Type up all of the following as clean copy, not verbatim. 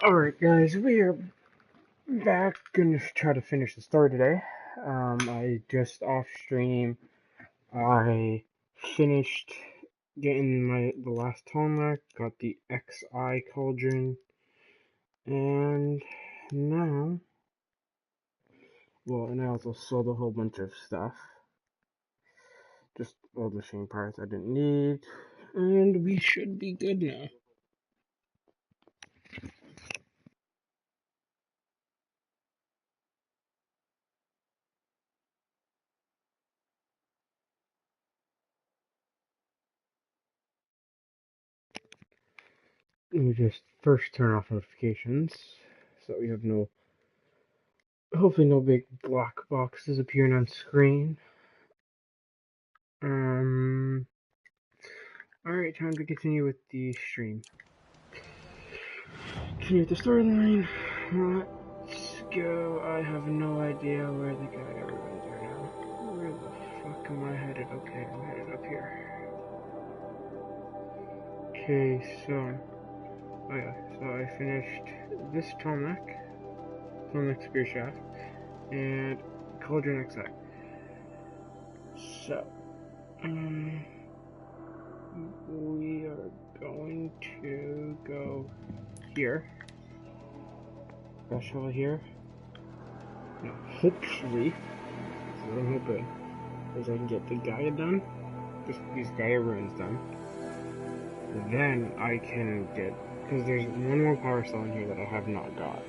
Alright guys, we are back. Gonna try to finish the story today. I just off stream, I finished getting the last tonic, got the XI cauldron, and now, and I also sold a whole bunch of stuff. Just all the machine parts I didn't need, and we should be good now. Let me just first turn off notifications, so we have hopefully no big black boxes appearing on screen. Alright, time to continue with the stream. Continue with the storyline. Let's go. I have no idea where the guy everyone's are now. Where the fuck am I headed? Okay, I'm headed up here. Okay, so I finished this Tomek Spear Shaft, and Cauldron XI. So, we are going to go here. Special here. Now, hopefully, that's what I'm hoping, is I can get the Gaia done, these Gaia ruins done. Then I can get, because there's one more power cell in here that I have not got.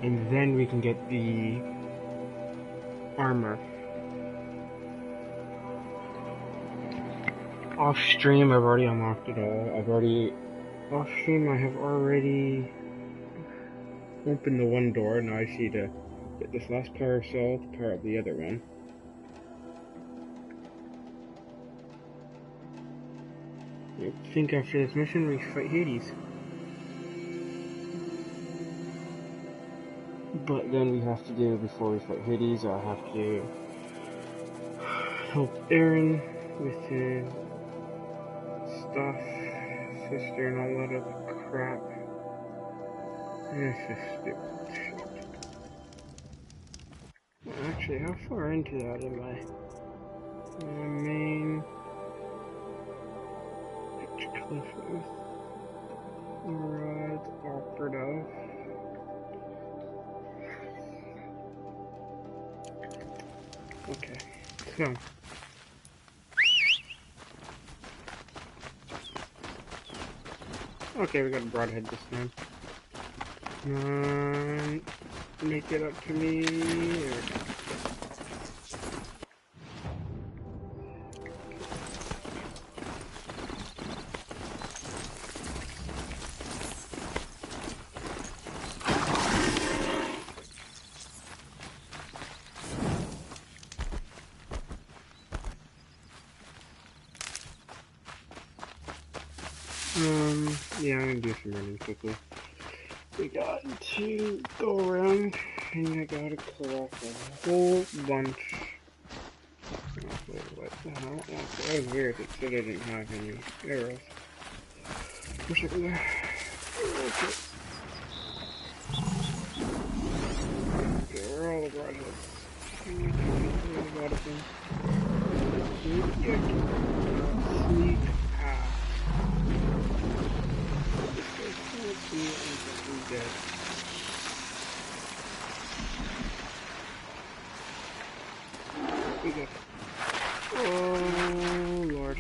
And then we can get the armor. Off stream, I've already unlocked it all. Off stream, I have already opened the one door. Now I see to get this last power cell to power up the other one. I think after this mission, we fight Hades. But then we have to do, before we fight Hades, I have to help Aaron with his stuff, sister, and all that other crap. This is stupid shit. Actually, how far into that am I? Main Cliff Road Operative. Okay, so okay, we got a broadhead this time. Make it up to me. Yeah, I'm gonna do some running quickly. We got to go around, and I gotta collect a whole bunch. Wait, what the hell? That was weird. It said I didn't have any arrows. For a second there. Okay. Where are all the broadheads? There's a lot of them. Sneak past. Dead. We got. Oh Lord.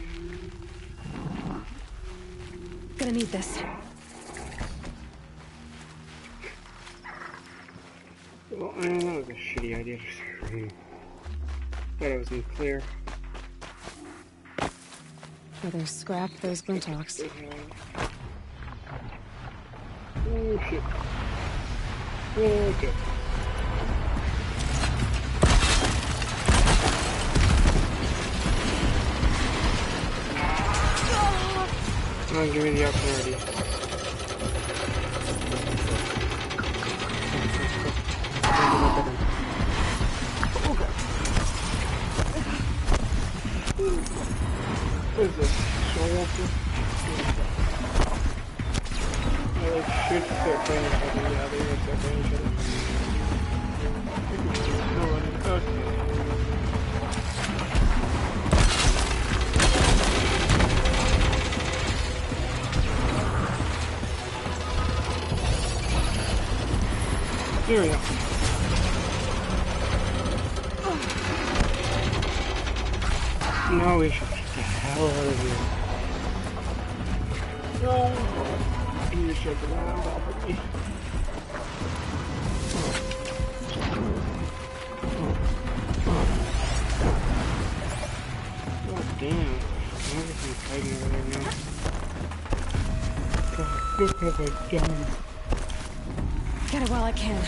Gonna need this. Well, that was a shitty idea. Thought it was nuclear. Better scrap those Glinthawks. Oh shit. Okay. Oh, give me the opportunity. Okay. What is this? Show like should start playing each other. Yeah, they will start playing each other. Okay. There we go. Now we should get the hell out of here. No! You should get out of me. God damn. Everything's hiding over there now. God, look what I've done. Get it while I can.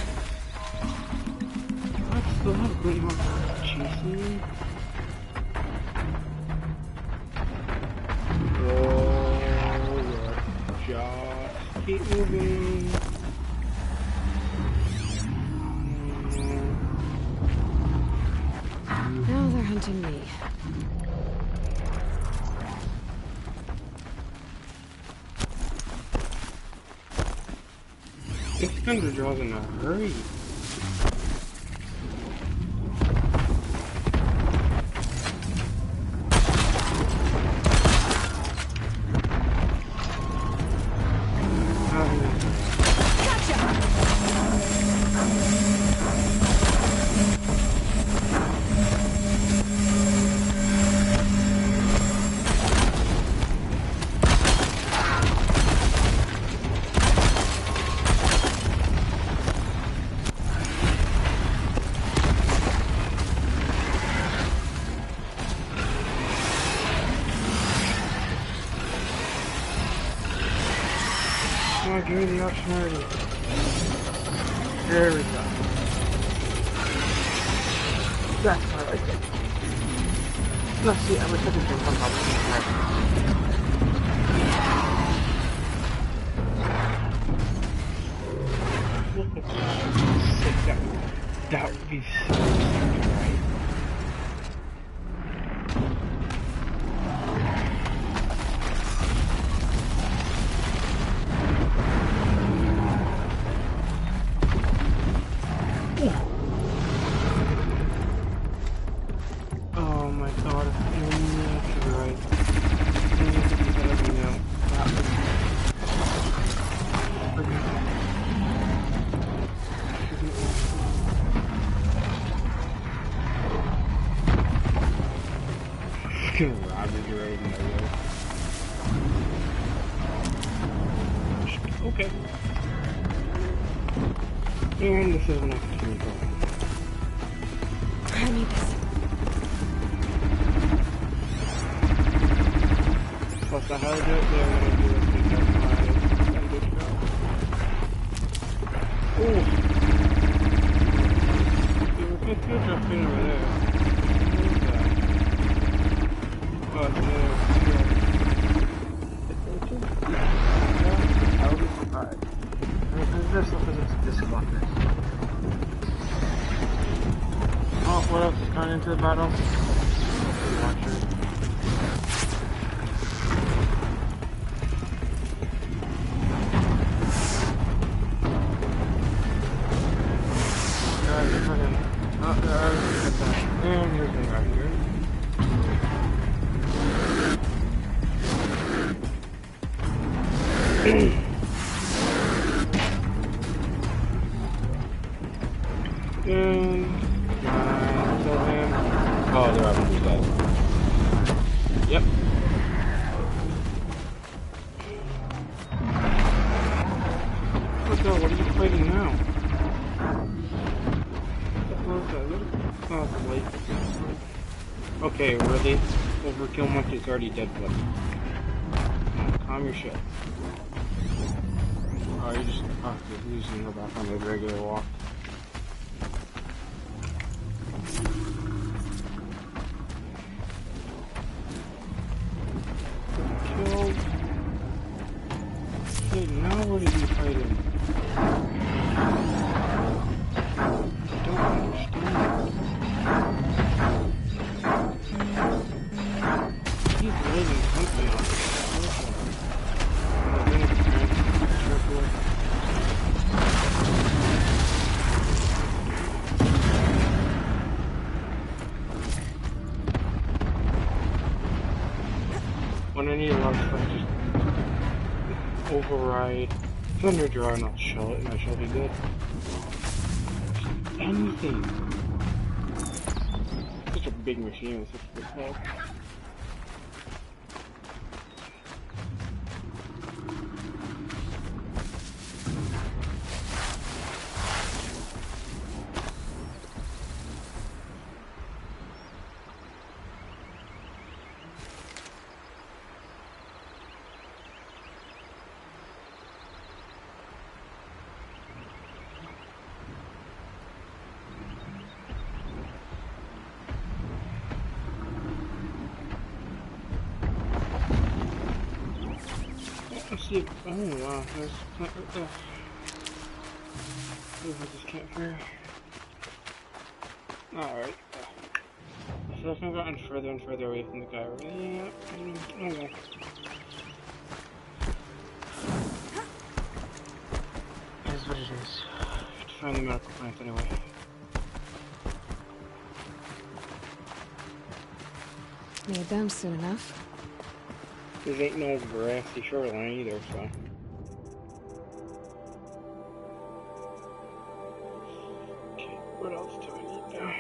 I still have great ones chasing me. Just keep moving. Now they're hunting me. This Thunderjaw's in a hurry. Oh, give me the option already. There we go. That's how I like it. Let's see, I wish I could jump on top of this. Sick, that would be so sick, right? Oh my god, if only I could write. If only I could be better than now. That would be freaking fucking Ravage Road in there, yo. Okay. And this is an opportunity going. I need this. Plus, I had it there when I do it because my bandage fell. Ooh! You can still jump in over there. What is that? Oh, there. I would be surprised. There's no physics to disconnect this. Oh, what else is coming into the battle? Watcher. And here's one right here. And kill him. Oh, they're up to dead. Yep. What the? What are you fighting now? Oh, it's late. Okay, really? Overkill much is already dead, buddy. Calm your shit. Oh, you're just using her back on the regular walk. Killed. Okay, now what are you fighting? I don't understand. He's living something on this. When I need a lot of stuff, just override Thunder Draw and I'll shell it and I shall be good. Anything. Such a big machine with such a big head. See, oh wow, there's a plant right there. Oh, I just can't hear. Alright. I feel like I'm getting further and further away from the guy. Yeah, oh well. It is what it is. I have to find the medical plant anyway. Need them soon enough. There ain't no grassy shoreline either, so. Okay, what else do I need now?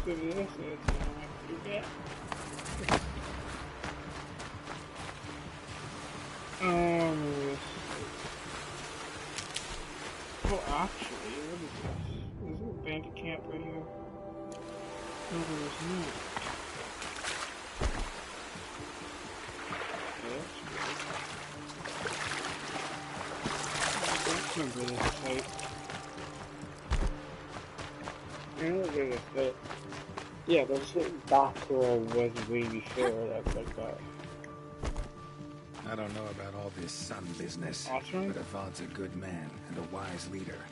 So this is not too bad. Well, actually, what is this? Is there a bandit camp right here? No, there was not. Okay, that's weird. I don't remember this site. I don't remember this site. Yeah, there's a box where I was way before, that's like that. I don't know about all this sun business, Awesome. but Avad's a good man and a wise leader.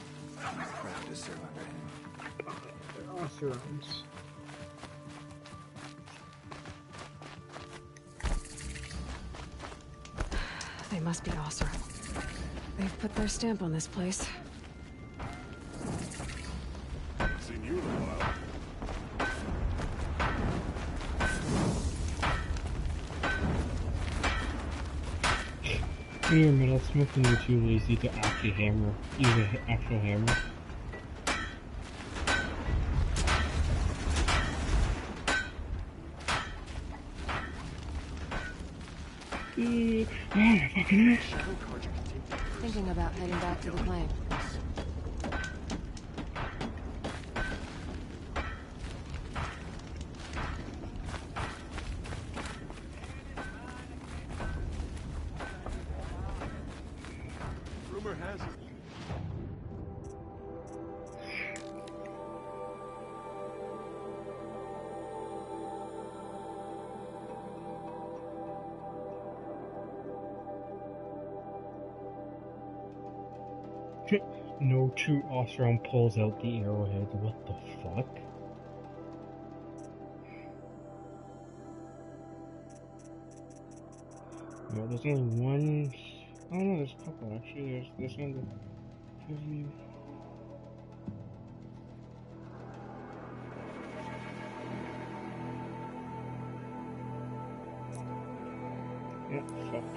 I'm proud to serve under him. They're Oseroms. They must be Oseram. They've put their stamp on this place. Seen you in a while. You're a metalsmith and you're too lazy to actually use an actual hammer. Oh my fucking ass. Thinking about heading back to the plane. Rumor has it. No true Oseram pulls out the arrowhead. What the fuck? No, there's only one. Oh no, there's a couple actually. There's this one. The yeah, fuck.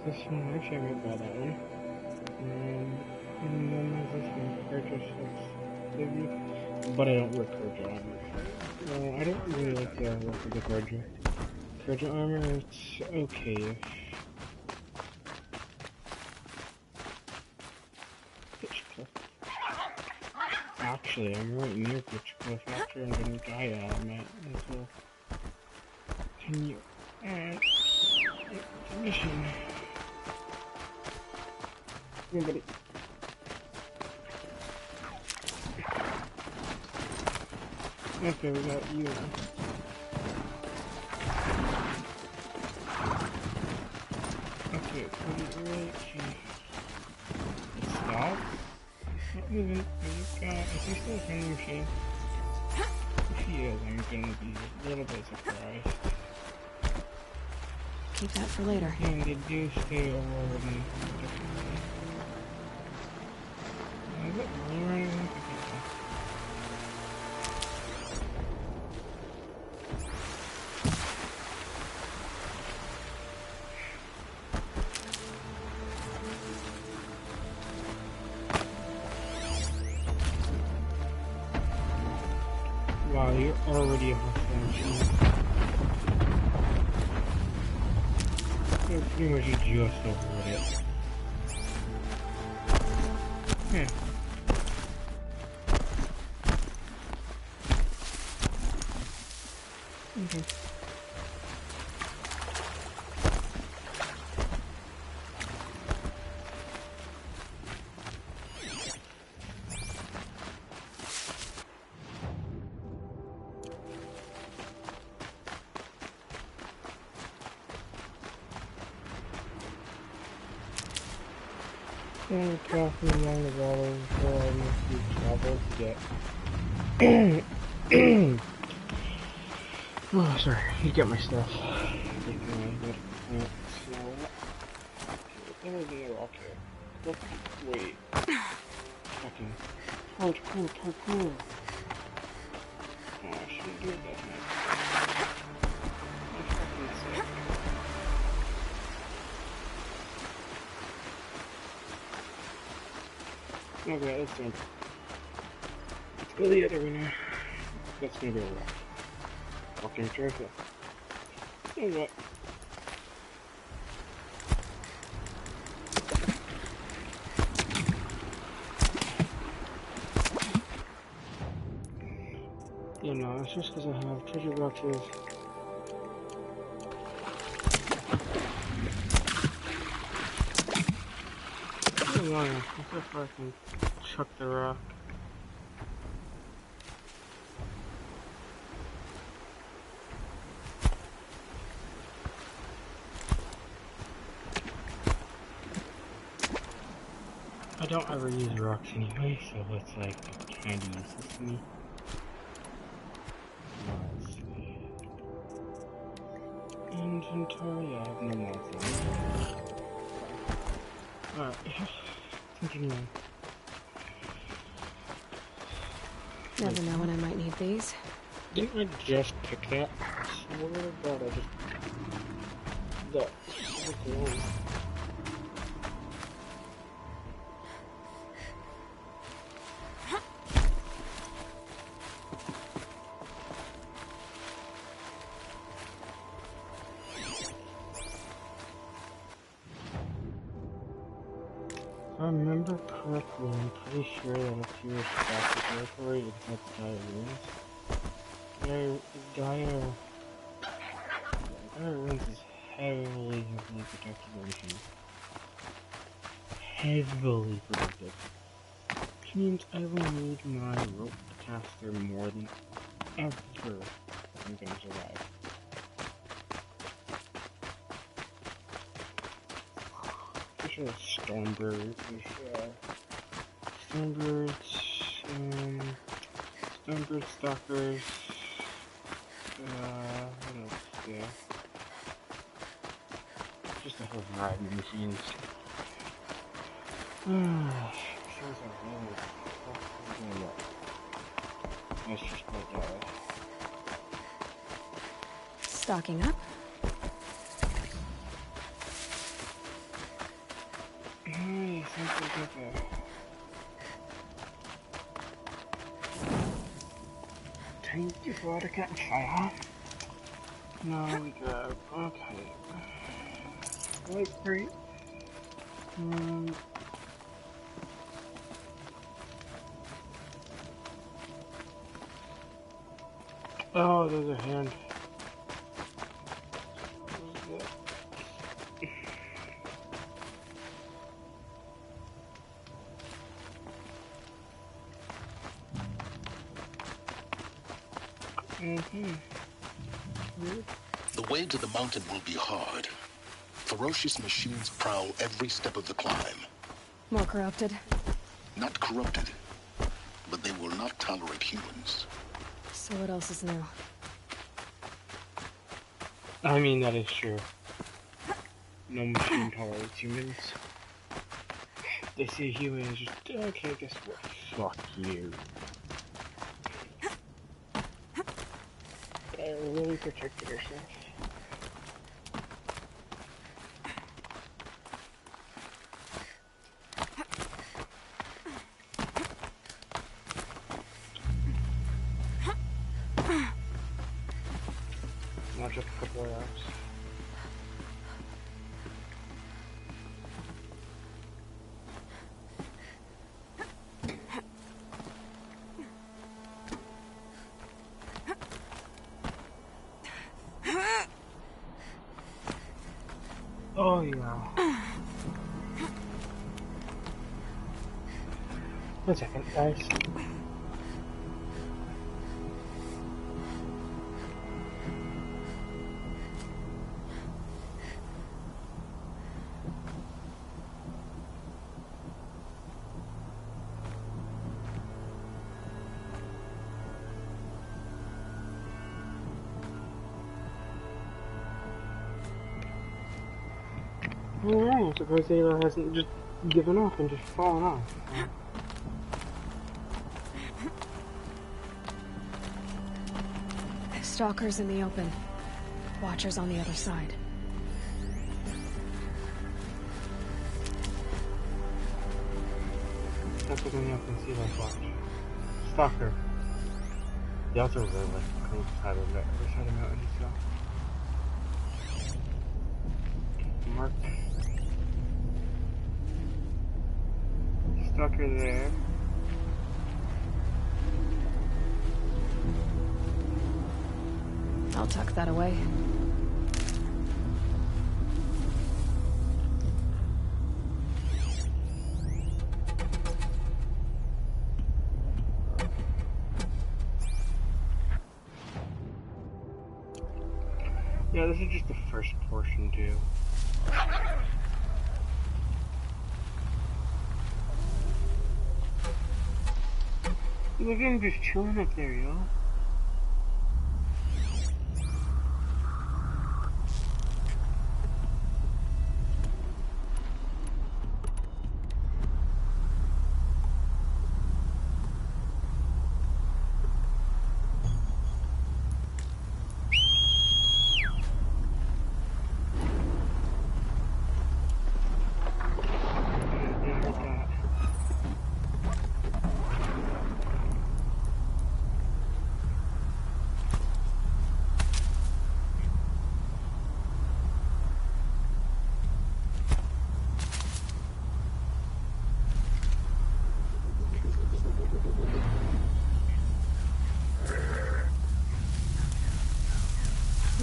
This one, actually I might buy that one. And then there's this one, purchase of but I don't wear Cordial armor. I don't really like the look of the Cordial. Cordial armor, it's okay-ish. Pitch Cliff. Actually, I'm right near Pitch Cliff after I'm gonna die out, man. So, can you add mission? Anybody? Okay, we got you now. Okay, stop. Not moving. Is he still in the machine? If he is, I'm gonna be a little bit surprised. Keep that for later. And they do stay over me. Is it really running? Wow, you're already a hostile machine. You're pretty much just over it. Hmm. Okay. And crossing along the water before I must be travel to get. Oh, sorry. You get my stuff. Wait. Fucking parkour. Oh, I shouldn't do that, man. I'm fucking sick. Okay, let's jump. Let's go the other way now. That's gonna be a rock. Fucking careful. You know what? You know, it's just because I have treasure boxes. Oh, wow, let's see if I can chuck the rock. I don't ever use rocks anyway, so it's like kinda useless to me. Let's see. Inventory, I have no mods on. Alright, continuing. Never know when I might need these. Didn't I just pick that? I swear to God, I just... That. Look. If I remember correctly, I'm pretty sure that if you were stacked with territory, it had Gaia ruins is heavily protected region. Heavily protected. Which means I will need my rope caster more than ever if I'm gonna survive. There's Stormbirds, Stormbird Stalkers, what else? Yeah. Just a whole variety of machines. Let's just go Stocking up. Nice, okay. Thank you for the campfire. No, we good. Okay. Right, great. Oh, there's a hand. The way to the mountain will be hard. Ferocious machines prowl every step of the climb. More corrupted. Not corrupted, but they will not tolerate humans. So what else is new? I mean, that is true. No machine tolerates humans. They see humans, just, okay, guess what? Fuck you. They really protected herself. charge up a couple of apps. Oh yeah. 1 second, guys. Alright, I'm surprised Ayla hasn't just given up and just fallen off. Stalkers in the open. Watchers on the other side. That's what in the open sea like watch. Stalker. They also really like the side of the other side of the mountain, so. Mark. Stalker there. I'll tuck that away. Yeah, this is just the first portion, too. Look at him just chilling up there, yo.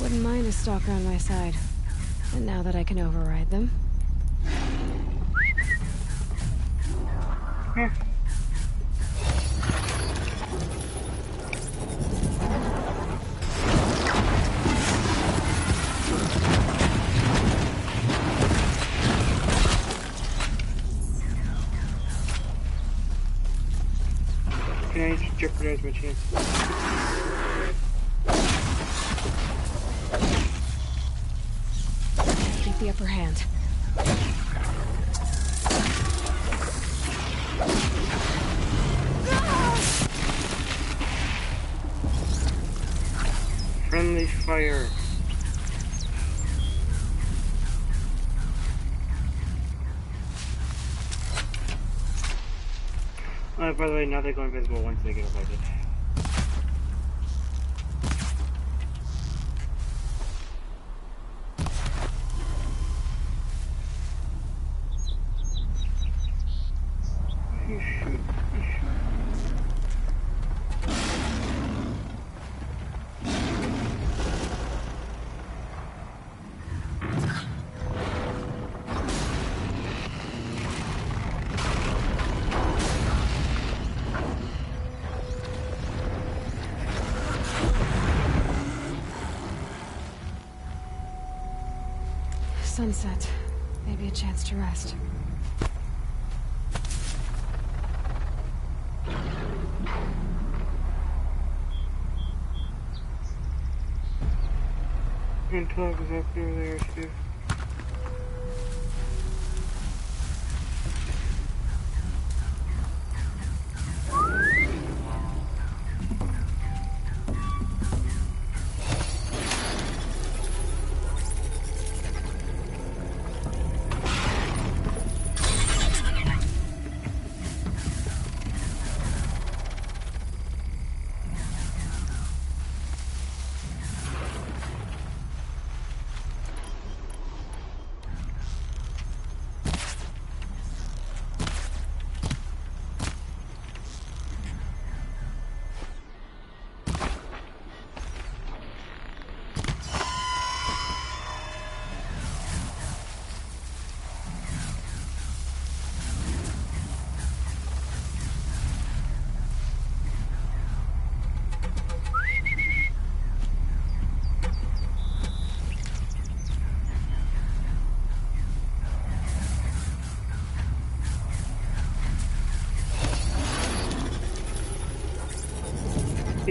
Wouldn't mind a stalker on my side. And now that I can override them. Can I just jeopardize my chances? Keep the upper hand. Friendly fire. By the way, now they go invisible once they get avoided. Sunset. Maybe a chance to rest. And talk exactly where they are, Steve.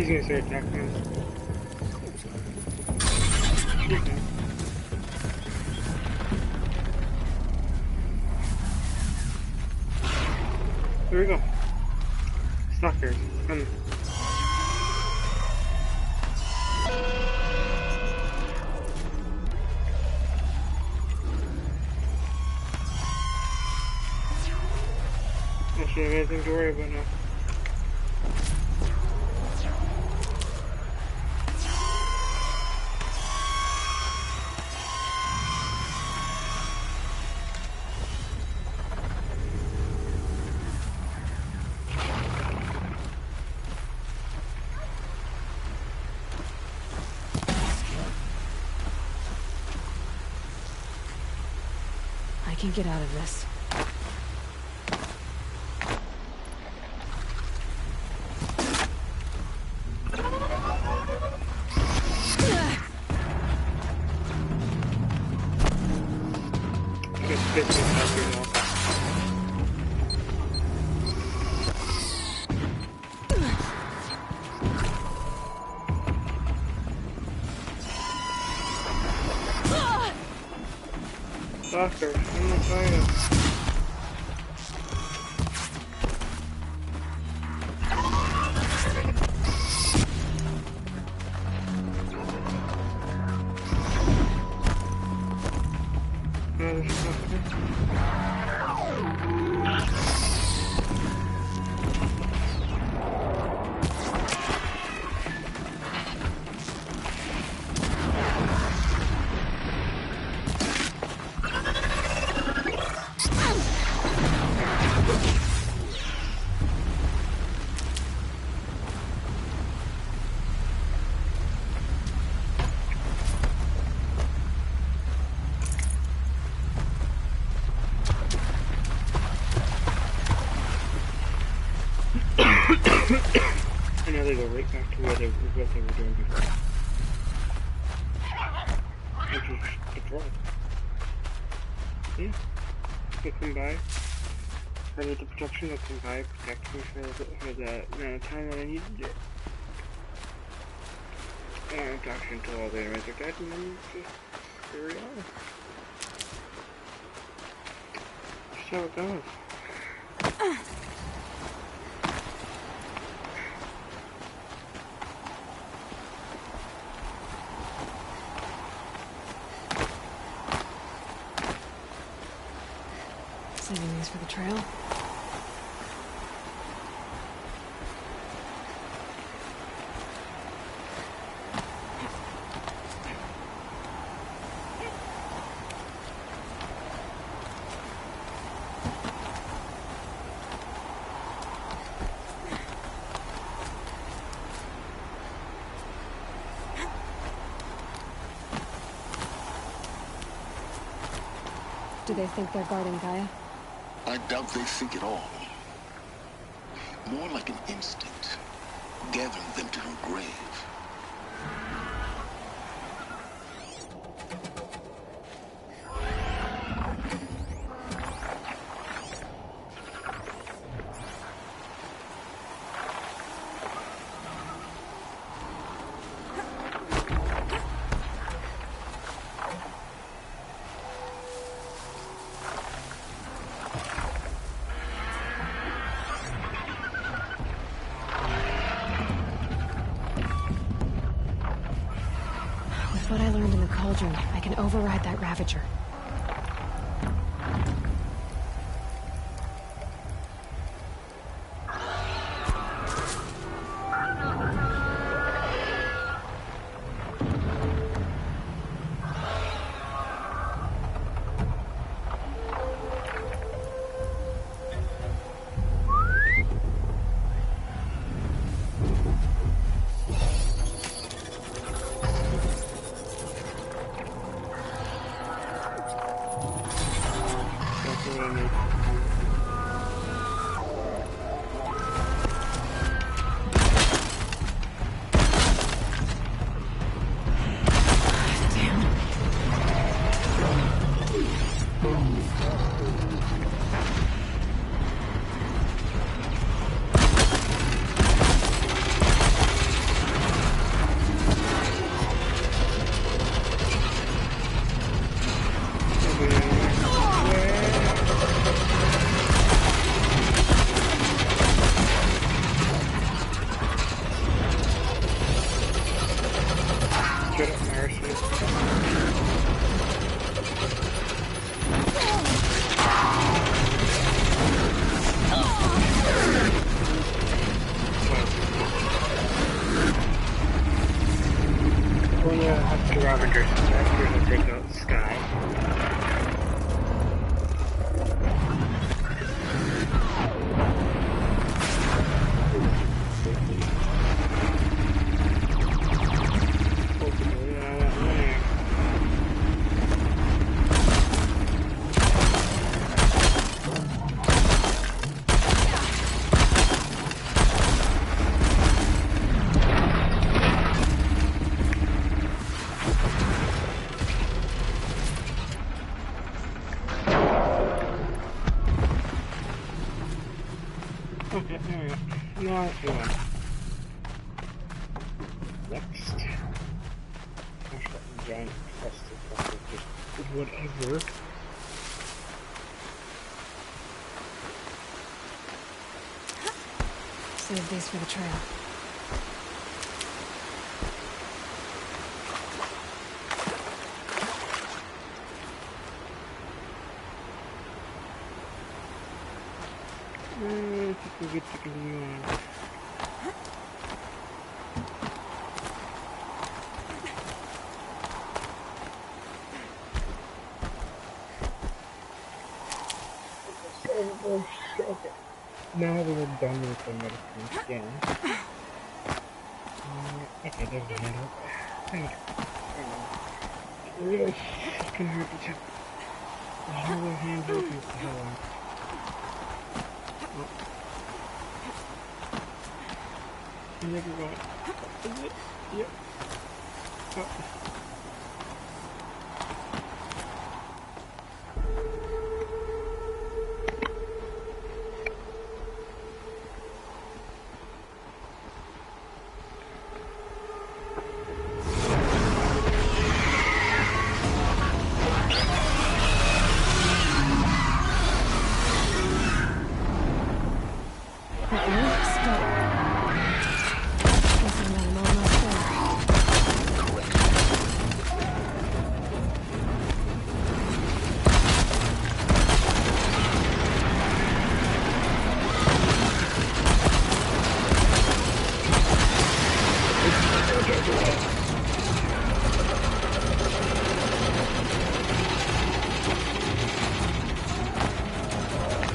He's gonna start attacking us. Okay. Here we go. Stalkers. Come. I should have anything to worry about now. I can get out of this. Just piss me off. Stalker, I'm not trying. Another stalker. I know they go right back to what they were doing before. Which is patrol. Yeah. They'll come by. Part of the protection, they'll come by, protect me for the amount of time that I need to do. And I'm talking until all the enemies are dead, and then just carry on. Just how it goes. Saving these for the trail. Do they think they're guarding Gaia? I doubt they think at all. More like an instinct, gathering them to her grave. What I learned in the cauldron, I can override that Ravager. good at marksman. When you have to Ravengers, Ravengers will take out the sky. Okay, alright. Now, yeah. Next. Gosh, that giant cluster, just whatever. Save these for the trail. Okay. Now that we're done with the medicine scan. Okay, there's the handle. It really fucking hurt to check. The hollow handle is the hell out. I think we're going. Is it? Yep. Oh.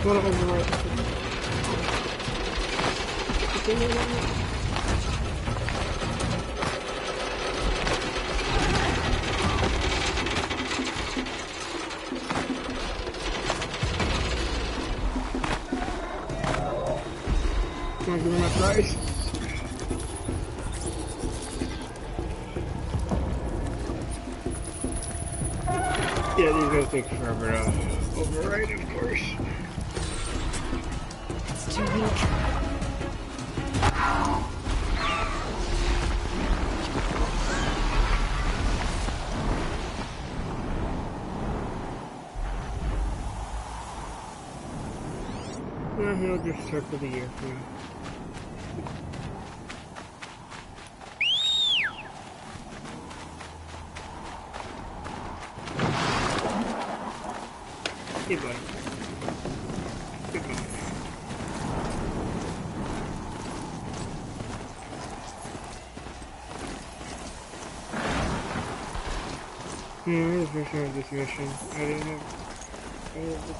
What over right? Can I give me my prize? Yeah, these guys take forever to override, of course. It's too weak. He'll just circle the ear for now. Hey, buddy. Good boy. Yeah, I was the first one of this mission. I didn't have all of the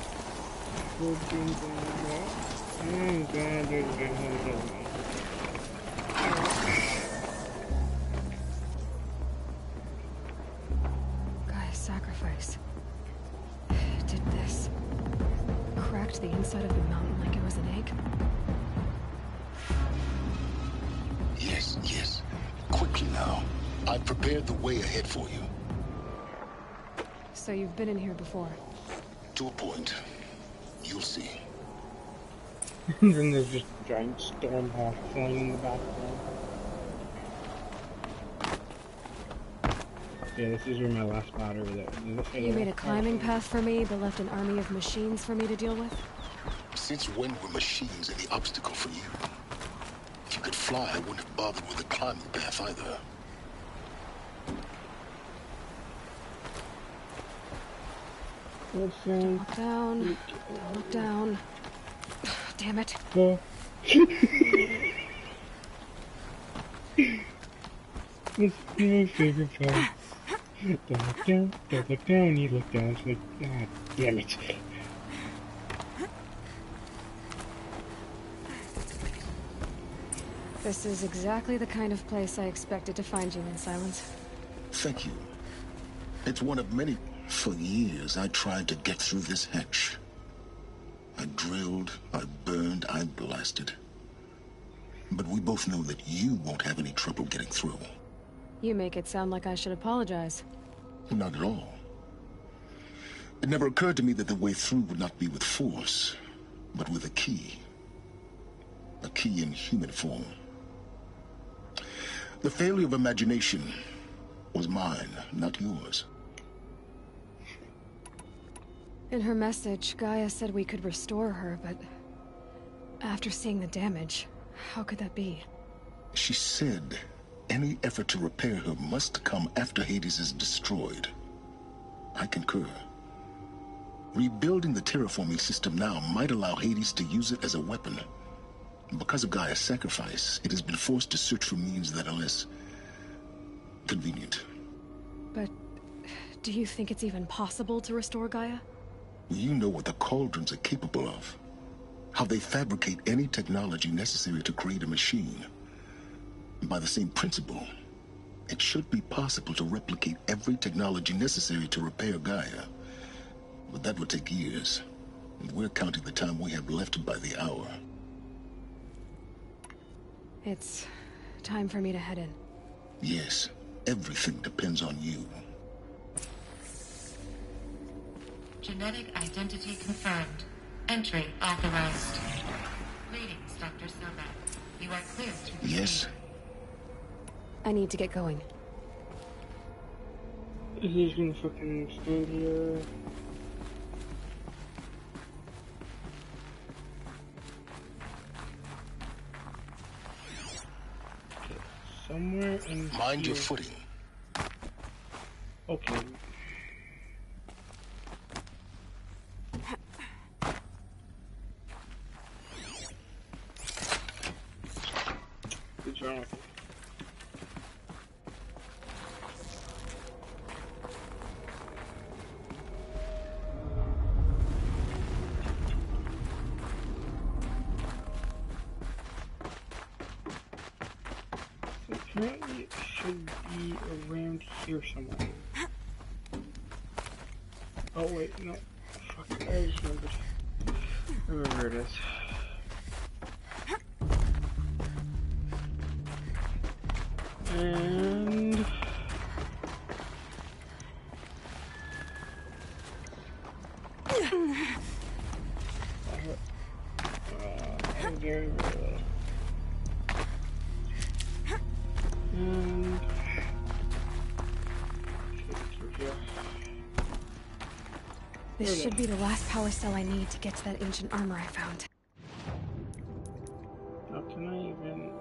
full things on that. I'm glad there's been another one. Guy's sacrifice. Did this. Cracked the inside of the mountain like it was an egg. Yes, yes. Quickly now. I've prepared the way ahead for you. So you've been in here before? To a point. You'll see. And then there's just a giant storm hawk flying in the background. Yeah, this is where my last battery that. You made a climbing path for me, but left an army of machines for me to deal with? Since when were machines any obstacle for you? If you could fly, I wouldn't have bothered with the climbing path either. Look down. Look down. Damn it. Oh. It's my favorite part. Don't look down, you look down. It's like, God damn it. This is exactly the kind of place I expected to find you in, Silence. Thank you. It's one of many. For years, I tried to get through this hatch. I drilled, I burned, I blasted. But we both know that you won't have any trouble getting through. You make it sound like I should apologize. Not at all. It never occurred to me that the way through would not be with force, but with a key. A key in human form. The failure of imagination was mine, not yours. In her message, Gaia said we could restore her, but after seeing the damage, how could that be? She said any effort to repair her must come after Hades is destroyed. I concur. Rebuilding the terraforming system now might allow Hades to use it as a weapon. Because of Gaia's sacrifice, it has been forced to search for means that are less convenient. But do you think it's even possible to restore Gaia? You know what the cauldrons are capable of. How they fabricate any technology necessary to create a machine. By the same principle, it should be possible to replicate every technology necessary to repair Gaia. But that would take years. And we're counting the time we have left by the hour. It's time for me to head in. Yes, everything depends on you. Genetic identity confirmed. Entry authorized. Greetings, Dr. Sobek. You are cleared through the Yes? gate. I need to get going. He's gonna fucking stand here. Okay, somewhere in Mind here. your footing. Okay. Good job. Apparently it should be around here somewhere. Oh wait, no. Fuck, I just remembered. I remember where it is. And... very well. And... This should be the last power cell I need to get to that ancient armor I found. How can I even...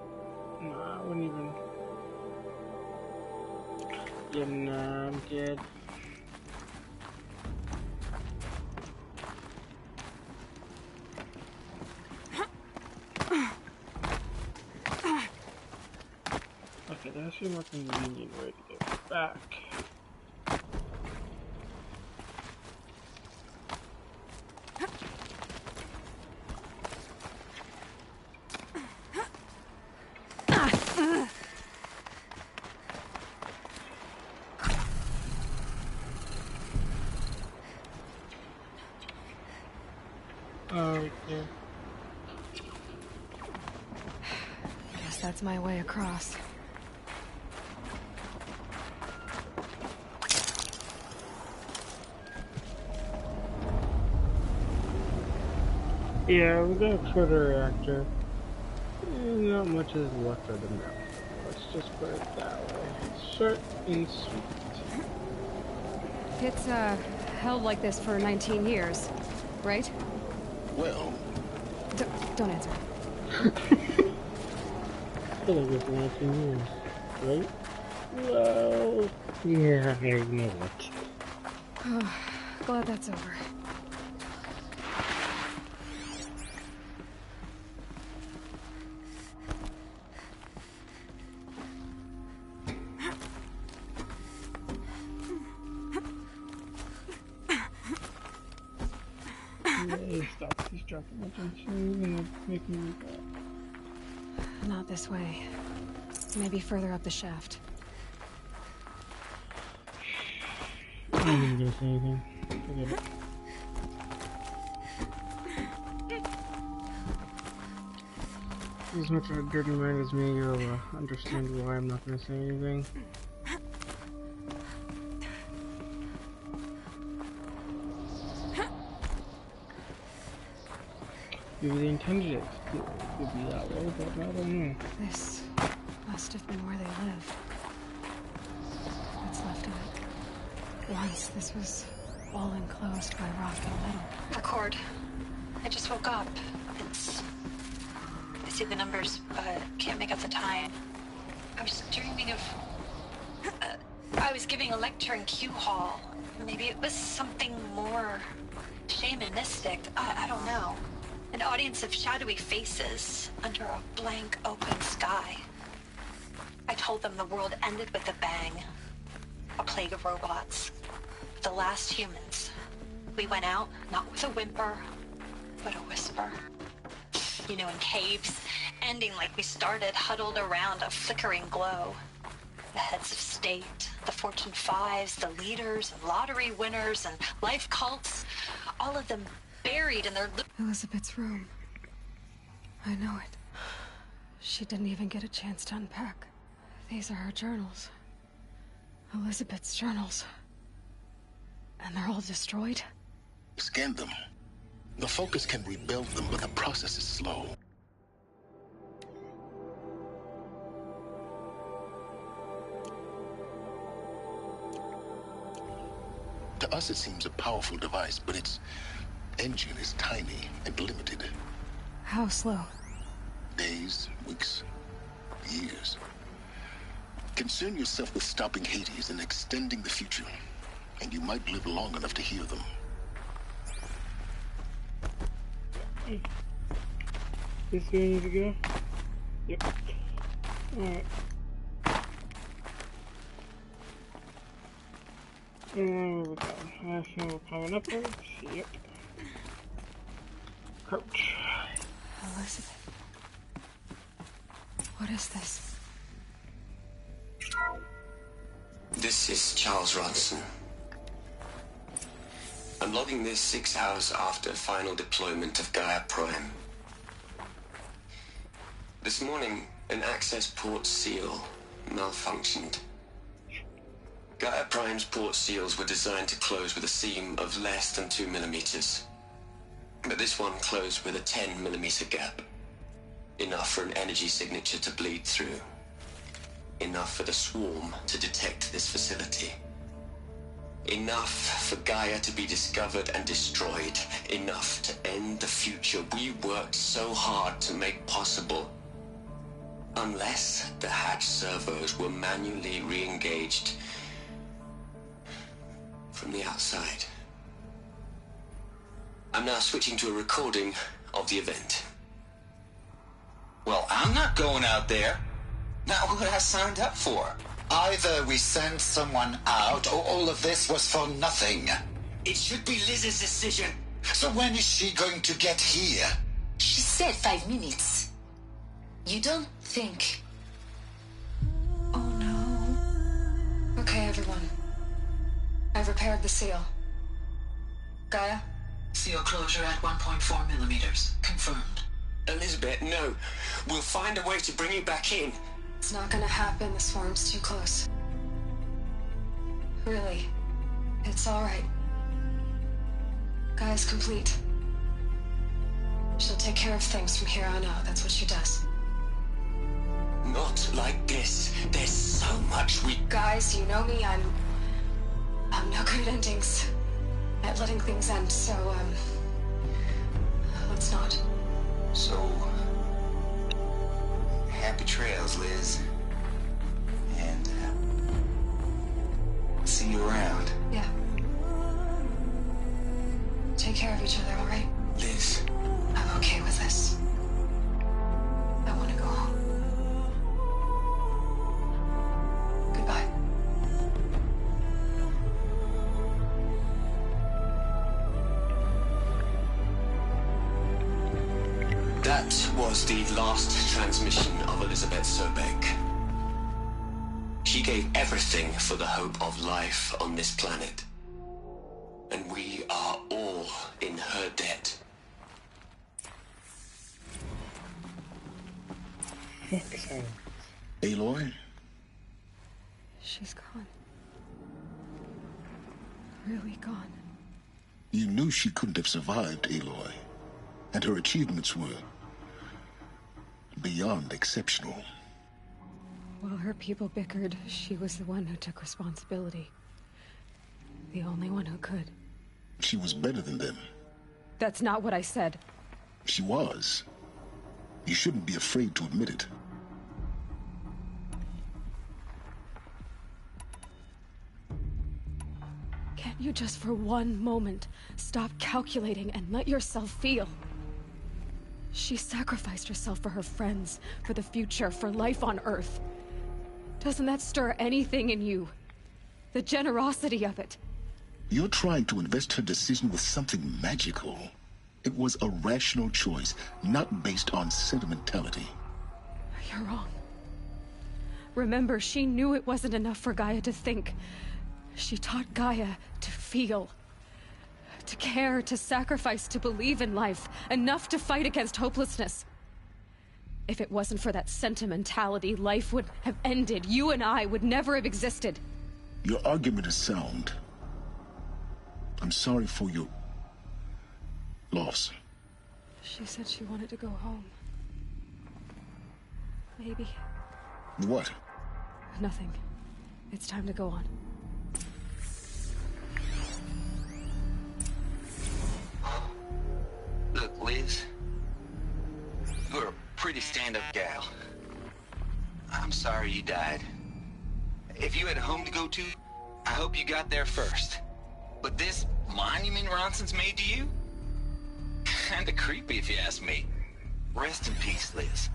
No, I wouldn't even... Yeah, nah, I'm dead. Okay, that's a more convenient way to get back. Right there. Guess that's my way across. Yeah, we got a proto reactor. Not much is left of the map. Let's just put it that way. Short and sweet. It's, held like this for 19 years, right? Well, Don't answer. I feel like it's 19 years, right? Well, yeah, you know what. Glad that's over. Yay, stop distracting my attention and making me bad. Not this way. Maybe further up the shaft. I'm not even gonna say anything. Forget it. As much of a dirty mind as me, you'll understand why I'm not gonna say anything. Maybe they intended it to be that way, but I don't know. This must have been where they lived. What's left of it. Once this was all enclosed by rock and metal. Record. I just woke up. I see the numbers, but can't make out the time. I was dreaming of... I was giving a lecture in Q Hall. Maybe it was something more shamanistic. I don't know. An audience of shadowy faces under a blank open sky. I told them the world ended with a bang. A plague of robots. The last humans. We went out, not with a whimper, but a whisper. You know, in caves, ending like we started, huddled around a flickering glow. The heads of state, the Fortune 5s, the leaders, and lottery winners, and life cults, all of them buried in their... Elizabeth's room. I know it. She didn't even get a chance to unpack. These are her journals. Elizabeth's journals. And they're all destroyed? Scan them. The Focus can rebuild them, but the process is slow. To us, it seems a powerful device, but its engine is tiny and limited. How slow? Days, weeks, years. Concern yourself with stopping Hades and extending the future, and you might live long enough to hear them. This way I need to go? Yep. Alright. And we're down. I assume we're climbing upwards. Yep. Crouch. Elizabeth. What is this? This is Charles Ronson. I'm logging this 6 hours after final deployment of Gaia Prime. This morning, an access port seal malfunctioned. Gaia Prime's port seals were designed to close with a seam of less than 2 millimeters. But this one closed with a 10 millimeter gap. Enough for an energy signature to bleed through. Enough for the swarm to detect this facility. Enough for Gaia to be discovered and destroyed. Enough to end the future we worked so hard to make possible. Unless the hatch servos were manually re-engaged from the outside. I'm now switching to a recording of the event. Well, I'm not going out there. Not what I signed up for. Either we send someone out, or all of this was for nothing. It should be Liz's decision. So when is she going to get here? She said 5 minutes. You don't think... Oh no. Okay, everyone. I've repaired the seal. Gaia? Seal closure at 1.4 millimeters. Confirmed. Elizabeth, no. We'll find a way to bring you back in. It's not gonna happen. The swarm's too close. Really. It's alright. Gaia's complete. She'll take care of things from here on out. That's what she does. Not like this. There's so much we... Guys, you know me. I'm no good at endings. At letting things end, so, let's not. So... happy trails, Liz. And, see you around. Yeah. take care of each other, all right? Liz. I'm okay with this. I want to go home. Goodbye. That was the last transmission of Elizabeth Sobek. She gave everything for the hope of life on this planet. And we are all in her debt. Fuck's hell. Aloy? She's gone. Really gone. You knew she couldn't have survived, Aloy. And her achievements were beyond exceptional. While her people bickered, she was the one who took responsibility. The only one who could. She was better than them. That's not what I said. She was. You shouldn't be afraid to admit it. Can't you just for one moment stop calculating and let yourself feel? She sacrificed herself for her friends, for the future, for life on Earth. Doesn't that stir anything in you? The generosity of it. You're trying to invest her decision with something magical. It was a rational choice, not based on sentimentality. You're wrong. Remember, she knew it wasn't enough for Gaia to think. She taught Gaia to feel. To care, to sacrifice, to believe in life. Enough to fight against hopelessness. If it wasn't for that sentimentality, life would have ended. You and I would never have existed. Your argument is sound. I'm sorry for your loss. She said she wanted to go home. Maybe. What? Nothing. It's time to go on. Look, Liz. You're a pretty stand-up gal. I'm sorry you died. If you had a home to go to, I hope you got there first. But this monument Ronson's made to you? Kinda creepy if you ask me. Rest in peace, Liz.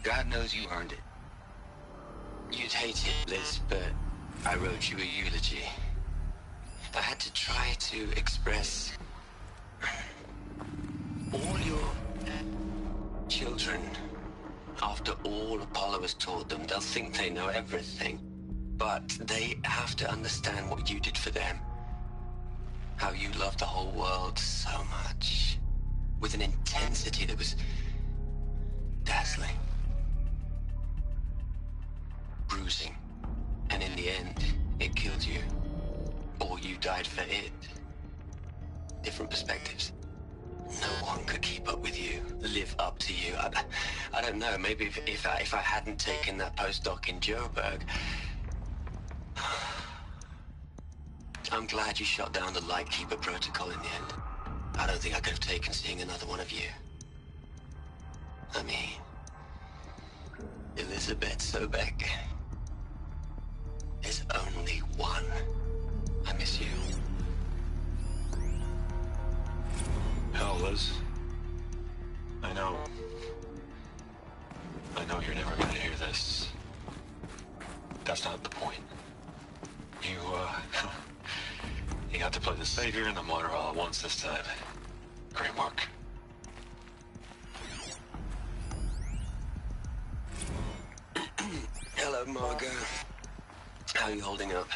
God knows you earned it. You'd hate it, Liz, but I wrote you a eulogy. I had to try to express all your children. After all Apollo has taught them, they'll think they know everything. But they have to understand what you did for them. How you loved the whole world so much. With an intensity that was dazzling. Bruising. And in the end, it killed you. Or you died for it. Different perspectives. No one could keep up with you, live up to you. I don't know, maybe if I hadn't taken that postdoc in Joburg. I'm glad you shot down the Lightkeeper protocol in the end. I don't think I could have taken seeing another one of you. I mean, Elizabeth Sobek. There's only one. I miss you. Hell, Liz. I know you're never gonna hear this. That's not the point. You got to play the savior and the martyr all at once this time. Great work. Hello, Margot. How are you holding up?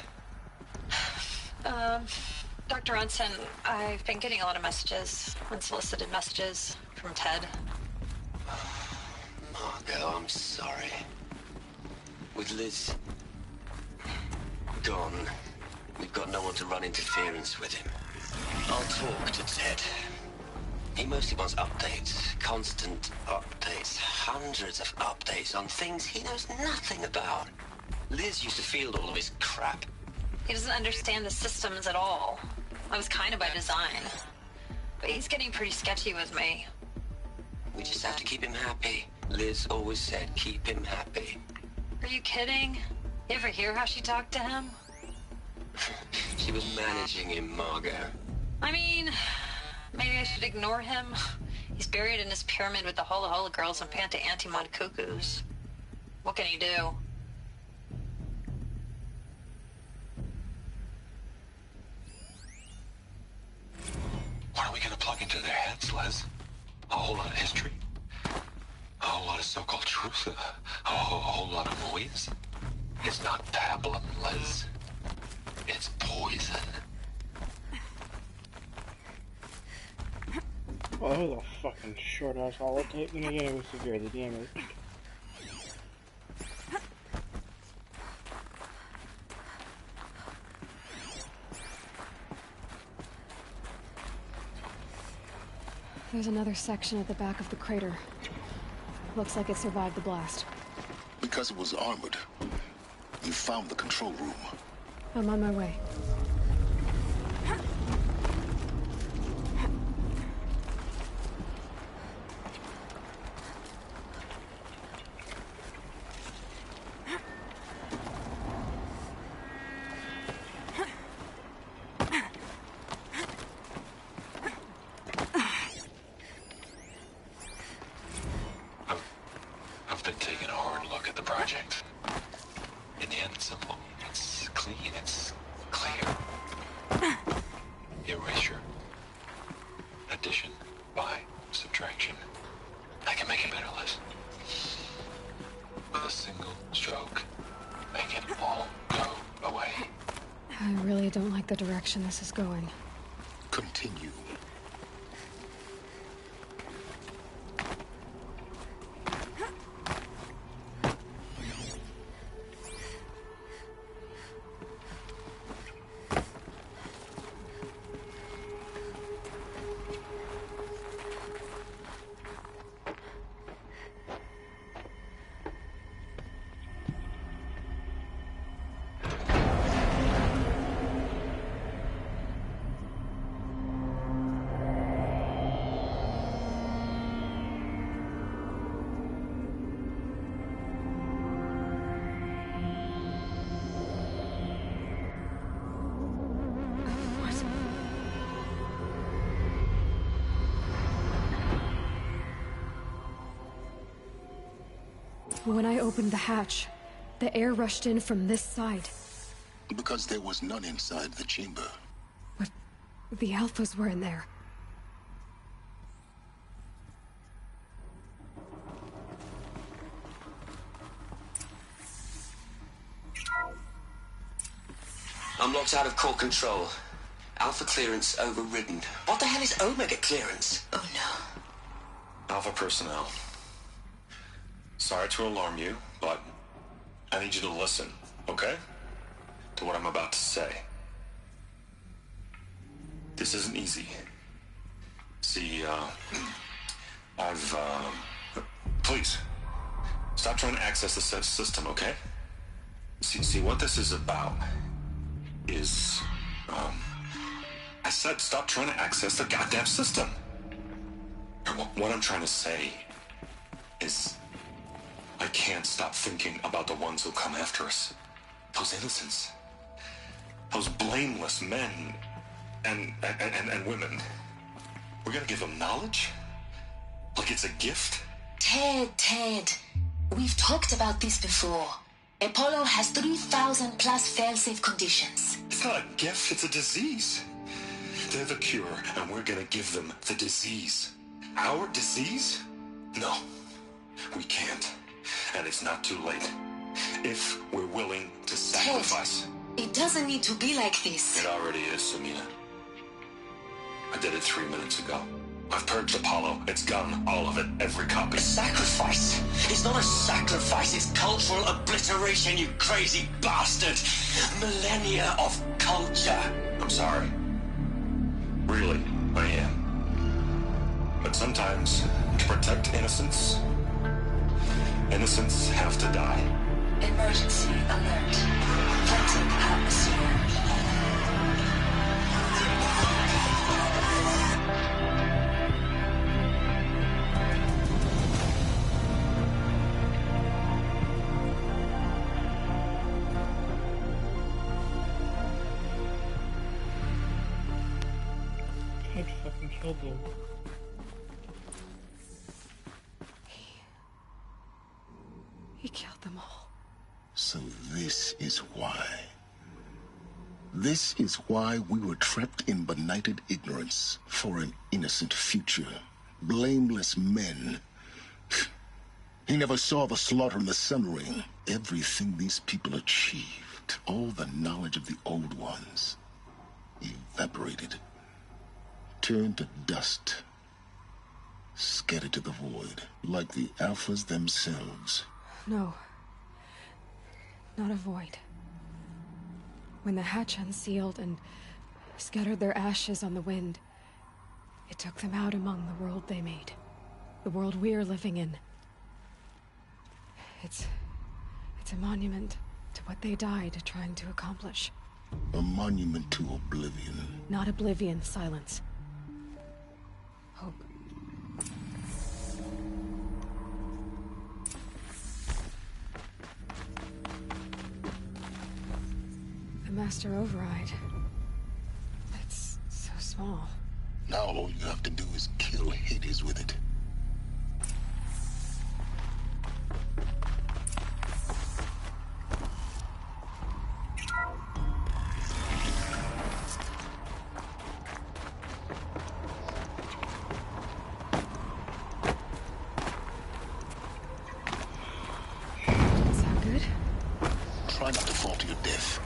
Dr. Ronson, I've been getting a lot of messages, unsolicited messages from Ted. Margot, I'm sorry. With Liz gone, we've got no one to run interference with him. I'll talk to Ted. He mostly wants updates, constant updates, hundreds of updates on things he knows nothing about. Liz used to field all of his crap. He doesn't understand the systems at all. That was kind of by design. But he's getting pretty sketchy with me. We just have to keep him happy. Liz always said keep him happy. Are you kidding? You ever hear how she talked to him? She was managing him, Margot. I mean, maybe I should ignore him. He's buried in his pyramid with the Hola Hola girls and pt8 mod cuckoos. What can he do? What are we gonna plug into their heads, Les? A whole lot of history? A whole lot of so-called truth? A whole lot of noise? It's not pablum, Les. It's poison. Well, that was a fucking short-ass holotape, and again, it was severely damaged. There's another section at the back of the crater. Looks like it survived the blast. Because it was armored, you found the control room. I'm on my way. I've been taking a hard look at the project. In the end, it's simple. It's clean. It's clear. Erasure. Addition. By. Subtraction. I can make it better, Liz. With a single stroke. Make it all go away. I really don't like the direction this is going. Continue. When I opened the hatch, the air rushed in from this side. Because there was none inside the chamber. But the alphas were in there. I'm locked out of core control. Alpha clearance overridden. What the hell is Omega clearance? Oh no. Alpha personnel. Sorry to alarm you, but I need you to listen, okay? To what I'm about to say. This isn't easy. See, please, stop trying to access the system, okay? See, what this is about is, I said stop trying to access the goddamn system. What I'm trying to say is, I can't stop thinking about the ones who come after us. Those innocents. Those blameless men and women. We're gonna give them knowledge? Like it's a gift? Ted. We've talked about this before. Apollo has 3,000 plus fail-safe conditions. It's not a gift, it's a disease. They're the cure, and we're gonna give them the disease. Our disease? No, we can't. And it's not too late. If we're willing to sacrifice. Ted, it doesn't need to be like this. It already is, Samina. I did it 3 minutes ago. I've purged Apollo. It's gone. All of it. Every copy. Sacrifice? It's not a sacrifice. It's cultural obliteration, you crazy bastard. Millennia of culture. I'm sorry. Really, I am. But sometimes, to protect innocence, innocents have to die. Emergency alert. Flooding atmosphere. killed him. He killed them all. So this is why. This is why we were trapped in benighted ignorance for an innocent future. Blameless men. He never saw the slaughter in the Sun Ring. Everything these people achieved, all the knowledge of the old ones, evaporated, turned to dust, scattered to the void, like the Alphas themselves. No. Not a void. When the hatch unsealed and scattered their ashes on the wind, it took them out among the world they made. The world we're living in. It's a monument to what they died trying to accomplish. A monument to oblivion. Not oblivion, silence. Hope. The Master Override. It's so small. Now all you have to do is kill Hades with it. Sound good? Try not to fall to your death.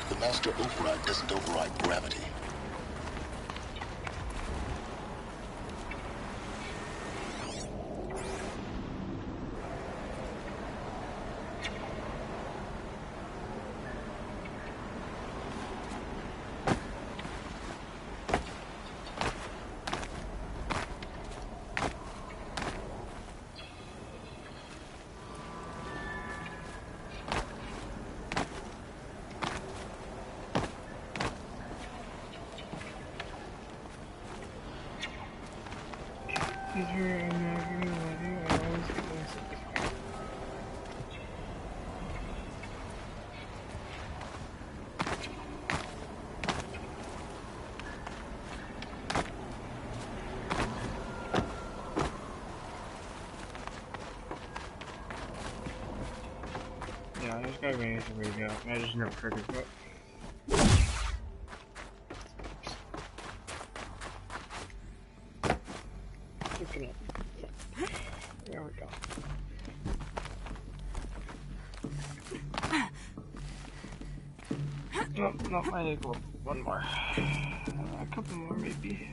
The Master Override doesn't override gravity. These are imagining wedding, I always get myself. Yeah, I just gotta manage the radio. I just know triggered, but. There we go. No, I need to go one more. A couple more, maybe.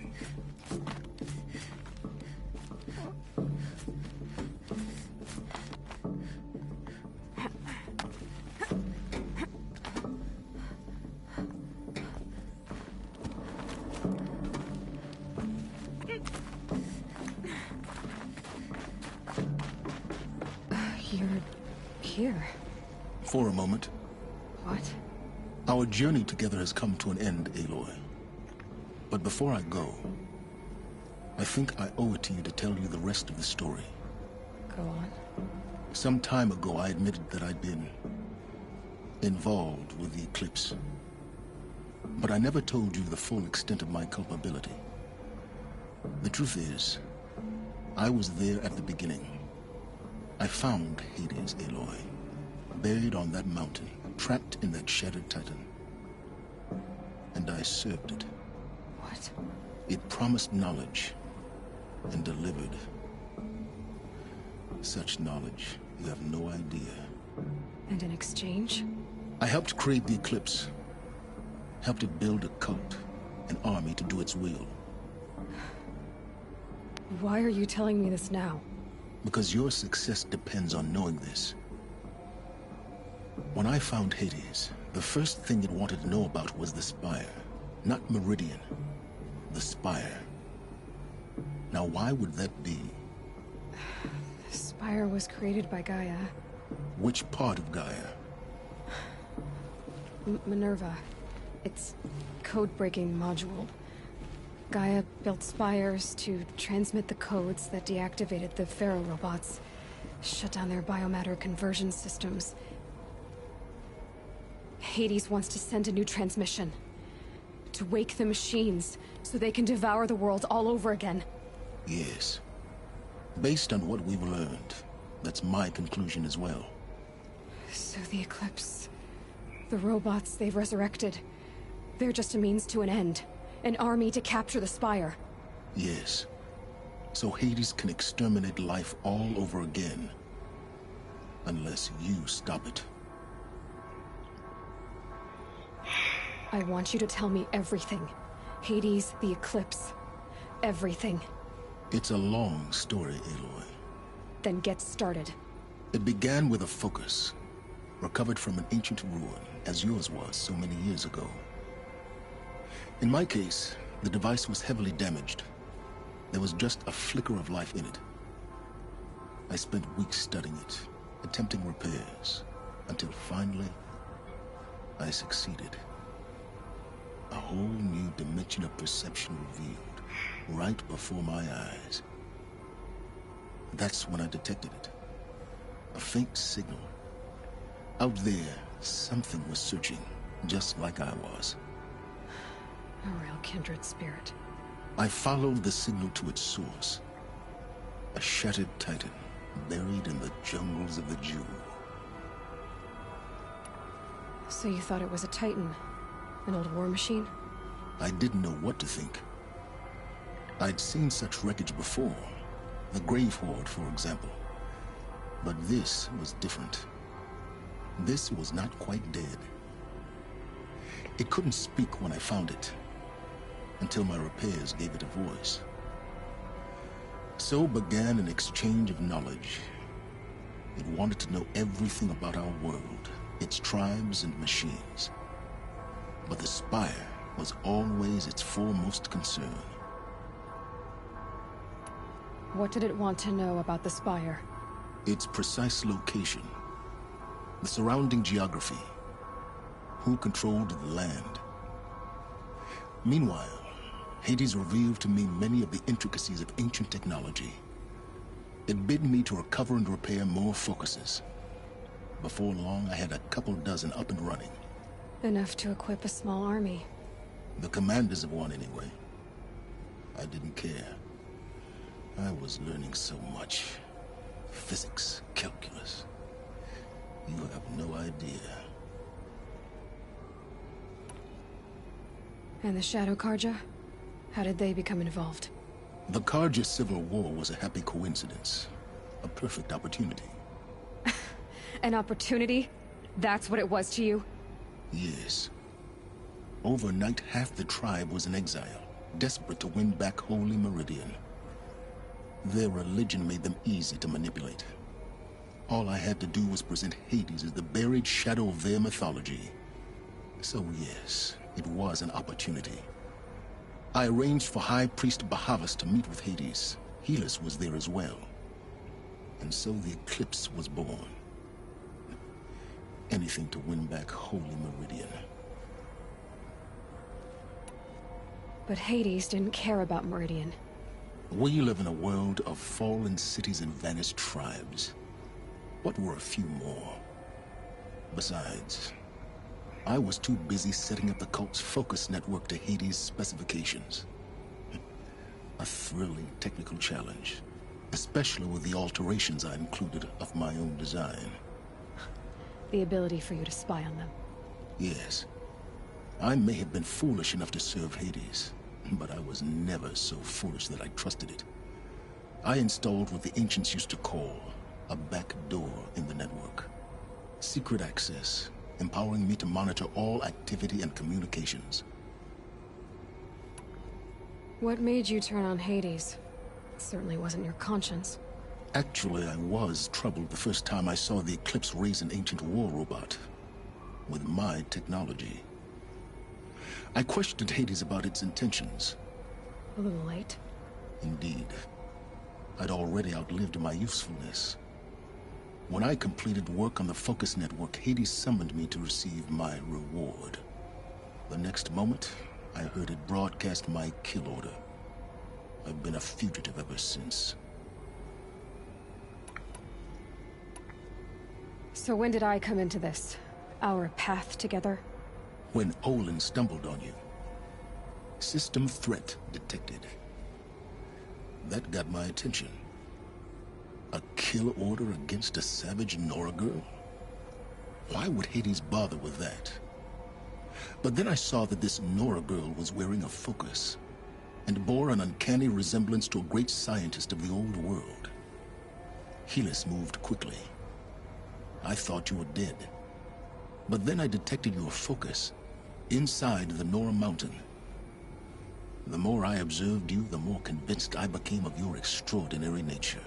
You're here. For a moment. What? Our journey together has come to an end, Aloy. But before I go, I think I owe it to you to tell you the rest of the story. Go on. Some time ago, I admitted that I'd been involved with the eclipse. But I never told you the full extent of my culpability. The truth is, I was there at the beginning. I found Hades, Aloy, buried on that mountain, trapped in that shattered titan. And I served it. What? It promised knowledge and delivered such knowledge you have no idea. And in exchange? I helped create the eclipse, helped it build a cult, an army to do its will. Why are you telling me this now? Because your success depends on knowing this. When I found Hades, the first thing it wanted to know about was the Spire. Not Meridian. The Spire. Now why would that be? The Spire was created by Gaia. Which part of Gaia? Minerva. It's code-breaking module. Gaia built spires to transmit the codes that deactivated the Pharaoh robots, shut down their biomatter conversion systems. Hades wants to send a new transmission To wake the machines, so they can devour the world all over again. Yes. Based on what we've learned, that's my conclusion as well. So the Eclipse... the robots they've resurrected... they're just a means to an end. An army to capture the Spire. Yes. So Hades can exterminate life all over again. Unless you stop it. I want you to tell me everything. Hades, the Eclipse. Everything. It's a long story, Aloy. Then get started. It began with a focus. Recovered from an ancient ruin, as yours was so many years ago. In my case, the device was heavily damaged. There was just a flicker of life in it. I spent weeks studying it, attempting repairs, until finally, I succeeded. A whole new dimension of perception revealed, right before my eyes. That's when I detected it. A faint signal. Out there, something was searching, just like I was. A real kindred spirit. I followed the signal to its source. A shattered titan, buried in the jungles of the Jew. So you thought it was a Titan? An old war machine? I didn't know what to think. I'd seen such wreckage before. The Grave Horde, for example. But this was different. This was not quite dead. It couldn't speak when I found it, until my repairs gave it a voice. So began an exchange of knowledge. It wanted to know everything about our world, its tribes and machines. But the Spire was always its foremost concern. What did it want to know about the Spire? Its precise location, the surrounding geography, who controlled the land. Meanwhile, Hades revealed to me many of the intricacies of ancient technology. It bid me to recover and repair more focuses. Before long, I had a couple dozen up and running. Enough to equip a small army. The commanders of one, anyway. I didn't care. I was learning so much. Physics, calculus. You have no idea. And the Shadow Karja? How did they become involved? The Karja Civil War was a happy coincidence. A perfect opportunity. An opportunity? That's what it was to you? Yes. Overnight, half the tribe was in exile, desperate to win back Holy Meridian. Their religion made them easy to manipulate. All I had to do was present Hades as the buried shadow of their mythology. So yes, it was an opportunity. I arranged for High Priest Bahavas to meet with Hades. Helis was there as well. And so the Eclipse was born. Anything to win back Holy Meridian. But Hades didn't care about Meridian. We live in a world of fallen cities and vanished tribes. What were a few more? Besides, I was too busy setting up the cult's focus network to Hades' specifications. A thrilling technical challenge, especially with the alterations I included of my own design. The ability for you to spy on them. Yes. I may have been foolish enough to serve Hades, but I was never so foolish that I trusted it. I installed what the ancients used to call a back door in the network. Secret access, empowering me to monitor all activity and communications. What made you turn on Hades? It certainly wasn't your conscience. Actually, I was troubled the first time I saw the Eclipse raise an ancient war robot. With my technology. I questioned Hades about its intentions. A little late. Indeed. I'd already outlived my usefulness. When I completed work on the Focus Network, Hades summoned me to receive my reward. The next moment, I heard it broadcast my kill order. I've been a fugitive ever since. So when did I come into this? Our path together? When Olin stumbled on you. System threat detected. That got my attention. A kill order against a savage Nora girl? Why would Hades bother with that? But then I saw that this Nora girl was wearing a focus and bore an uncanny resemblance to a great scientist of the old world. Helis moved quickly. I thought you were dead. But then I detected your focus inside the Nora mountain. The more I observed you, the more convinced I became of your extraordinary nature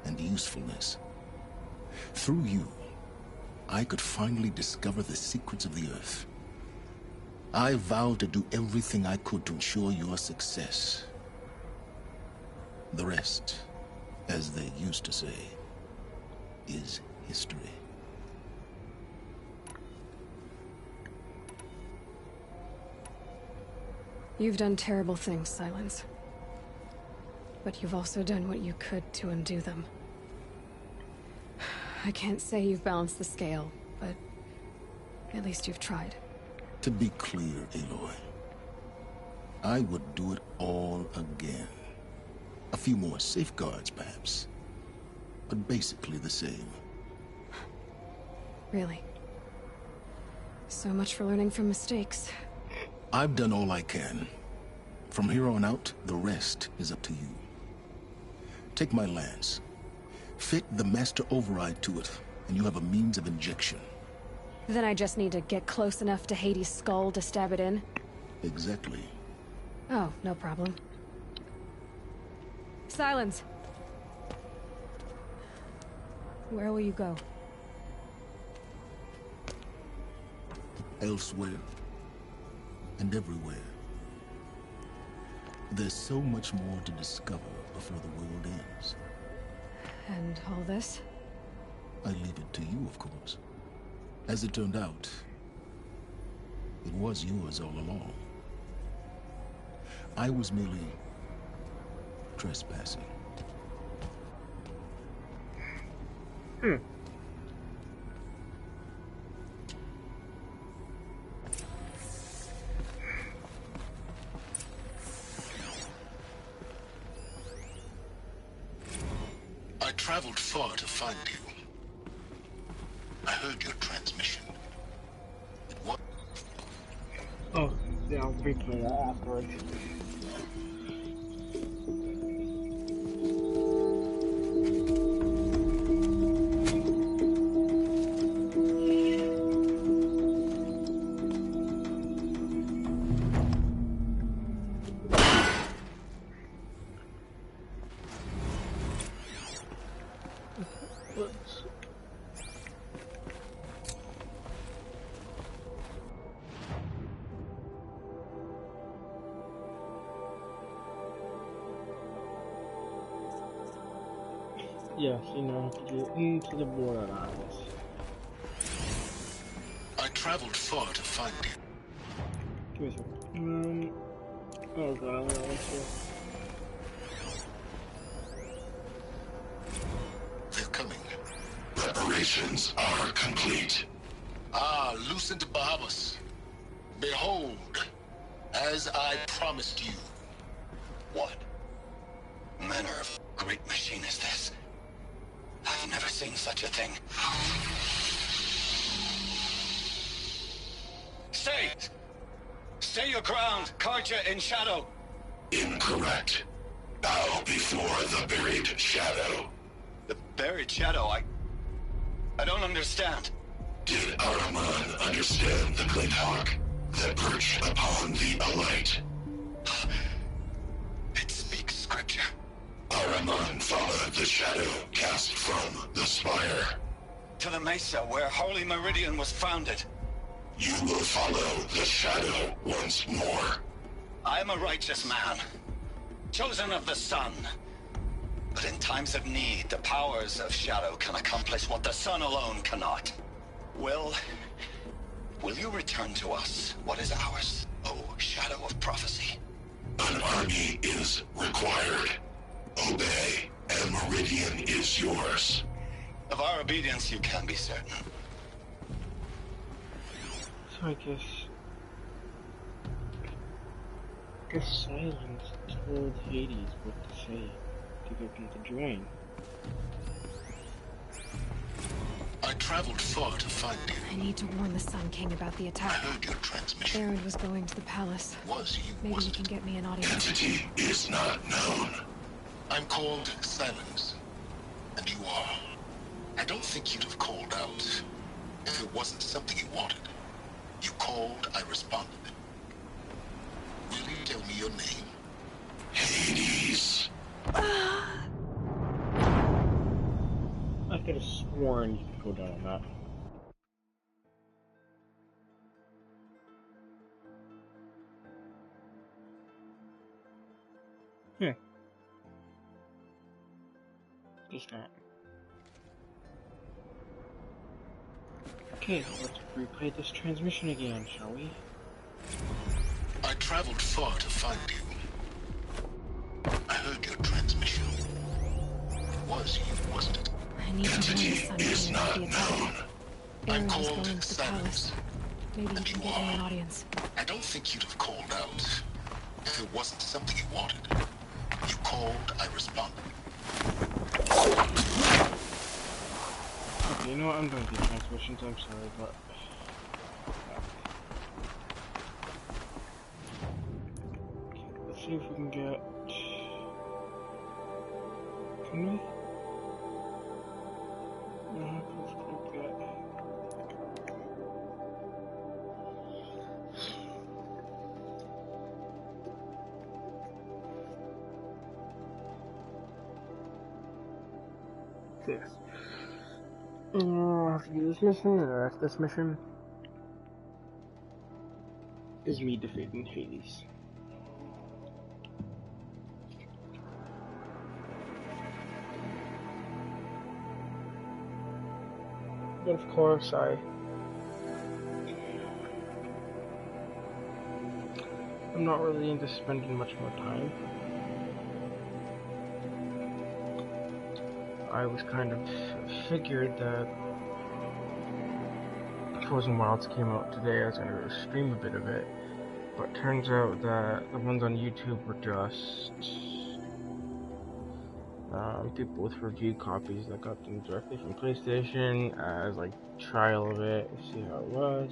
and usefulness. Through you, I could finally discover the secrets of the Earth. I vowed to do everything I could to ensure your success. The rest, as they used to say, is history. You've done terrible things, Silence. But you've also done what you could to undo them. I can't say you've balanced the scale, but at least you've tried. To be clear, Aloy, I would do it all again. A few more safeguards, perhaps, but basically the same. Really? So much for learning from mistakes. I've done all I can. From here on out, the rest is up to you. Take my lance. Fit the master override to it, and you have a means of injection. Then I just need to get close enough to Hades' skull to stab it in? Exactly. Oh, no problem. Silence! Where will you go? Elsewhere. And everywhere. There's so much more to discover before the world ends. And all this? I leave it to you, of course. As it turned out, it was yours all along. I was merely trespassing. I traveled far to find you. I heard your transmission. It was... Oh, yeah, I'll replay that afterwards. Yes, you know, to get into the border islands. I traveled far to find you. Give me a second. Oh god, I don't know what's here. They're coming. Preparations are complete. Ah, Lucent Bahamas. Behold, as I promised you. What manner of great machine is this? I've never seen such a thing. Stay! Stay your ground, Karja in shadow! Incorrect. Bow before the buried shadow. The buried shadow, I don't understand. Did Araman understand the glint hawk that perched upon the alight? It speaks scripture. Araman followed the shadow cast from the spire. To the mesa where Holy Meridian was founded. You will follow the shadow once more. I am a righteous man, chosen of the sun. But in times of need, the powers of shadow can accomplish what the sun alone cannot. Will you return to us what is ours, O shadow of prophecy? An army is required. Obey, and Meridian is yours. Of our obedience you can be certain. So I guess... guess Silence told Hades what to say to get him to join. I traveled far to find you. I need to warn the Sun King about the I attack. heard your transmission. Erend was going to the palace. Was you, Maybe he wasn't can it? get me an audience. Entity is not known. I'm called Silence. And you are. I don't think you'd have called out if it wasn't something you wanted. You called, I responded. Will you tell me your name? Hades. I could have sworn you could go down on that. Yeah. Just not. Okay, let's replay this transmission again, shall we? I traveled far to find you. I heard your transmission. It was you, wasn't it? I need to warn the Sun King about the attack. I'm Erend was called going to the Silence. palace. Maybe he And can you get me are. an audience. I don't think you'd have called out if it wasn't something you wanted. You called, I responded. Okay, you know what? I'm doing these transmissions. I'm sorry, but okay, let's see if we can get. Can we? No, let's click that. This. I'll have to do this mission, and the rest of this mission is me defeating Hades. But of course, I'm not really into spending much more time. I was kind of figured that Frozen Wilds came out today. I was going to stream a bit of it, but turns out that the ones on YouTube were just people with review copies that got them directly from PlayStation as like trial of it, see how it was.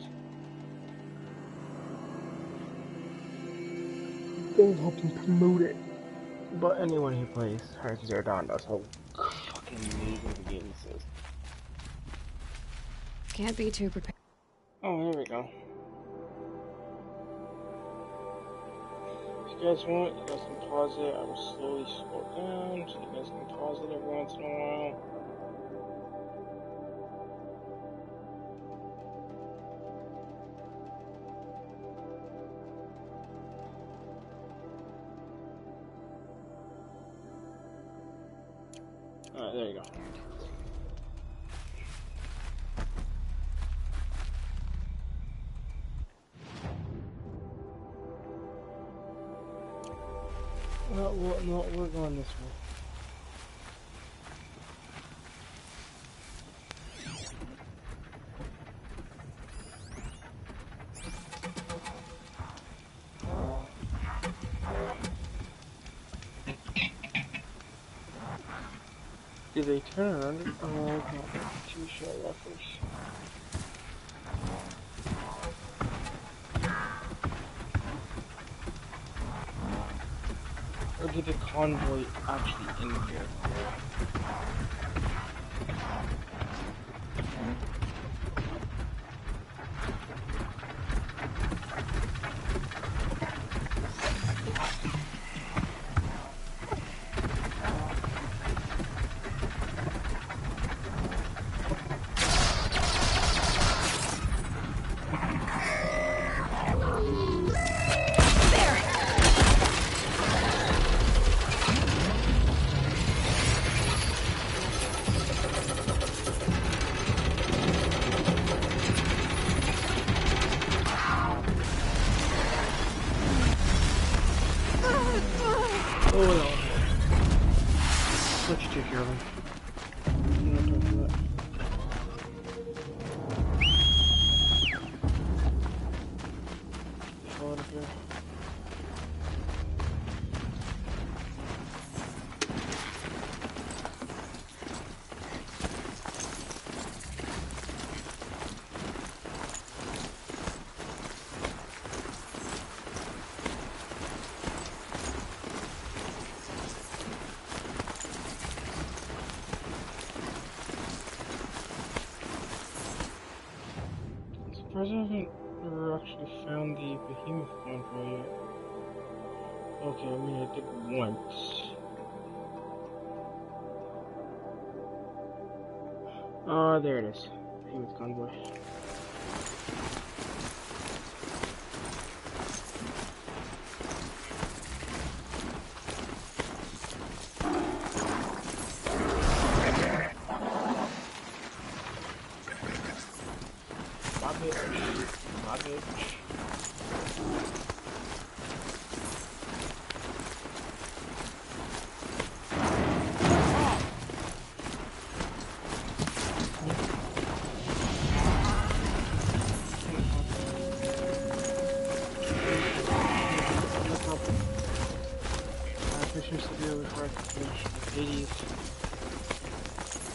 Then help them promote it. But anyone who plays Horizon Zero Dawn knows how fucking amazing the game is. Can't be too prepared. Oh, there we go. If you guys want, you guys can pause it. I will slowly scroll down so you guys can pause it every once in a while. Alright, there you go. No, we're going this way. Did they turn around? Oh, okay. Two shot reference. Or did the convoy actually in here? Oh no. Let's take care of him. I'm not talking about that. Fall out of here. First, I haven't ever actually found the behemoth bonfire yet. Okay, I mean, I did once. Oh, there it is. Behemoth convoy.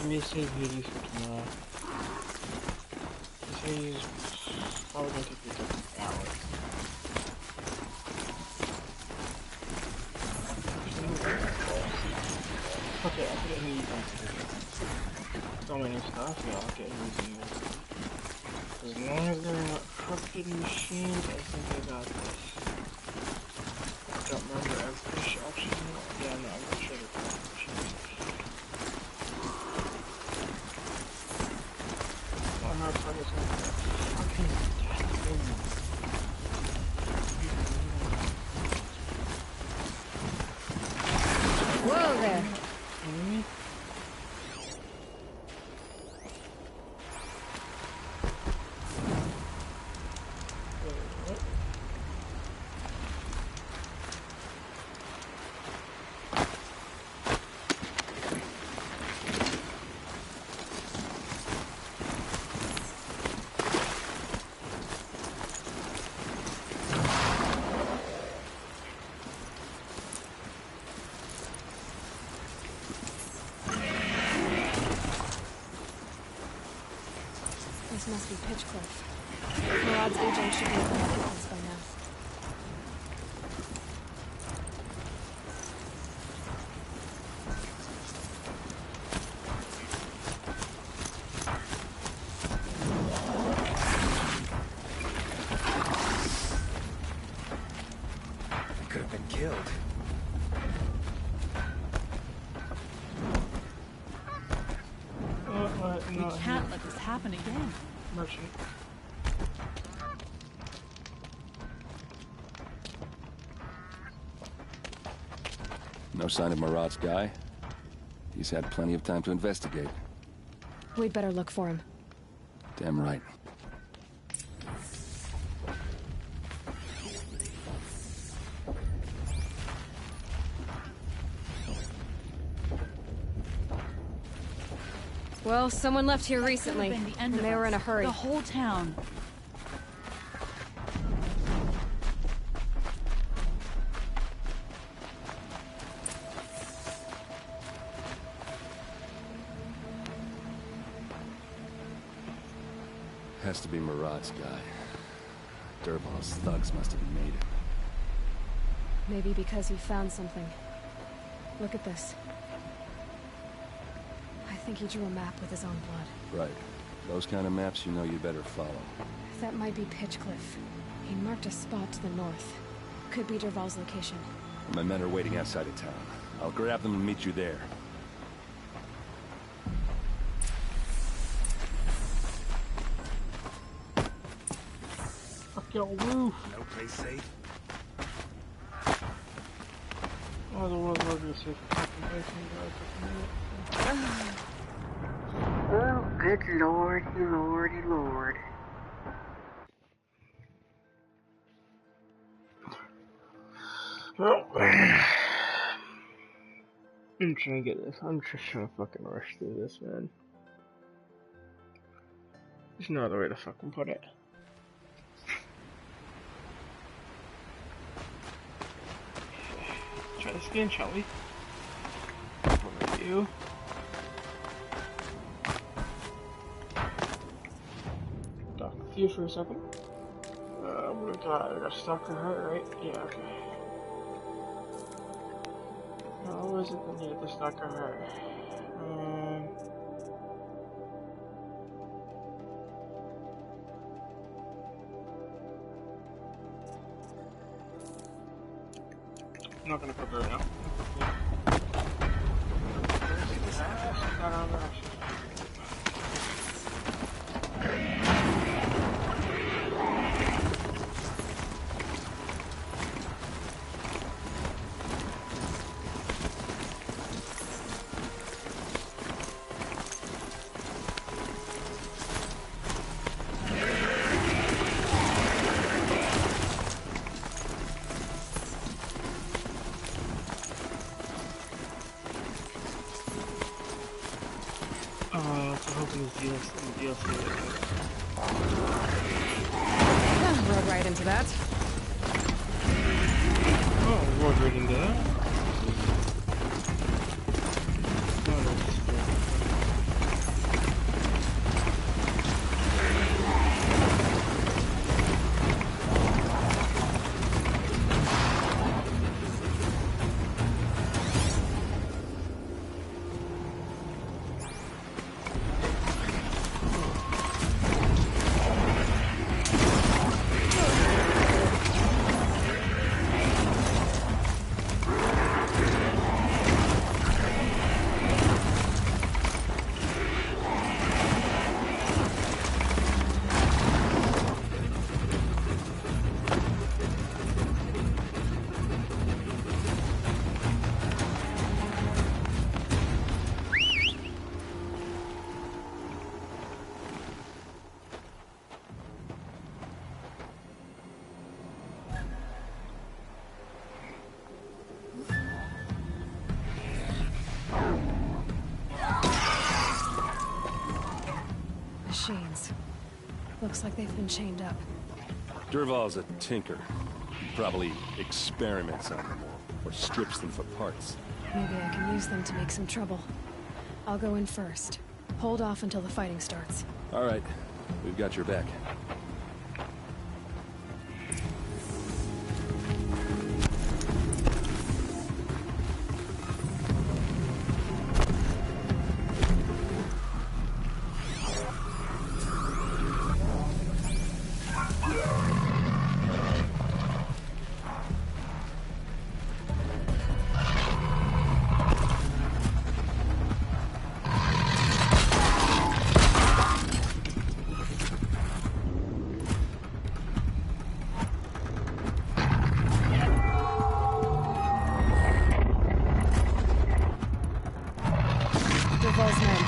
Let me save Hades for tomorrow. This Hades is probably gonna take me a couple of hours. Okay, I'll get Hades on today. So many stuff, yeah, I'll get Hades on today. As long as they're not corrupted machines, I think I got this. I don't remember every option. Yeah, no, I'm not sure they're corrupted machines. How fun is that? Fucking Whoa there! This must be Pitchcliff. Murad's agent should be able to get this by now. Could have been killed. We can't let this happen again. Merchant. No sign of Murad's guy? He's had plenty of time to investigate. We'd better look for him. Damn right. Well, someone left here recently, Been the end and of they were us. in a hurry. The whole town. Has to be Murad's guy. Dervahl's thugs must have made him. Maybe because he found something. Look at this. I think he drew a map with his own blood. Right. Those kind of maps you know you better follow. That might be Pitchcliff. He marked a spot to the north. Could be Dervahl's location. My men are waiting outside of town. I'll grab them and meet you there. Fuck your roof! No place safe. Oh, the world's not gonna safe fucking place in a minute. Oh, good lordy, lordy, lord. Well, I'm trying to get this. I'm just trying to fucking rush through this, man. There's no other way to fucking put it. Try this again, shall we? What are you? Talk with you for a second. What do I got stuck in her, right? Yeah, okay. What was it that needed to stuck in her? I'm not gonna cook her right now. Rode right into that. Oh, rode right into that. Machines. Looks like they've been chained up. Durval's a tinker. He probably experiments on them or strips them for parts. Maybe I can use them to make some trouble. I'll go in first. Hold off until the fighting starts. All right. We've got your back. Durval's men.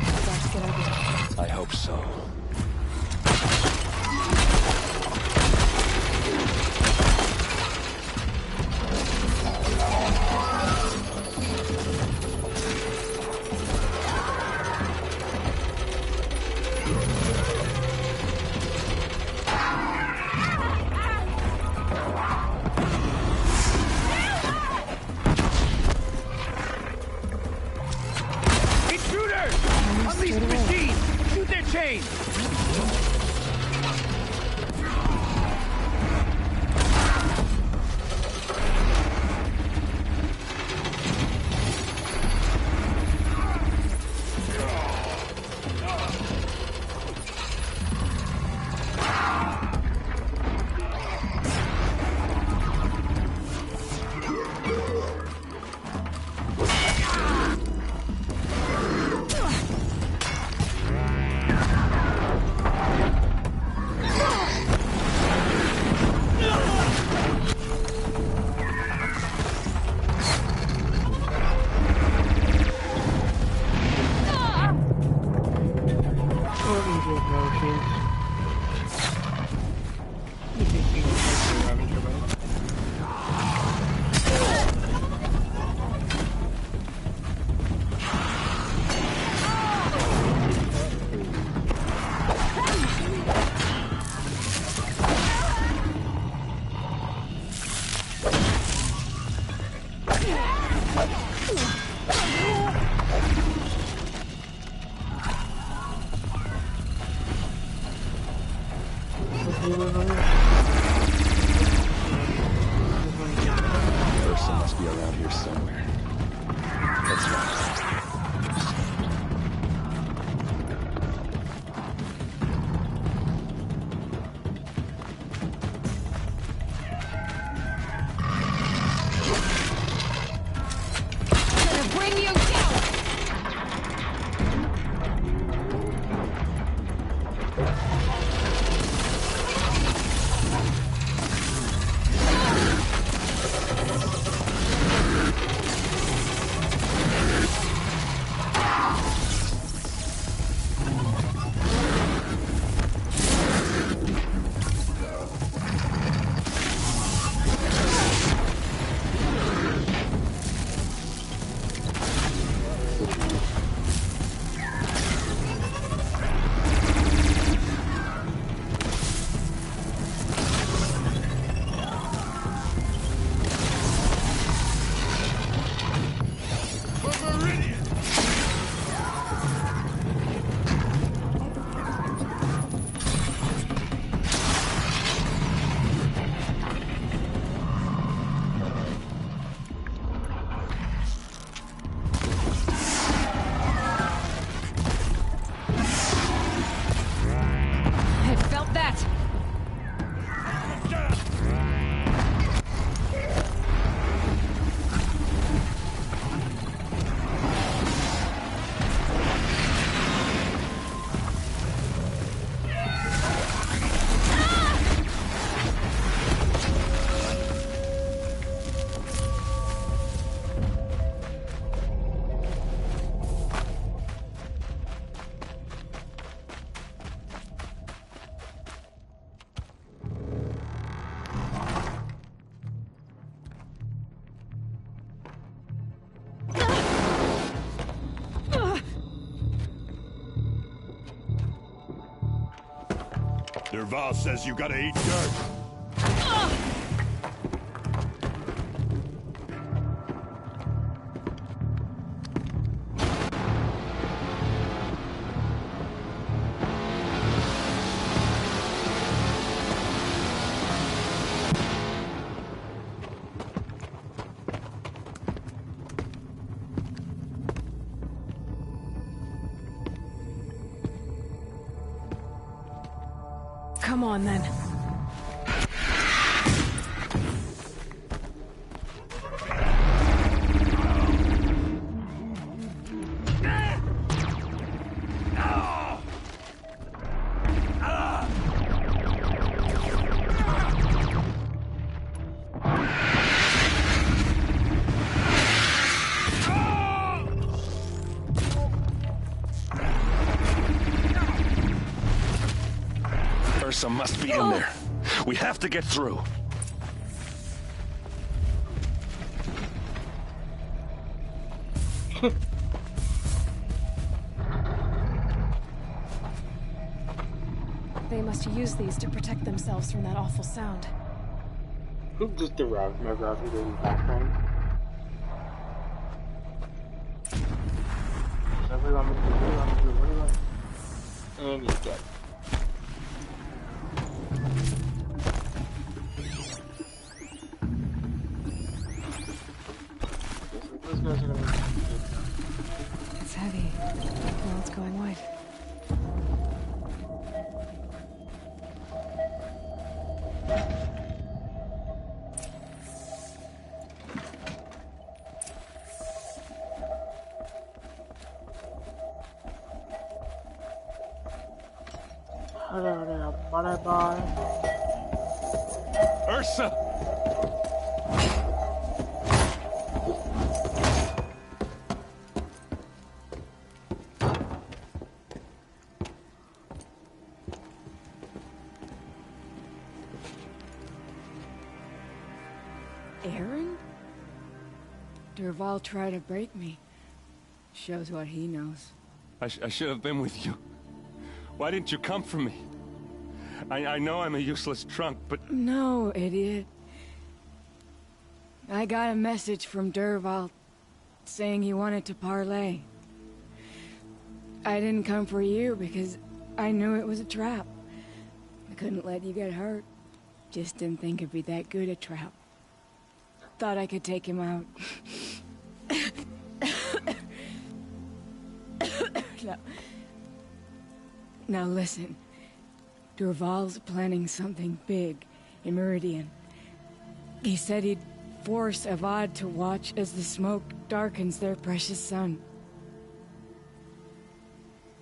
About to get over. I hope so. Ursa must be around here somewhere. That's right. Derval says you gotta eat dirt. Come on, then. Ursa must be in there. We have to get through. They must use these to protect themselves from that awful sound. Who just derived my graphic in the background? What do you want me to do? What do you want? And he's dead. It's heavy. Well, it's going white. Bye. Ursa! Aaron? Derval tried to break me. Shows what he knows. I should have been with you. Why didn't you come for me? I know I'm a useless trunk, but... No, idiot. I got a message from Derval saying he wanted to parlay. I didn't come for you because I knew it was a trap. I couldn't let you get hurt. Just didn't think it'd be that good a trap. Thought I could take him out. Now listen. Derval's planning something big in Meridian. He said he'd force Avad to watch as the smoke darkens their precious sun.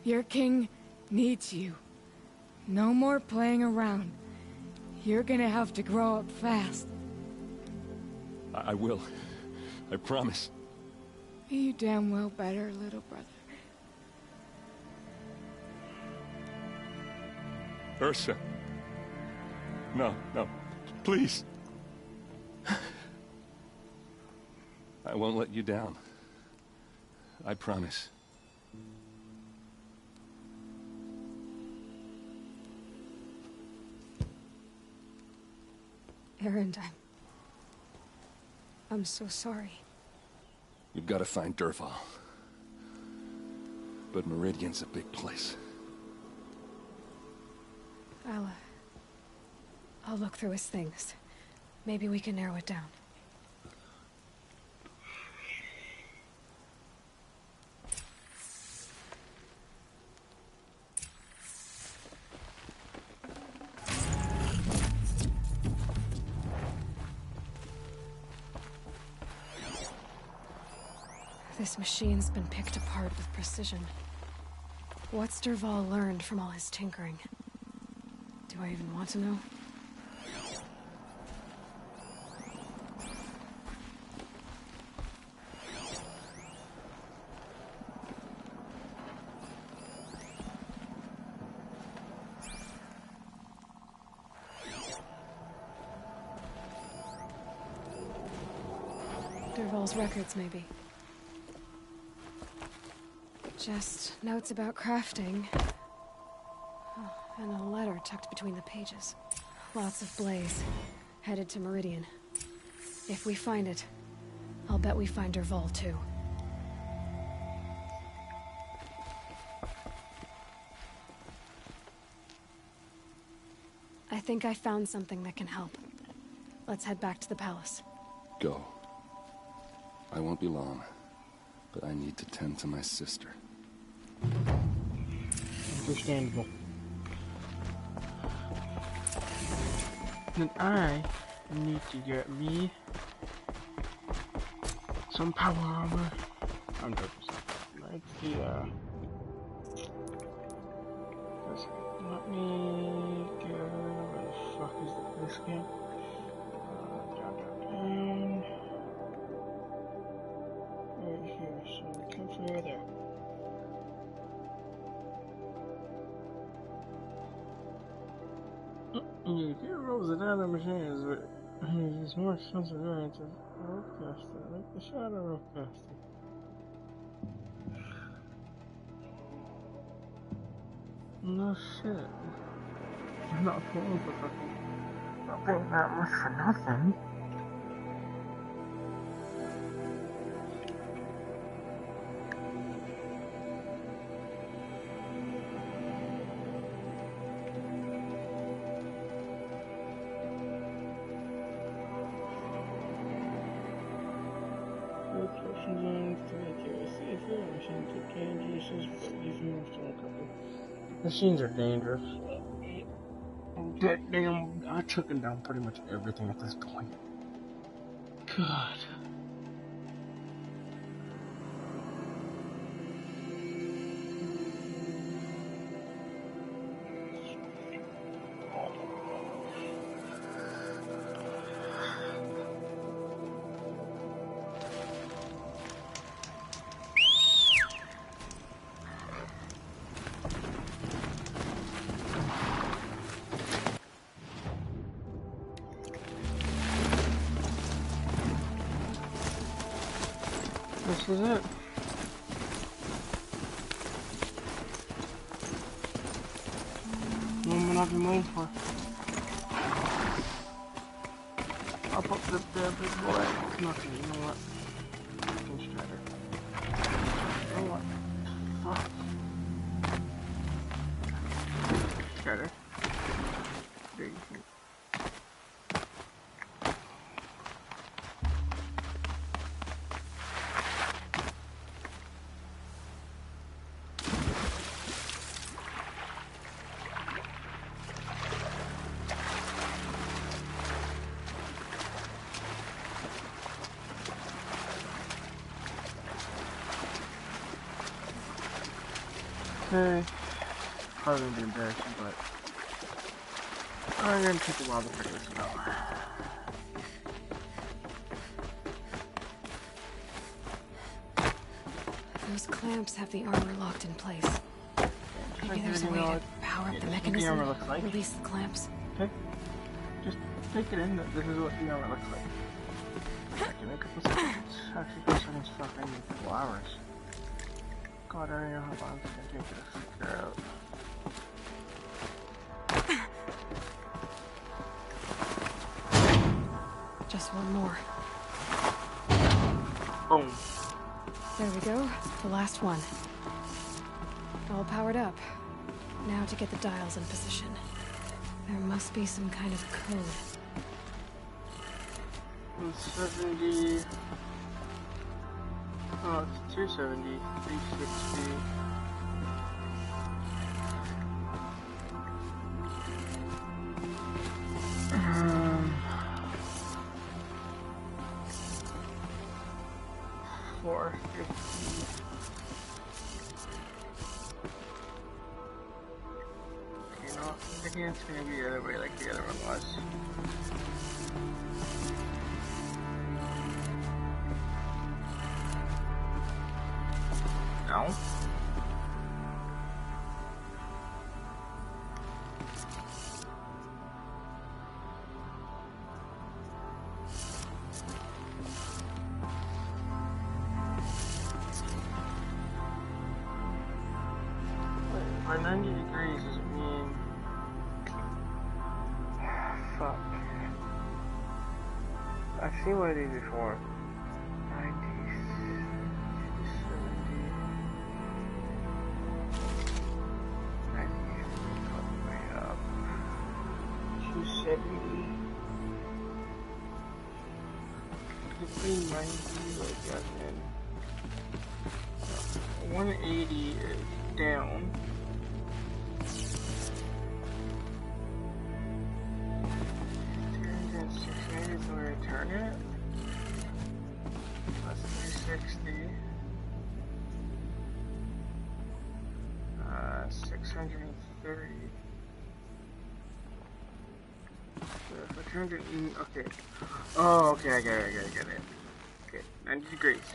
Your king needs you. No more playing around. You're gonna have to grow up fast. I will. I promise. You damn well better, little brother. Ursa. No. Please. I won't let you down. I promise. Aaron, I'm so sorry. You've got to find Derval. But Meridian's a big place. I'll look through his things. Maybe we can narrow it down. This machine's been picked apart with precision. What's Derval learned from all his tinkering? Do I even want to know? Derval's records, maybe. Just notes about crafting. Oh, and a letter letter tucked between the pages. Lots of blaze. Headed to Meridian. If we find it, I'll bet we find Derval too. I think I found something that can help. Let's head back to the palace. Go. I won't be long, but I need to tend to my sister. Understandable. Then I need to get me some power armor. I'm joking. Like the let me go. Where the fuck is the place again? Down. Right here. So come from over there. You get rolls of other machines, but it's more expensive variants of ropecaster, like the shadow ropecaster. No shit. I'm not paying for fucking. Not paying that much for nothing. Machines are dangerous. Damn, I took down pretty much everything at this point. God. This is it. The moment I've been waiting for. I'll put this there, big boy. Nothing, you know what? Fucking strider. You know what? Fuck. Strider. There you go. Okay, probably gonna be embarrassing, but I'm gonna take a while to figure this out. Those clamps have the armor locked in place. Maybe there's a way to power up the mechanism, release the clamps. Okay, just take it in that this is what the armor looks like. Actually, a couple seconds. Actually, 4 seconds, fuck, I need 4 hours. God, I don't know how long it's gonna take to figure out. Just one more. Boom. There we go. The last one. All powered up. Now to get the dials in position. There must be some kind of code. 170. Oh, it's 270, 360. You know, I think it's gonna be the other way like the other one was. No. By 90 degrees does it mean fuck? I've seen one of these before. 90, 70, 90, way up. 270. Between 90, like that, and 180 is down. 360 is where I turn it. That's 360. 630. So if I turned it in, okay. Oh, okay, I get it. Okay, 90 degrees.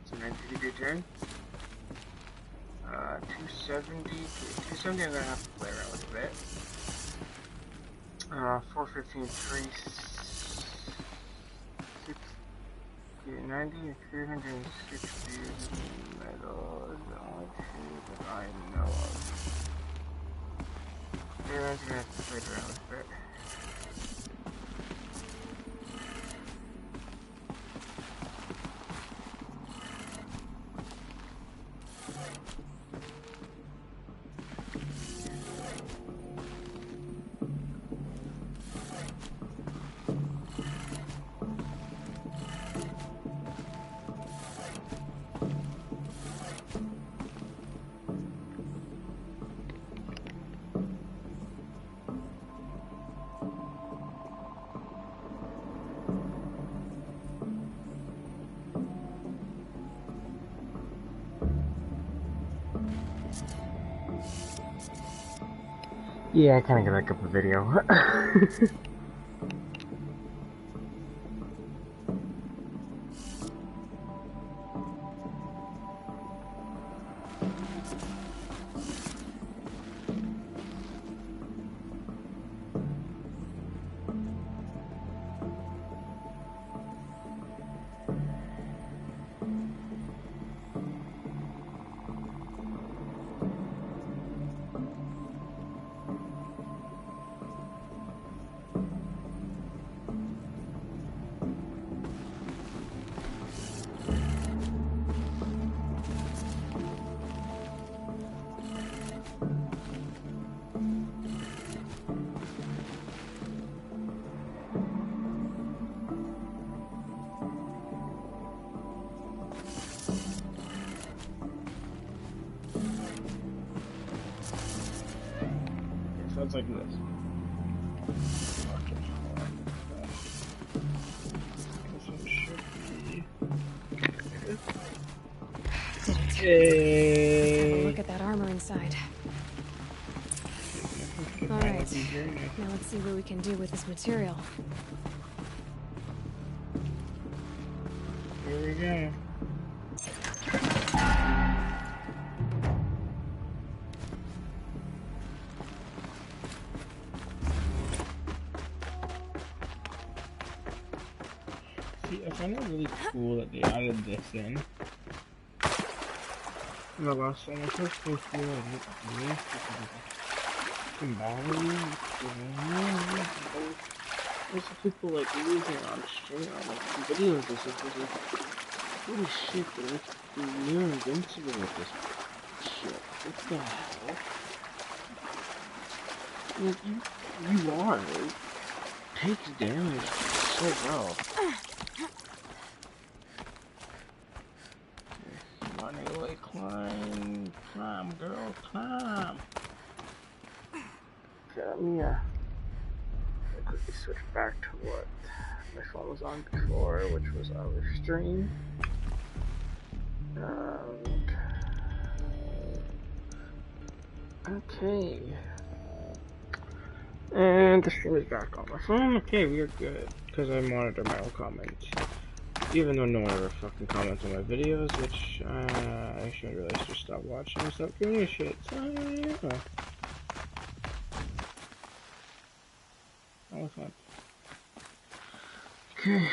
It's a 90-degree turn. 270, I'm gonna have to play around with a bit. 415, 390, and 360 in the middle is the only two that I know of. Yeah, I'm gonna have to play around with a bit. Yeah, I kinda got like up a video. Sounds like this. This one should be. Let's have a look at that armor inside. Alright, now let's see what we can do with this material. Here we go. See, I find it really cool that they added this in. The last one, I first thing cool I didn't there's some people like losing on stream on like videos and stuff. Like, holy shit, they're near invincible with this shit. What the hell? Like, you are. It takes damage so well. Running away, climb, girl, climb. Okay, let me quickly switch back to what my phone was on before, which was our stream. Okay. And the stream is back on my phone. Okay, we are good. Because I monitor my own comments. Even though no one ever fucking comments on my videos, which I should really just stop watching and stop giving a shit. So, yeah. That was fun. Okay.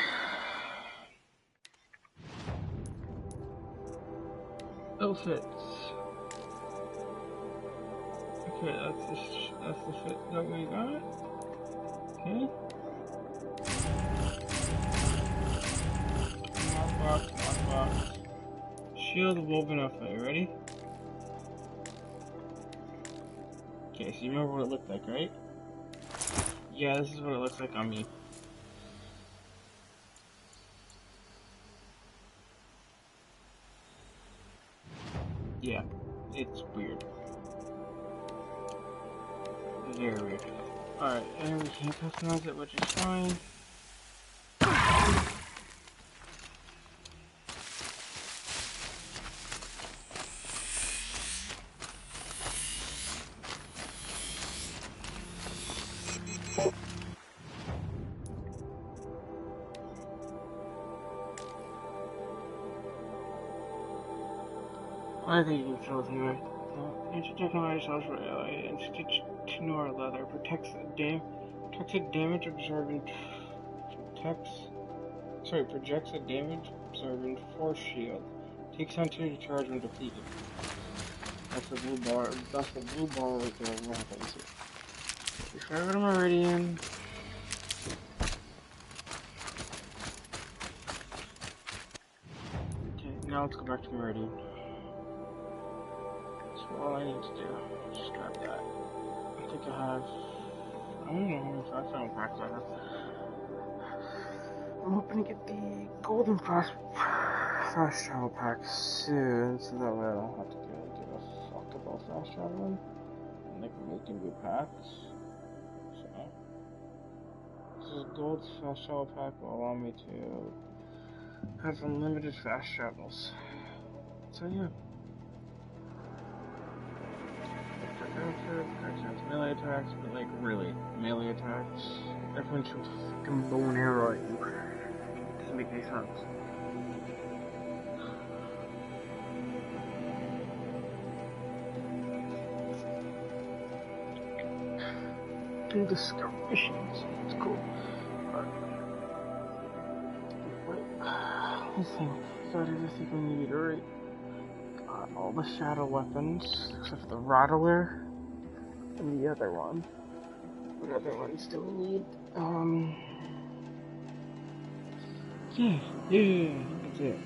Outfits. Okay, that's the shit that we got. Okay. shield woven off it. Ready? Okay, so you remember what it looked like, right? Yeah, this is what it looks like on me. Yeah, it's weird. Very weird. Alright, and we can't customize it, which is fine. I think you can kill it anyway. Anti-technology cells for ally and stitch to Nora leather protects a damage absorbent projects a damage absorbent force shield. Takes on 2 to charge when depleted. That's the blue bar. That's the blue bar right there. What happens here? Describe it a meridian. Okay, now let's go back to meridian. So all I need to do is just grab that. I think I have. I don't know how many fast travel packs I have. I'm hoping to get the golden fast travel pack soon, so that way I don't have to give a fuck about fast traveling. And they can make new packs. So this is gold fast travel pack will allow me to have unlimited fast travels. So yeah. Melee attacks, but like really, melee attacks. Everyone should fucking bow and arrow at you. Doesn't make any sense. Do discover missions. It's cool. Wait, let's think. Got everything we need, alright. Got all the shadow weapons, except for the Rattler. And the other one. What other ones do we need? Yeah, that's it.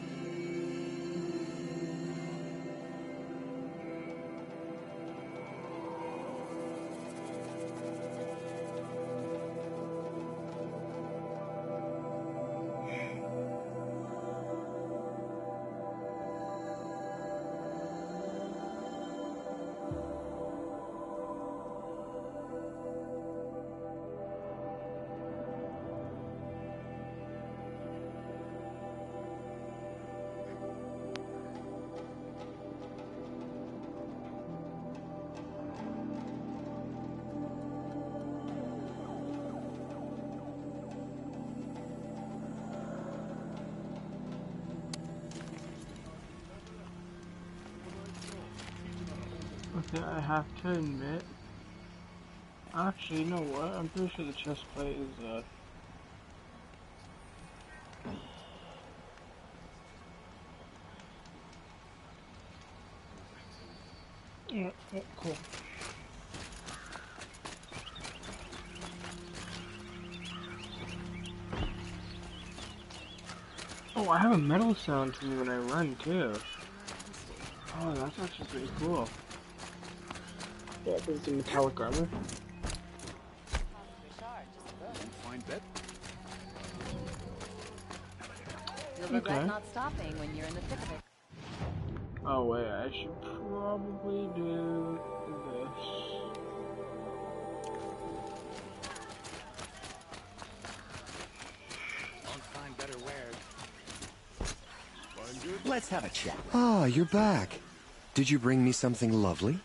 Okay, I have to admit. Actually, you know what? I'm pretty sure the chest plate is, yeah, cool. Oh, I have a metal sound to me when I run, too. Oh, that's actually pretty cool. Yeah, this is a metallic armor. Fine bet. You'll regret not stopping when you're in the thick of it. Oh wait, I should probably do this. Won't find better wares. Let's have a chat. Ah, you're back. Did you bring me something lovely?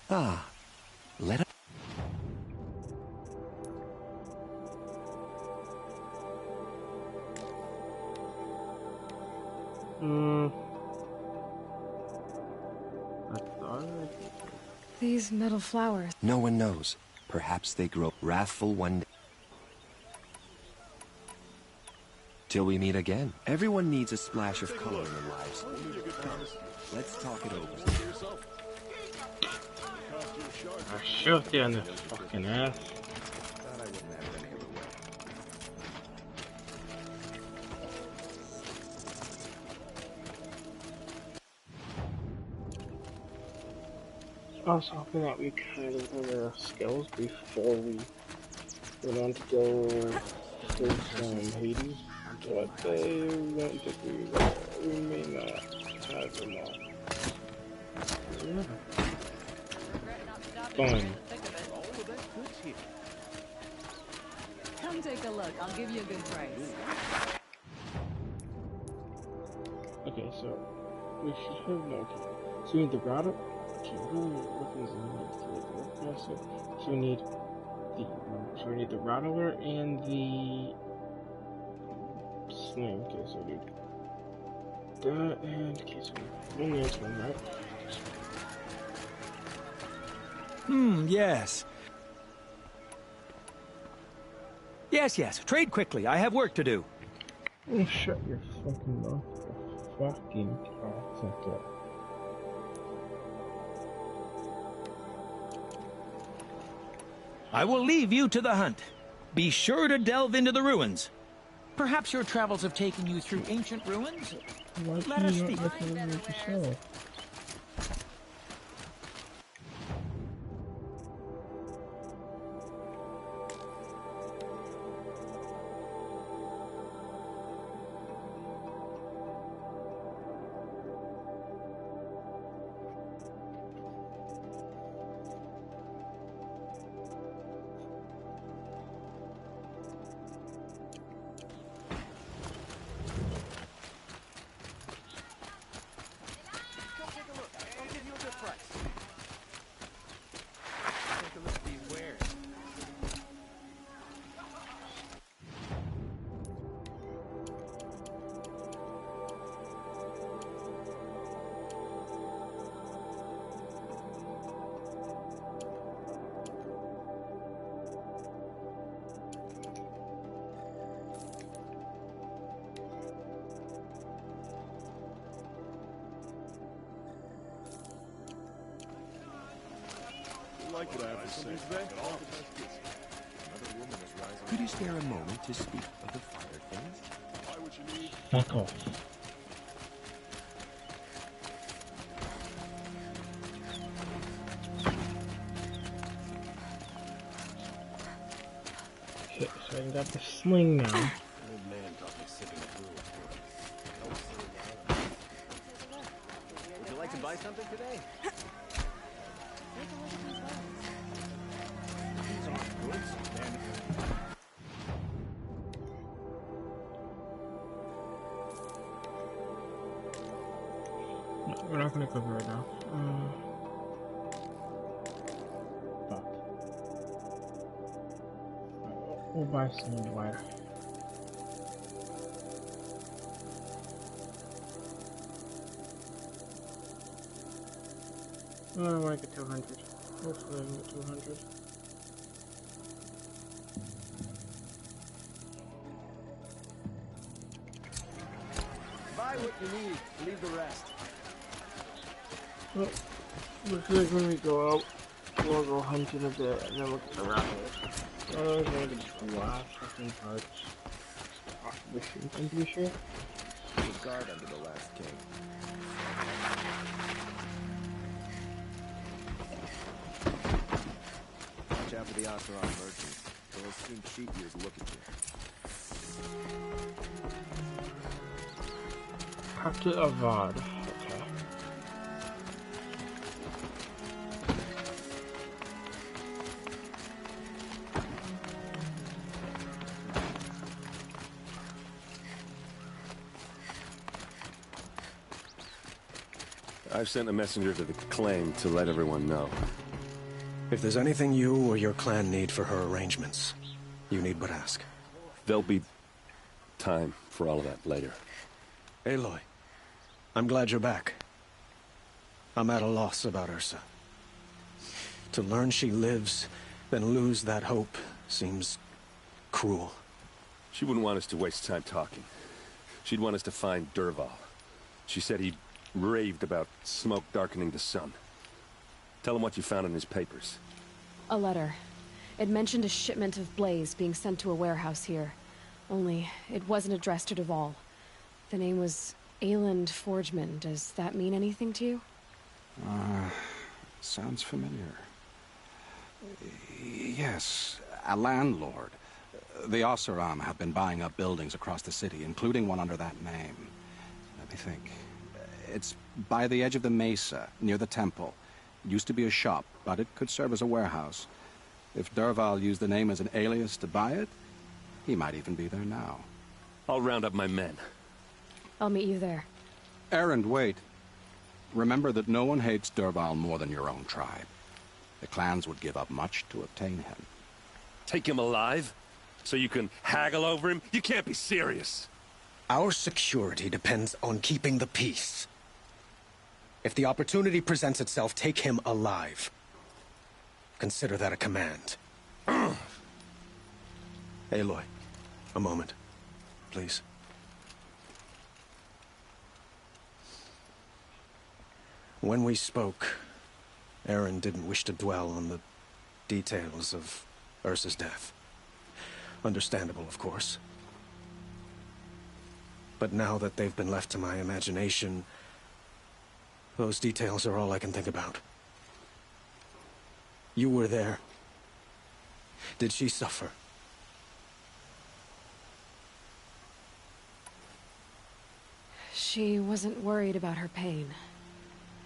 Ah, let us... These metal flowers. No one knows. Perhaps they grow wrathful one day. Till we meet again. Everyone needs a splash of color in their lives. Let's talk it over. I shoved you in the fucking ass. I was hoping that we kind of learn our skills before we went on to go face Hades, but they won't agree that we may not have them all. Yeah. Fun. Come take a look. I'll give you a good price. Okay, so we should have no. So we need the router. Okay, what is it? So we need the rattler and the sling. Okay, so we need that and okay, so only this one, right? Yes. Yes. Trade quickly. I have work to do. Oh, shut your fucking mouth. Fucking cocksucker. I will leave you to the hunt. Be sure to delve into the ruins. Perhaps your travels have taken you through ancient ruins? Let us speak. Could you spare a moment to speak of the finer things? Fuck off. Okay, so I got the sling now. Old man taught me sipping a brew. Would you like to buy something today? These aren't good, man. No, we're not gonna cover it now. Fuck. We'll buy some wire. I want to get 200. Hopefully I can get 200. Buy what you need, leave the rest. Well, looks like when we go out, we'll go hunting a bit and then look at the rattles. Otherwise, we're gonna get the last fucking parts. I'm pretty sure. The guard under the last king. Watch out for the Oseram merchants. They'll assume cheap years look at you. Captain Avad. Okay. I've sent a messenger to the claim to let everyone know. If there's anything you or your clan need for her arrangements, you need but ask. There'll be time for all of that later. Aloy, I'm glad you're back. I'm at a loss about Ursa. To learn she lives, then lose that hope, seems cruel. She wouldn't want us to waste time talking. She'd want us to find Dervahl. She said he raved about smoke darkening the sun. Tell him what you found in his papers. A letter. It mentioned a shipment of blaze being sent to a warehouse here. Only, it wasn't addressed to Dervahl. The name was Ayland Forgeman. Does that mean anything to you? sounds familiar. Yes, a landlord. The Oseram have been buying up buildings across the city, including one under that name. Let me think. It's by the edge of the mesa, near the temple. Used to be a shop, but it could serve as a warehouse. If Dervahl used the name as an alias to buy it, he might even be there now. I'll round up my men. I'll meet you there. Erend, wait. Remember that no one hates Dervahl more than your own tribe. The clans would give up much to obtain him. Take him alive? So you can haggle over him? You can't be serious. Our security depends on keeping the peace. If the opportunity presents itself, take him alive. Consider that a command. Aloy, a moment, please. When we spoke, Erend didn't wish to dwell on the details of Ursa's death. Understandable, of course. But now that they've been left to my imagination, those details are all I can think about. You were there. Did she suffer? She wasn't worried about her pain.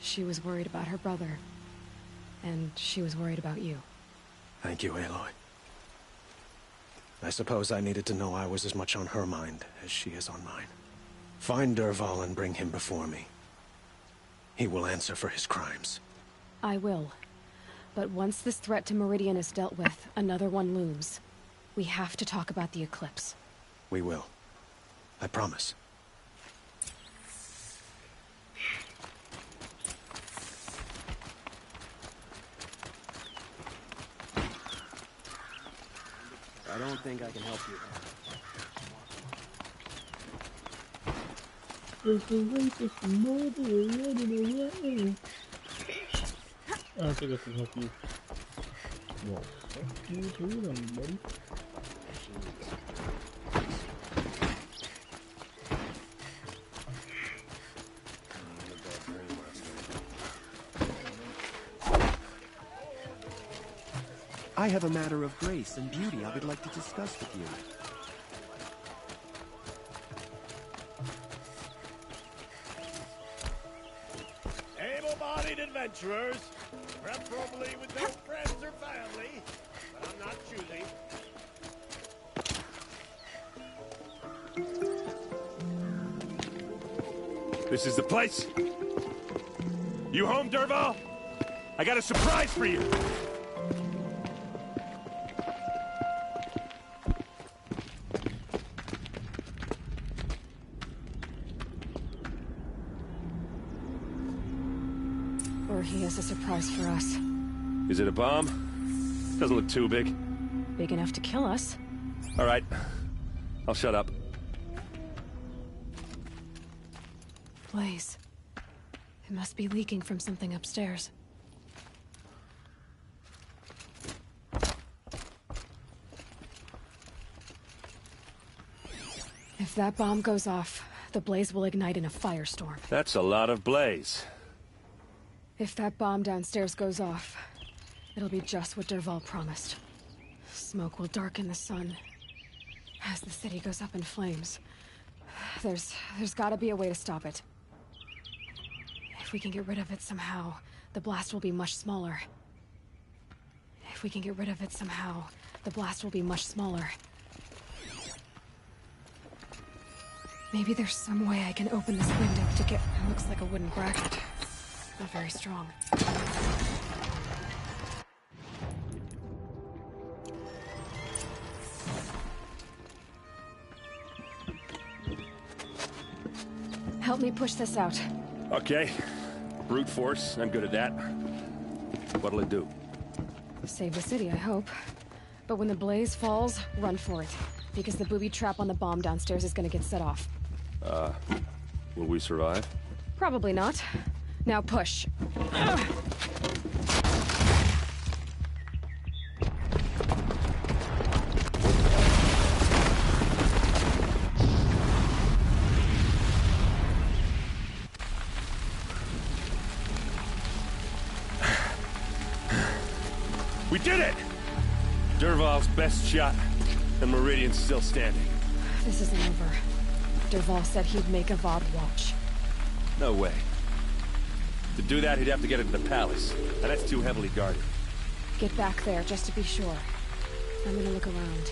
She was worried about her brother. And she was worried about you. Thank you, Aloy. I suppose I needed to know I was as much on her mind as she is on mine. Find Dervahl and bring him before me. He will answer for his crimes. I will. But once this threat to Meridian is dealt with, another one looms. We have to talk about the eclipse. We will. I promise. I don't think I can help you. There's a rapist murderer running away. I don't think I can help you. Well, fuck you too then, buddy. I have a matter of grace and beauty I would like to discuss with you. Able-bodied adventurers, preferably with no friends or family, but I'm not choosy. This is the place? You home, Dervahl? I got a surprise for you! Or he has a surprise for us. Is it a bomb? Doesn't look too big. Big enough to kill us. All right. I'll shut up. Blaze. It must be leaking from something upstairs. If that bomb goes off, the blaze will ignite in a firestorm. That's a lot of blaze. If that bomb downstairs goes off, it'll be just what Dervahl promised. Smoke will darken the sun as the city goes up in flames. There's gotta be a way to stop it. If we can get rid of it somehow, the blast will be much smaller. If we can get rid of it somehow, the blast will be much smaller. Maybe there's some way I can open this window to get... It looks like a wooden bracket. Not very strong. Help me push this out. Okay. Brute force, I'm good at that. What'll it do? Save the city, I hope. But when the blaze falls, run for it. Because the booby trap on the bomb downstairs is gonna get set off. Will we survive? Probably not. Now push. We did it! Dervahl's best shot, and Meridian's still standing. This isn't over. Dervahl said he'd make Avad watch. No way. To do that, he'd have to get into the palace, and that's too heavily guarded. Get back there, just to be sure. I'm gonna look around.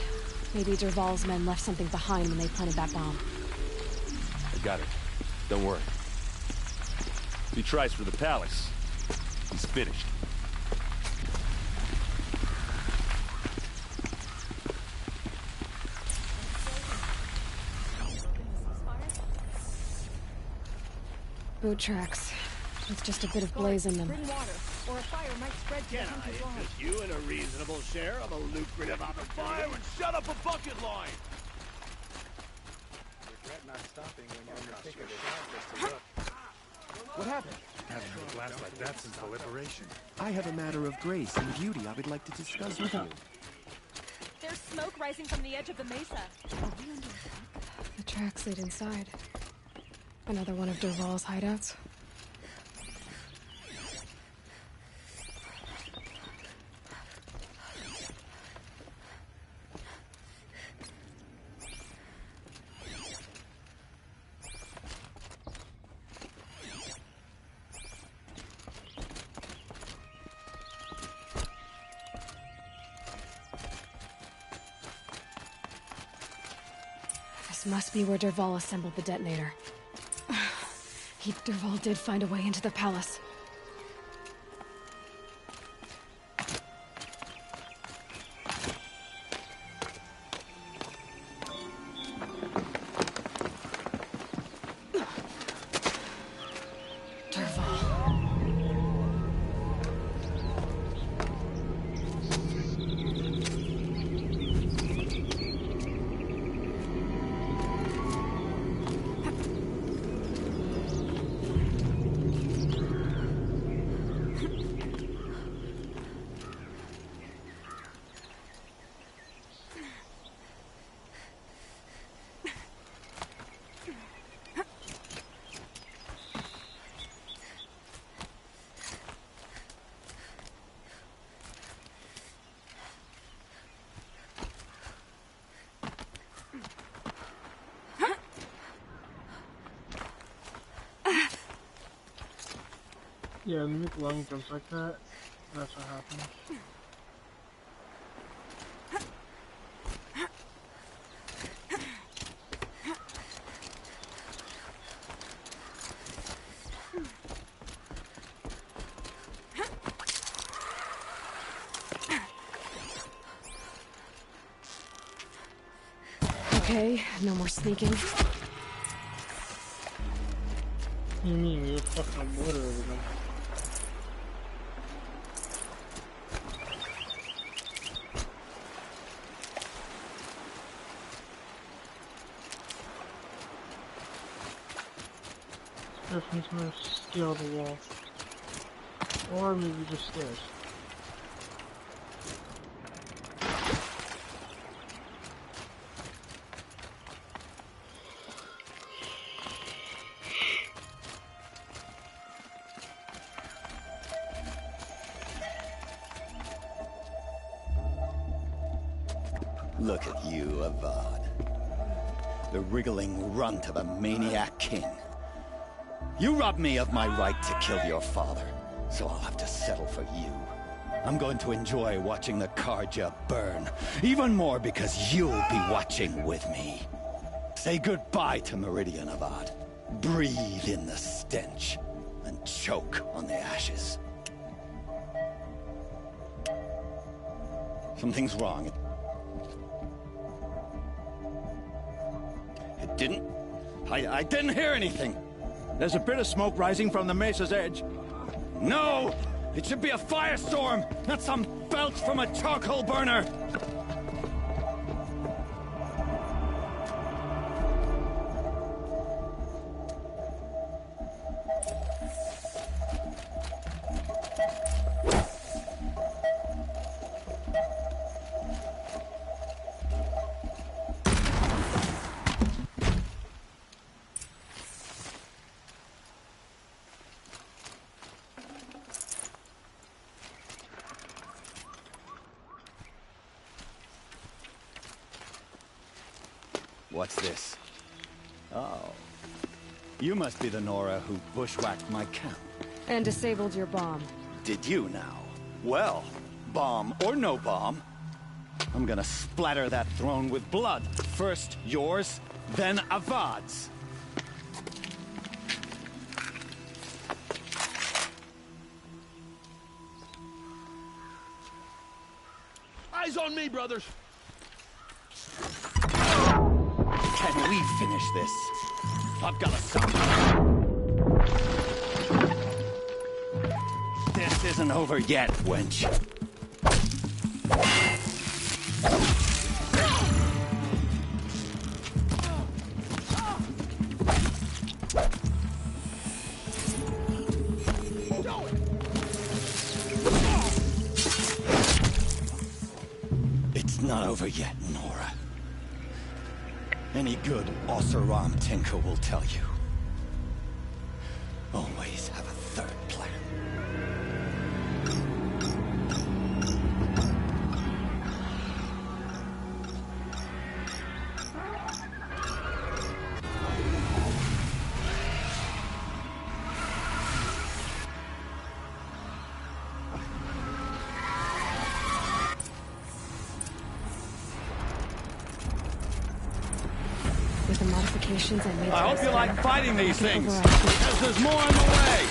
Maybe Dervahl's men left something behind when they planted that bomb. I got it. Don't worry. If he tries for the palace, he's finished. Boot tracks. It's just a bit of blaze in them. Bring water, or a fire might spread to the country's line. Interest you in a reasonable share of a lucrative fire and shut up a bucket line. Regret not stopping when you're in the thick of it. Just to look. What happened? Haven't had a blast like that since the liberation. I have a matter of grace and beauty I would like to discuss with you. There's smoke rising from the edge of the mesa. The tracks lead inside. Another one of Dervahl's hideouts. This must be where Dervahl assembled the detonator. Dervahl did find a way into the palace. Yeah, when you make long jumps like that, that's what happens. Okay, no more sneaking. What do you mean? You're fucking water over them. Definitely trying to scale the wall. Or maybe just stairs. Look at you, Avad. The wriggling runt of a maniac king. You robbed me of my right to kill your father, so I'll have to settle for you. I'm going to enjoy watching the Karja burn, even more because you'll be watching with me. Say goodbye to Meridian, Avad. Breathe in the stench, and choke on the ashes. Something's wrong. It didn't? I didn't hear anything. There's a bit of smoke rising from the mesa's edge. No! It should be a firestorm, not some belch from a charcoal burner! What's this? Oh. You must be the Nora who bushwhacked my camp. And disabled your bomb. Did you now? Well, bomb or no bomb, I'm gonna splatter that throne with blood. First yours, then Avad's. Eyes on me, brothers. Can we finish this? I've got a sound. This isn't over yet, wench. It's not over yet, Nora. Any good Oseram tinker will tell you. Always have a third plan. With the modifications I made. I hope you like fighting these things, because there's more on the way.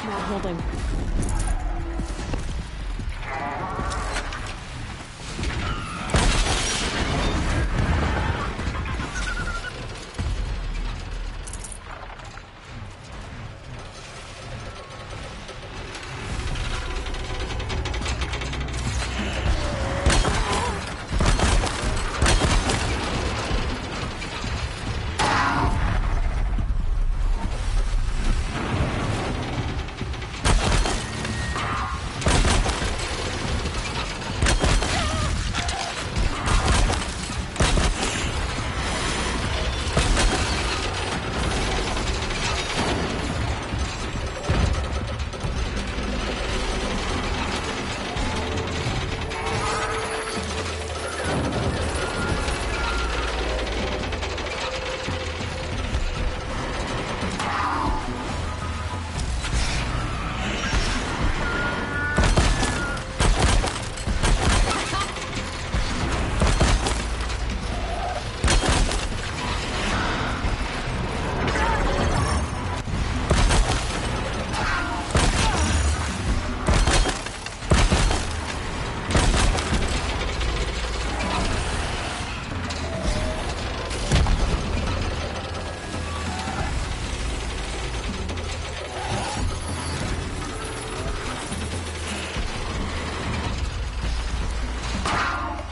Not holding.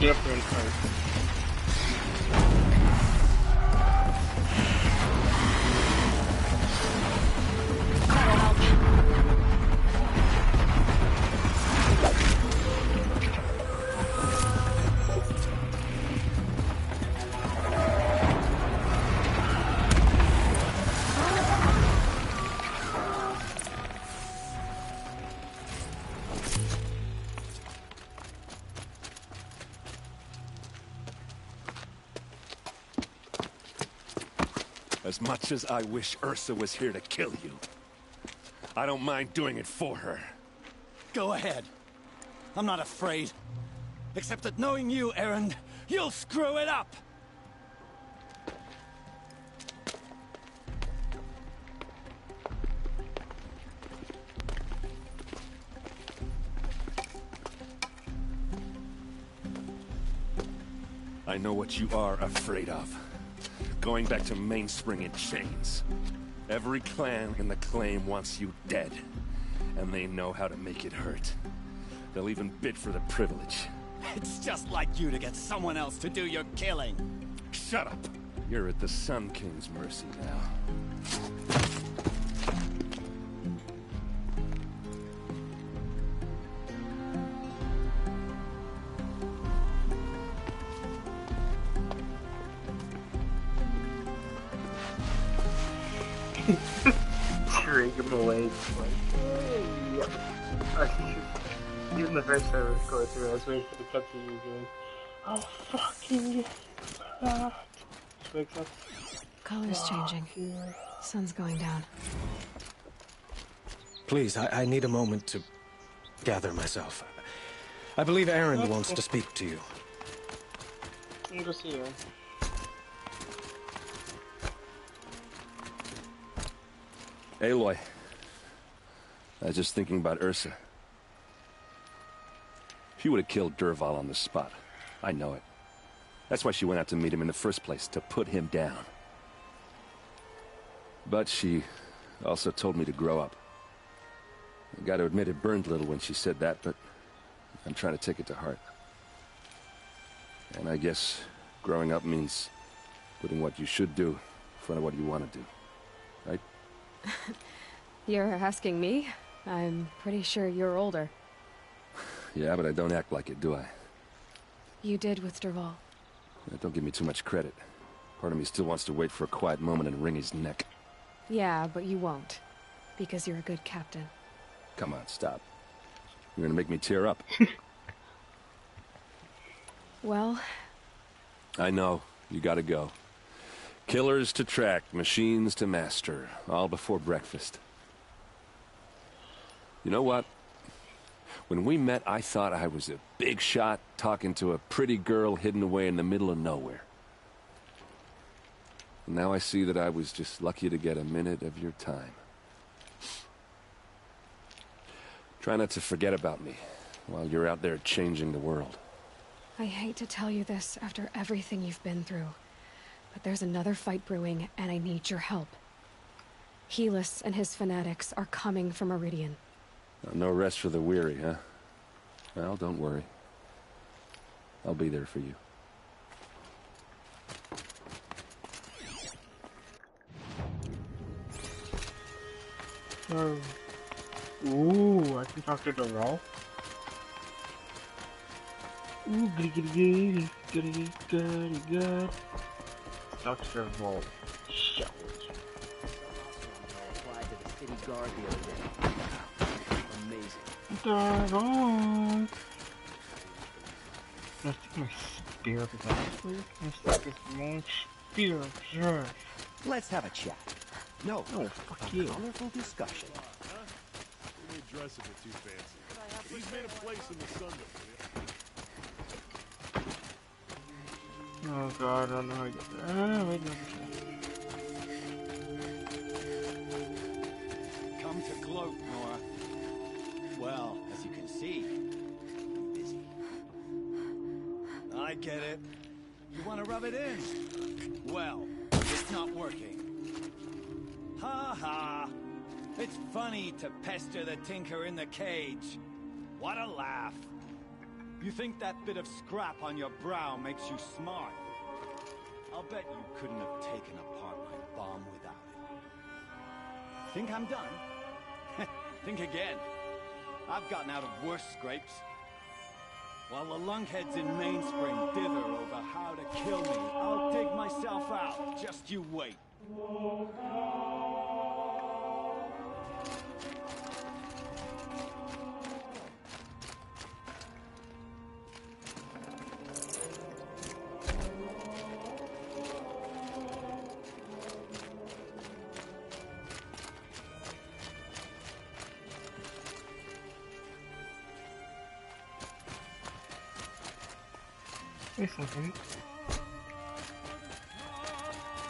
Different type. As much as I wish Ursa was here to kill you, I don't mind doing it for her. Go ahead. I'm not afraid. Except that knowing you, Erend, you'll screw it up! I know what you are afraid of. Going back to Mainspring in chains. Every clan in the claim wants you dead. And they know how to make it hurt. They'll even bid for the privilege. It's just like you to get someone else to do your killing. Shut up! You're at the Sun King's mercy now. Drag him away. Yep. Even the first time I was going through, I was waiting for the cutscene you were doing. Oh, fucking wakes up. Color's changing. Sun's going down. Please, I need a moment to gather myself. I believe Aaron wants to speak to you. I'll go see Aaron. Aloy. I was just thinking about Ursa. She would have killed Dervahl on the spot. I know it. That's why she went out to meet him in the first place, to put him down. But she also told me to grow up. I gotta admit it burned a little when she said that, but I'm trying to take it to heart. And I guess growing up means putting what you should do in front of what you want to do. Right? You're asking me? I'm pretty sure you're older. Yeah, but I don't act like it, do I? You did with Dervahl. Don't give me too much credit. Part of me still wants to wait for a quiet moment and wring his neck. Yeah, but you won't. Because you're a good captain. Come on, stop. You're gonna make me tear up. Well... I know. You gotta go. Killers to track, machines to master. All before breakfast. You know what? When we met, I thought I was a big shot talking to a pretty girl hidden away in the middle of nowhere. Now I see that I was just lucky to get a minute of your time. Try not to forget about me while you're out there changing the world. I hate to tell you this after everything you've been through, but there's another fight brewing, and I need your help. Helis and his fanatics are coming for Meridian. No rest for the weary, huh? Well, don't worry. I'll be there for you. Ooh, I can talk to Dervahl. Ooh, goody. Talk to Dervahl. Shall Dervahl. Can I stick my spear up his ass, please? Can I stick this long spear up his ass? Let's have a chat. No, fuck you. Colorful discussion. Let me dress a bit too fancy. He's made a place in the sun. Oh god, I don't know how to get there. Wait, no. Come to gloat, Nora. Well, as you can see, I'm busy. I get it. You want to rub it in? Well, it's not working. Ha ha! It's funny to pester the tinker in the cage. What a laugh. You think that bit of scrap on your brow makes you smart? I'll bet you couldn't have taken apart my bomb without it. Think I'm done? Think again. I've gotten out of worse scrapes. While the lunkheads in Mainspring dither over how to kill me, I'll dig myself out. Just you wait.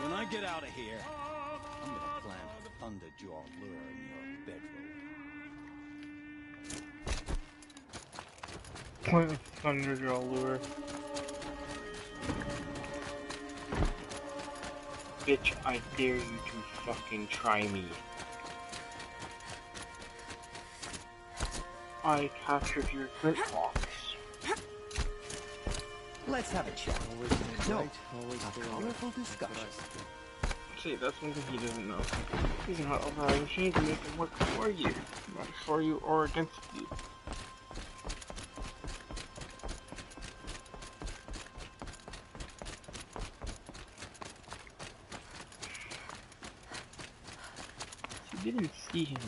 When I get out of here, I'm gonna plant a Thunderjaw lure in your bedroom. Plant a Thunderjaw lure. Bitch, I dare you to fucking try me. I captured your flintlock. Let's have a chat. No, a colorful discussion. See, that's one thing he doesn't know. He's not overriding machine to make him work for you. Not for you or against you. You didn't see him.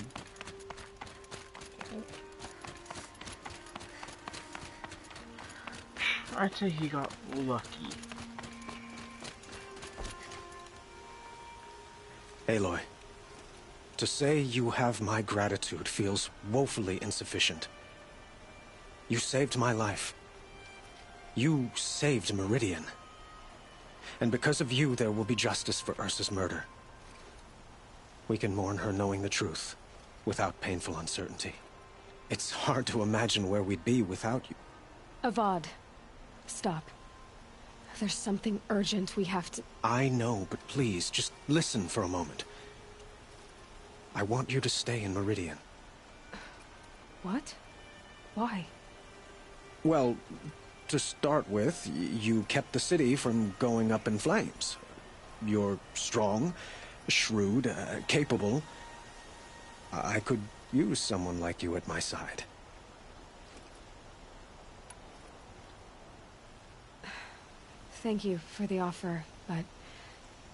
I'd say he got lucky. Aloy, to say you have my gratitude feels woefully insufficient. You saved my life. You saved Meridian. And because of you, there will be justice for Ursa's murder. We can mourn her knowing the truth, without painful uncertainty. It's hard to imagine where we'd be without you. Avad, stop. There's something urgent we have to... I know, but please, just listen for a moment. I want you to stay in Meridian. What? Why? Well, to start with, you kept the city from going up in flames. You're strong, shrewd, capable. I could use someone like you at my side. Thank you for the offer, but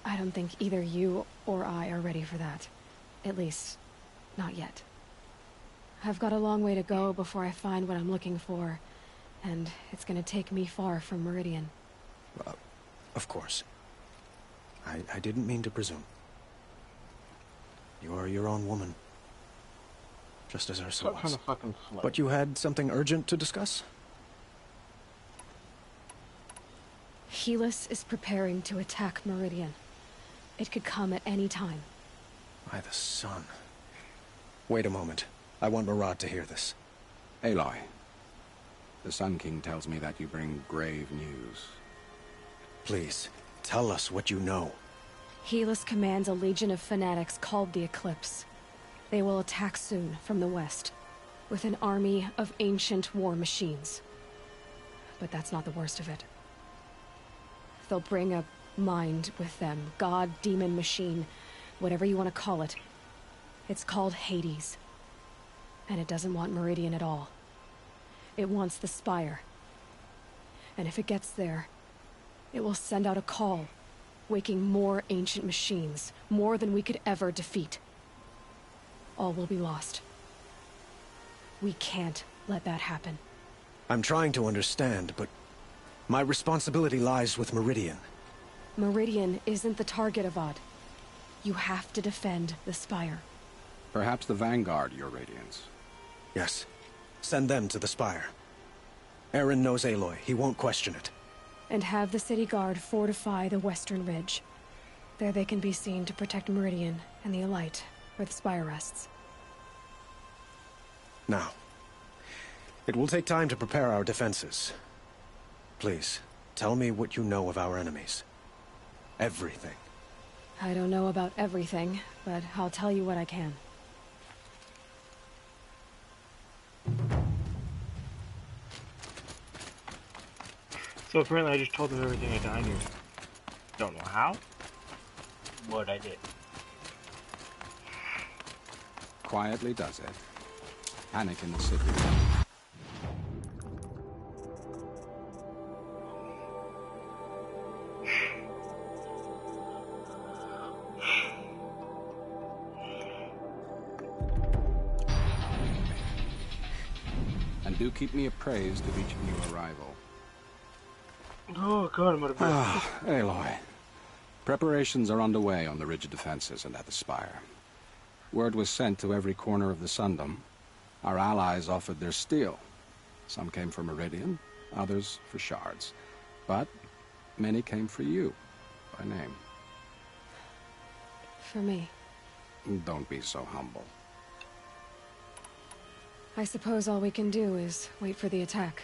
I don't think either you or I are ready for that. At least, not yet. I've got a long way to go before I find what I'm looking for, and it's gonna take me far from Meridian. Of course. I didn't mean to presume. You're your own woman. Just as Ursa was. But you had something urgent to discuss? Helis is preparing to attack Meridian. It could come at any time. By the sun. Wait a moment. I want Murad to hear this. Aloy, the Sun King tells me that you bring grave news. Please, tell us what you know. Helis commands a legion of fanatics called the Eclipse. They will attack soon from the west, with an army of ancient war machines. But that's not the worst of it. They'll bring a mind with them, god, demon, machine, whatever you want to call it. It's called Hades. And it doesn't want Meridian at all. It wants the Spire. And if it gets there, it will send out a call, waking more ancient machines, more than we could ever defeat. All will be lost. We can't let that happen. I'm trying to understand, but my responsibility lies with Meridian. Meridian isn't the target, Avad. You have to defend the Spire. Perhaps the Vanguard, Your Radiance. Yes. Send them to the Spire. Eren knows Aloy. He won't question it. And have the city guard fortify the western ridge. There they can be seen to protect Meridian and the Elite, where the Spire rests. Now, it will take time to prepare our defenses. Please, tell me what you know of our enemies. Everything. I don't know about everything, but I'll tell you what I can. So apparently I just told them everything I knew. Don't know how, but I did. Quietly does it. Panic in the city. And do keep me appraised of each new arrival. Oh god, I'm out of breath. Aloy. Preparations are underway on the ridge of defenses and at the Spire. Word was sent to every corner of the Sundom. Our allies offered their steel. Some came for Meridian, others for shards. But many came for you, by name. For me. Don't be so humble. I suppose all we can do is wait for the attack.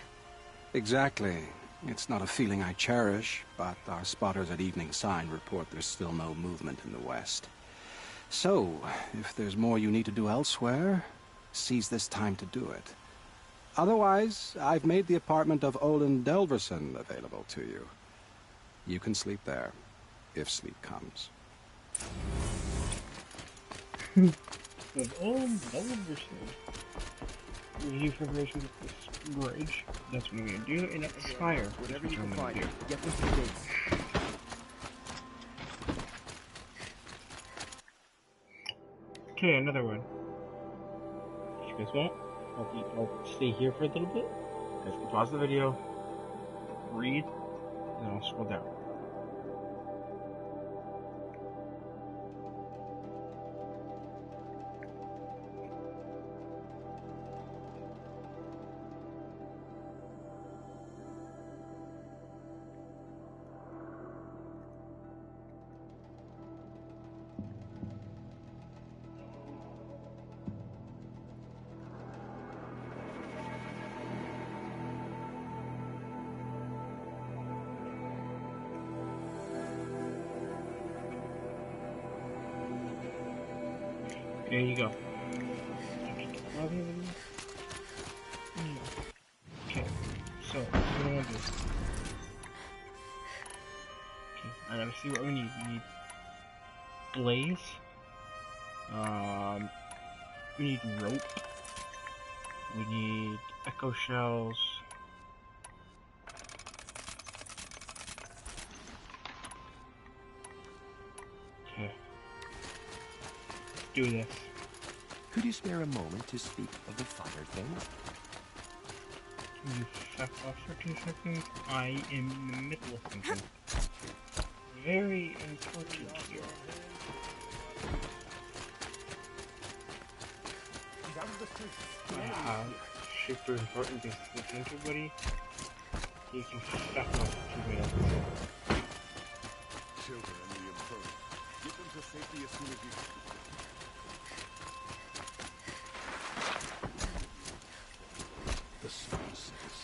Exactly. It's not a feeling I cherish, but our spotters at Evening Sign report there's still no movement in the west. So, if there's more you need to do elsewhere, seize this time to do it. Otherwise, I've made the apartment of Olin Delverson available to you. You can sleep there, if sleep comes. Of Olin Delverson. Review preparation of this bridge. That's what I'm gonna do, and at the spire. Whatever you can find, get this to base. Okay, another one. Guess what? I'll stay here for a little bit. You guys can pause the video, read, and then I'll scroll down. There you go. Okay, so what do I want to do? Okay, I gotta see what we need. We need blaze. We need rope. We need echo shells. Okay. Do this. Could you spare a moment to speak of the finer things? Can you fuck off for 2 seconds? I am in the middle of something very important here. Super important business to everybody. You can fuck off for 2 minutes. Children and the infirm. Get them to safety as soon as you can. The sun set is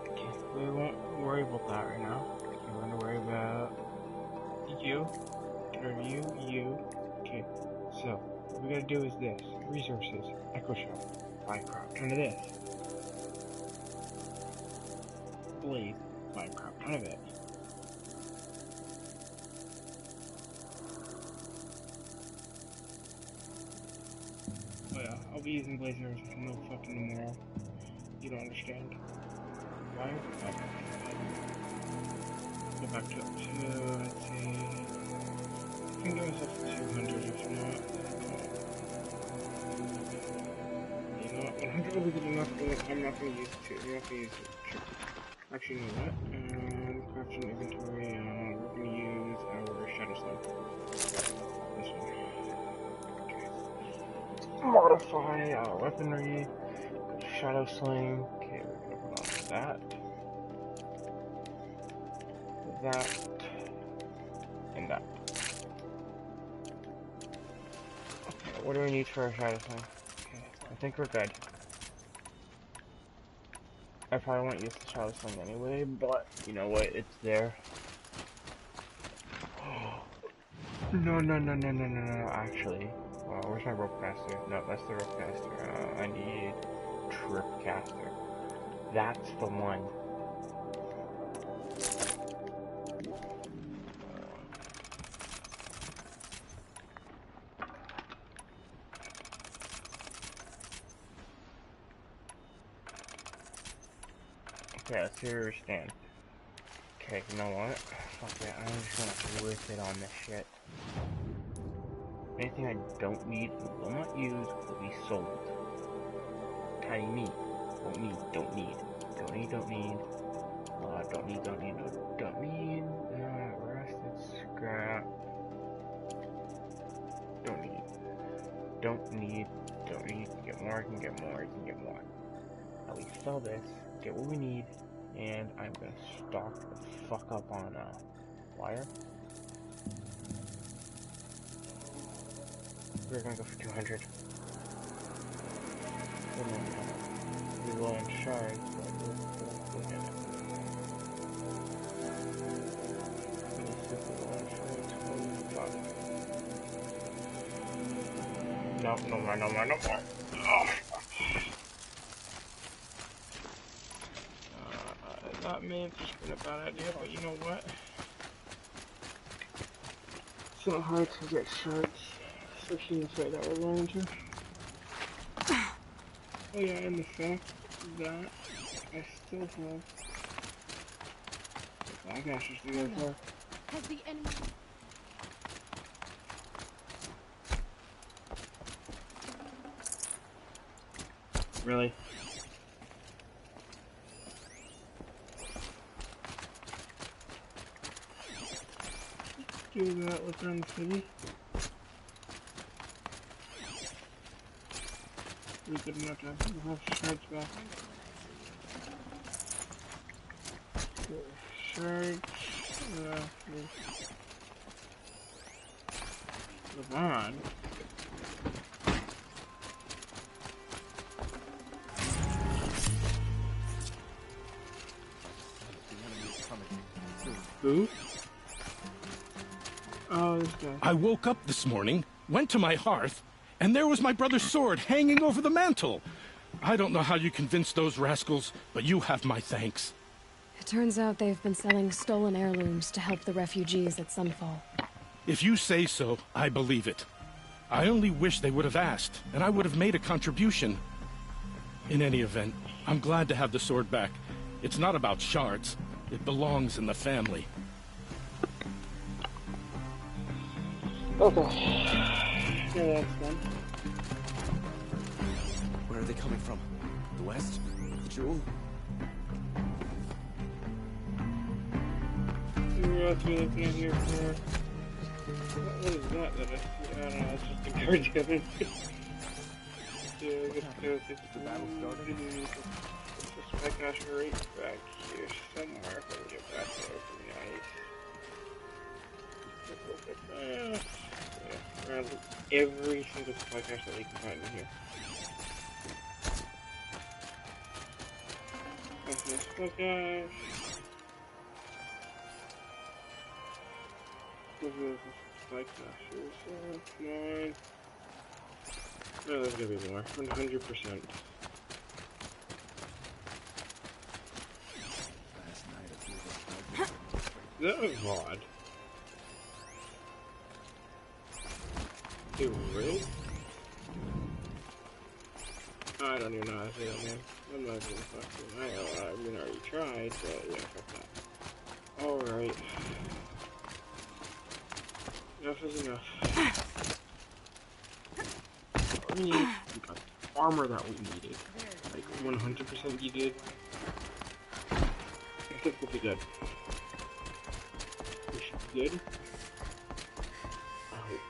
Okay, we won't worry about that right now. We're gonna worry about you. Or you. Okay, so what we gotta do is this. Resources, echo shell, Minecraft, ton of this. Blade, Minecraft, ton of it. Oh yeah, I'll be using blazers no fucking tomorrow. You don't understand. Why? Go back to up to, let's see. I can go myself to 200 if not. You know what? 100 will be good enough, but I'm not gonna use it too. I'm not gonna use it. Sure. Actually, you know what? Crafting inventory, we're gonna use our shadow stone. This one. Okay. Modify our weaponry. Shadow sling. Okay, we're gonna put on that, and that. Okay, what do we need for our shadow sling? Okay, I think we're good. I probably won't use the shadow sling anyway, but you know what? It's there. No, actually. Where's my rope caster? No, that's the rope caster. I need trip caster. That's the one. Okay, let's see where we stand. Okay, you know what? Fuck it, I'm just gonna whip it on this shit. Anything I don't need and will not use will be sold. Tiny meat. Don't need. Don't need. Don't need. Rusted scrap. Don't need. Get more. At least sell this. Get what we need. And I'm gonna stock the fuck up on wire. We're gonna go for 200. Be low on shards, but we'll look at it. No more. Oh. That may have just been a bad idea, but you know what? It's not hard to get shards, especially in the fight that we're going to. Oh yeah, and the fact that I still have black ashes to go for. Has the enemy... Really? Do that with Run City. We good enough to have shards back. Shards. Levon. Who? Oh, this guy. I woke up this morning, went to my hearth, and there was my brother's sword hanging over the mantel. I don't know how you convinced those rascals, but you have my thanks. It turns out they've been selling stolen heirlooms to help the refugees at Sunfall. If you say so, I believe it. I only wish they would have asked, and I would have made a contribution. In any event, I'm glad to have the sword back. It's not about shards. It belongs in the family. Okay. Yeah, that's done. Where are they coming from? The west? The jewel? What are we looking at here for? What is that that I see? I don't know, it's just a guard gun. Yeah, the battle started. This my gosh, right back here somewhere. If I can get back there, it'd be nice. Yeah, around every single supply cache that we can find in here. Okay, supply cache. This is supply cache here, so come on. No, there's gonna be more. 100%. Is that a VOD? Dude, really? I don't even know how to say that, man. I'm not gonna fuck you. I already tried, but yeah, fuck that. Alright. Enough is enough. We got the armor that we needed. Like, 100% needed. I think we'll be good. We should be good. I hope.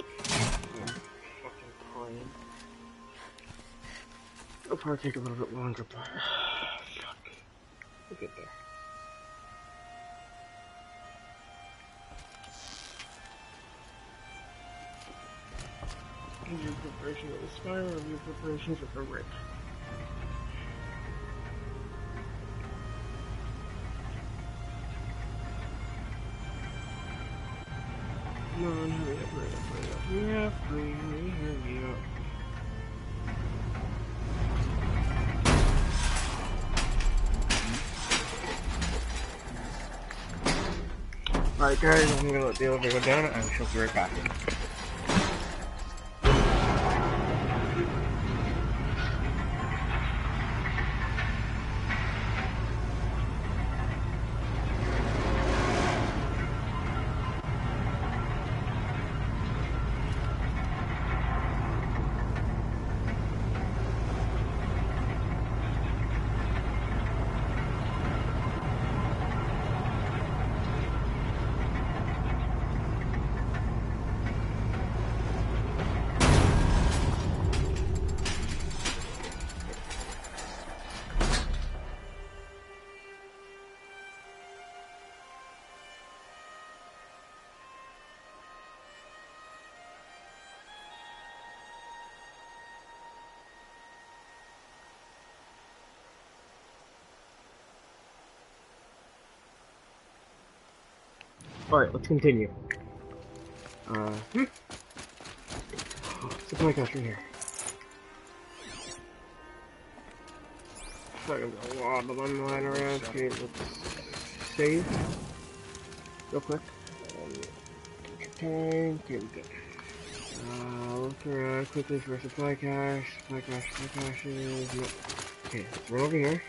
I'm fucking praying. It'll probably take a little bit longer, but fuck. We'll get there. Is your preparation with the Spire or your preparations with the Rick? Come on, hurry up. Yeah, hurry up. Alright guys, I'm gonna let the elevator go down and she'll be right back. Alright, let's continue. Supply cache in here. There's a lot of them lying around. Okay, let's save. Real quick. Okay, we good. Look around quickly for a supply cache. Supply caches. No. Okay, let's run over here.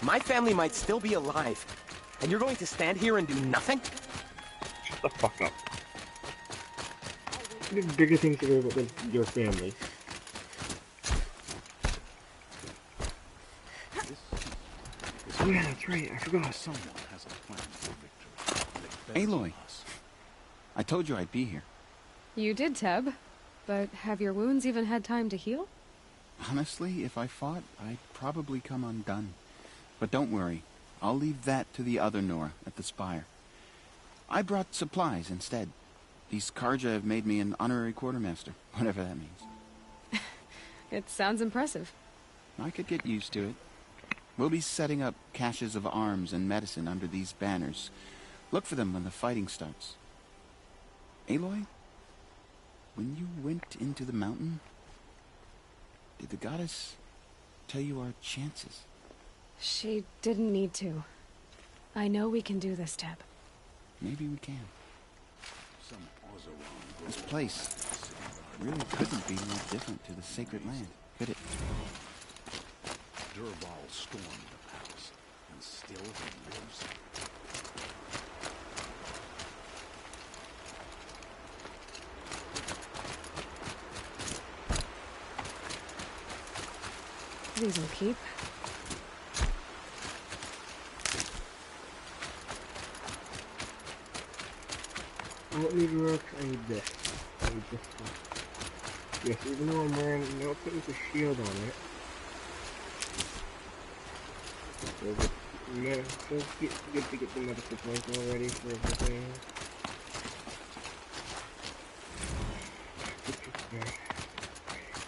My family might still be alive, and you're going to stand here and do nothing? Shut the fuck up. There's bigger things to worry about than your family. Oh yeah, that's right, I forgot. Someone has a plan for victory. Aloy, I told you I'd be here. You did, Teb. But have your wounds even had time to heal? Honestly, if I fought, I'd probably come undone. But don't worry, I'll leave that to the other Nora at the Spire. I brought supplies instead. These Karja have made me an honorary quartermaster, whatever that means. It sounds impressive. I could get used to it. We'll be setting up caches of arms and medicine under these banners. Look for them when the fighting starts. Aloy, when you went into the mountain, did the goddess tell you our chances? She didn't need to. I know we can do this, Teb. Maybe we can. This place really couldn't be more different to the sacred land, could it? Durval stormed the palace, and still he lives. These will keep. I don't need rocks, I need this. I need this one. Yes, even though I'm wearing, no, putting the shield on it. So it's good to get the medical points all ready for everything.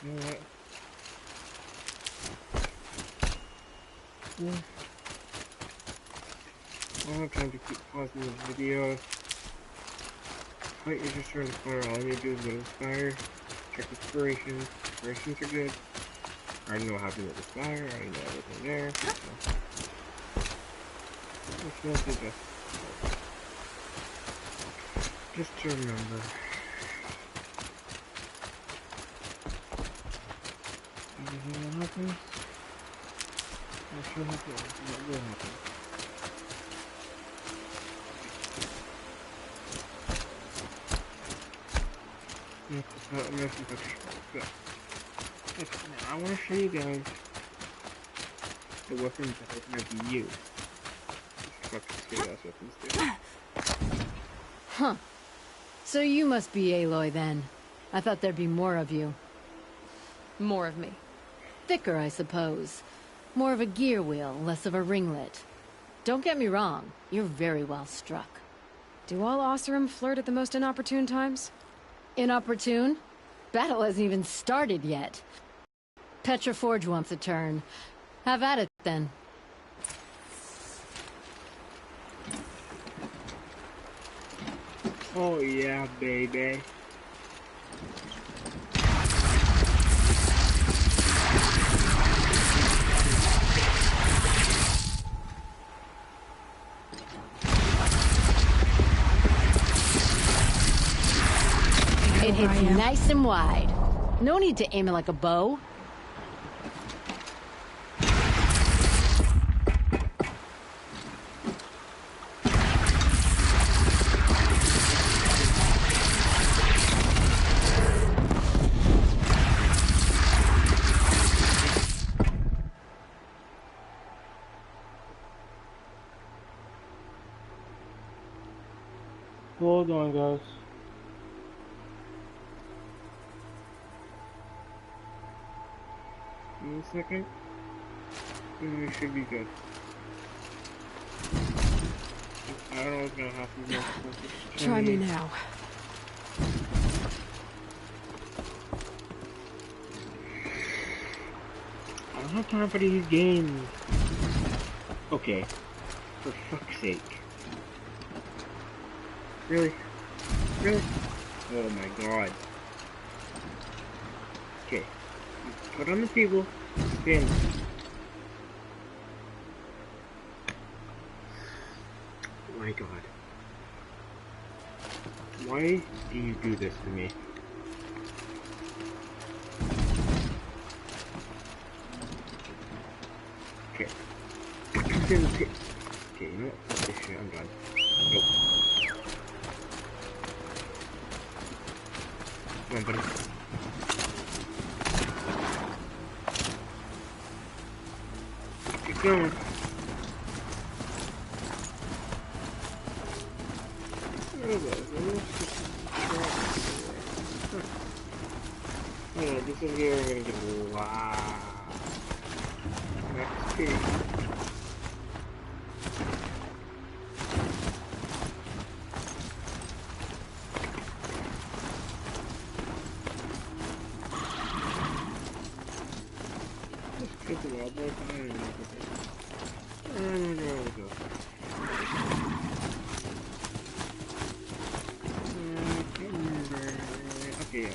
You know what? Yeah. I don't have time to keep pausing the video. Wait, you're just trying to fire. All I need to do is go to the Spire, check inspirations. Inspirations are good. I already know what happened with the Spire. I already know everything there. So. Let's not do that. Just to remember. Everything that happens. What will happen? I want to show you guys the weapons that are going to be used. Huh. So you must be Aloy then. I thought there'd be more of you. More of me. Thicker, I suppose. More of a gear wheel, less of a ringlet. Don't get me wrong, you're very well struck. Do all Oseram flirt at the most inopportune times? Inopportune? Battle hasn't even started yet. Petra Forge wants a turn. Have at it, then. Oh yeah, baby. It hits nice and wide. No need to aim it like a bow. Hold on, guys. Give me a second. We should be good. I don't know what's gonna happen next. Try me now. I don't have time for these games. Okay. For fuck's sake. Really? Really? Oh my god. Okay. Put on the table. Spin. Oh my god. Why do you do this to me? Okay. Okay, you know what? Fuck this shit, I'm done. Nope. Come on, buddy. Keep going. Yeah, this is where we're gonna get a lot of XP. Okay,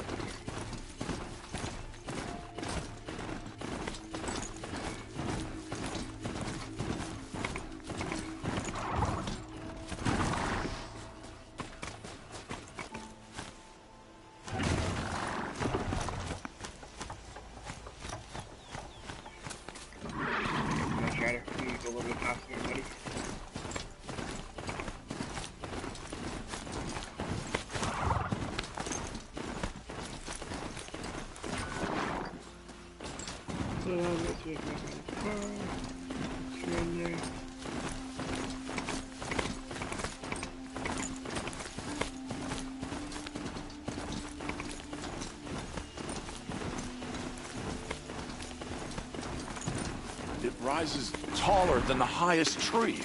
It rises taller than the highest tree.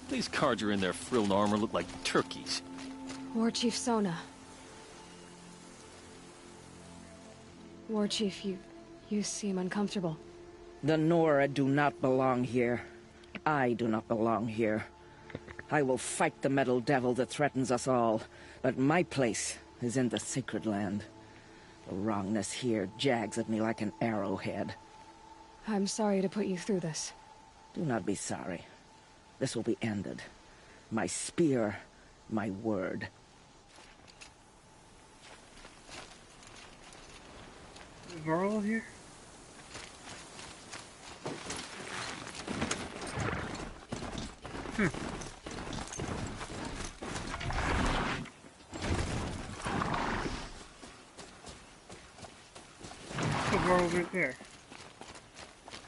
These Carja in their frilled armor look like turkeys. War Chief Sona. War Chief, you seem uncomfortable. The Nora do not belong here. I do not belong here. I will fight the metal devil that threatens us all, but my place is in the sacred land. The wrongness here jags at me like an arrowhead. I'm sorry to put you through this. Do not be sorry. This will be ended. My spear, my word. Is Varl here? The Varl's right there.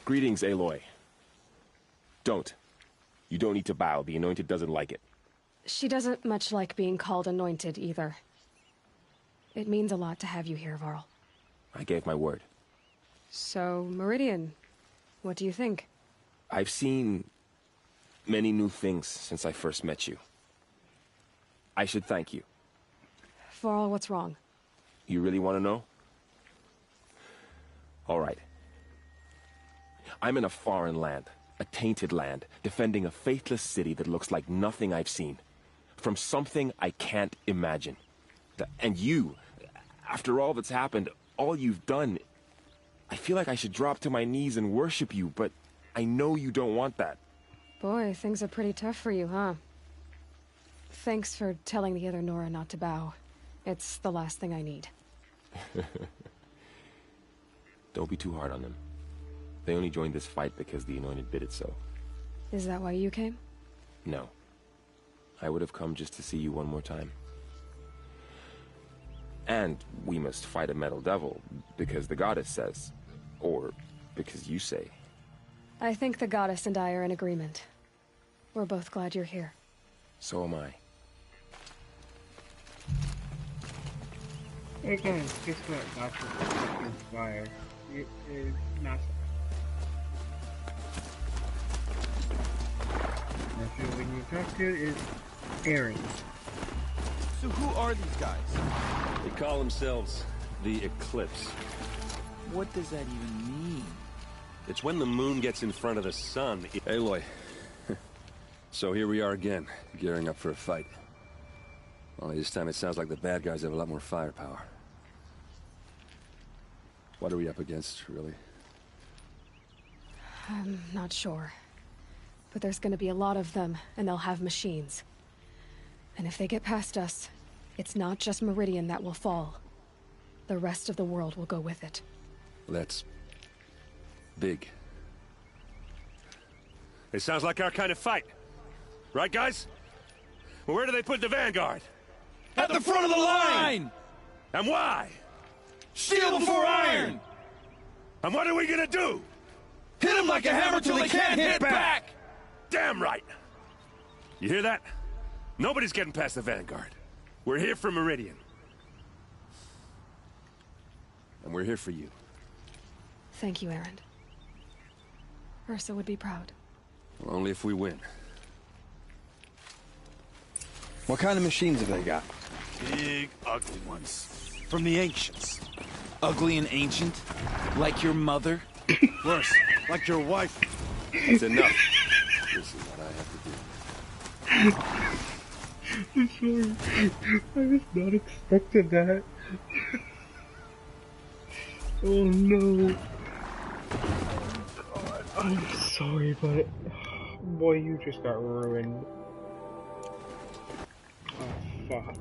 Greetings, Aloy. Don't. You don't need to bow. The Anointed doesn't like it. She doesn't much like being called anointed, either. It means a lot to have you here, Varl. I gave my word. So, Meridian, what do you think? I've seen many new things since I first met you. I should thank you. Varl, what's wrong? You really want to know? All right. I'm in a foreign land, a tainted land, defending a faithless city that looks like nothing I've seen. From something I can't imagine. And you, after all that's happened, all you've done, I feel like I should drop to my knees and worship you, but I know you don't want that. Boy, things are pretty tough for you, huh? Thanks for telling the other Nora not to bow. It's the last thing I need. Don't be too hard on them. They only joined this fight because the Anointed bid it so. Is that why you came? No. I would have come just to see you one more time. And we must fight a metal devil, because the goddess says. Or because you say. I think the goddess and I are in agreement. We're both glad you're here. So am I. Hey guys, guess what? That's the fucking fire. It is massive. That's who we need to talk to is Aaron. So who are these guys? They call themselves the Eclipse. What does that even mean? It's when the moon gets in front of the sun. Aloy. So here we are again, gearing up for a fight. Only this time it sounds like the bad guys have a lot more firepower. What are we up against, really? I'm not sure. But there's gonna be a lot of them, and they'll have machines. And if they get past us, it's not just Meridian that will fall. The rest of the world will go with it. That's big. It sounds like our kind of fight. Right, guys? Well, where do they put the Vanguard? At the front of the line! And why? Steel before iron! And what are we gonna do? Hit them like a hammer till they can't hit back! Damn right! You hear that? Nobody's getting past the Vanguard. We're here for Meridian. And we're here for you. Thank you, Aaron. Ursa would be proud. Well, only if we win. What kind of machines have they got? Big, ugly ones. From the ancients. Ugly and ancient? Like your mother? Worse, like your wife. It's enough. This is what I have to do. I'm sorry. I was not expecting that. Oh no. God, I'm sorry, but boy, you just got ruined. Oh fuck.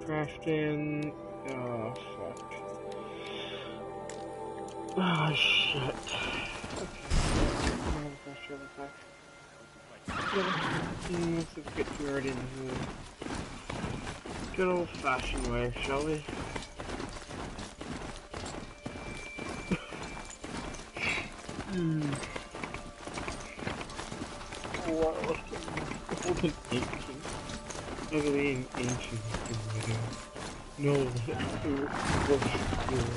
Crafting. Oh fuck. Oh shit. Let's just get to it in here. Good old fashioned way, shall we? Wow, old and ancient. Ugly and ancient. No, your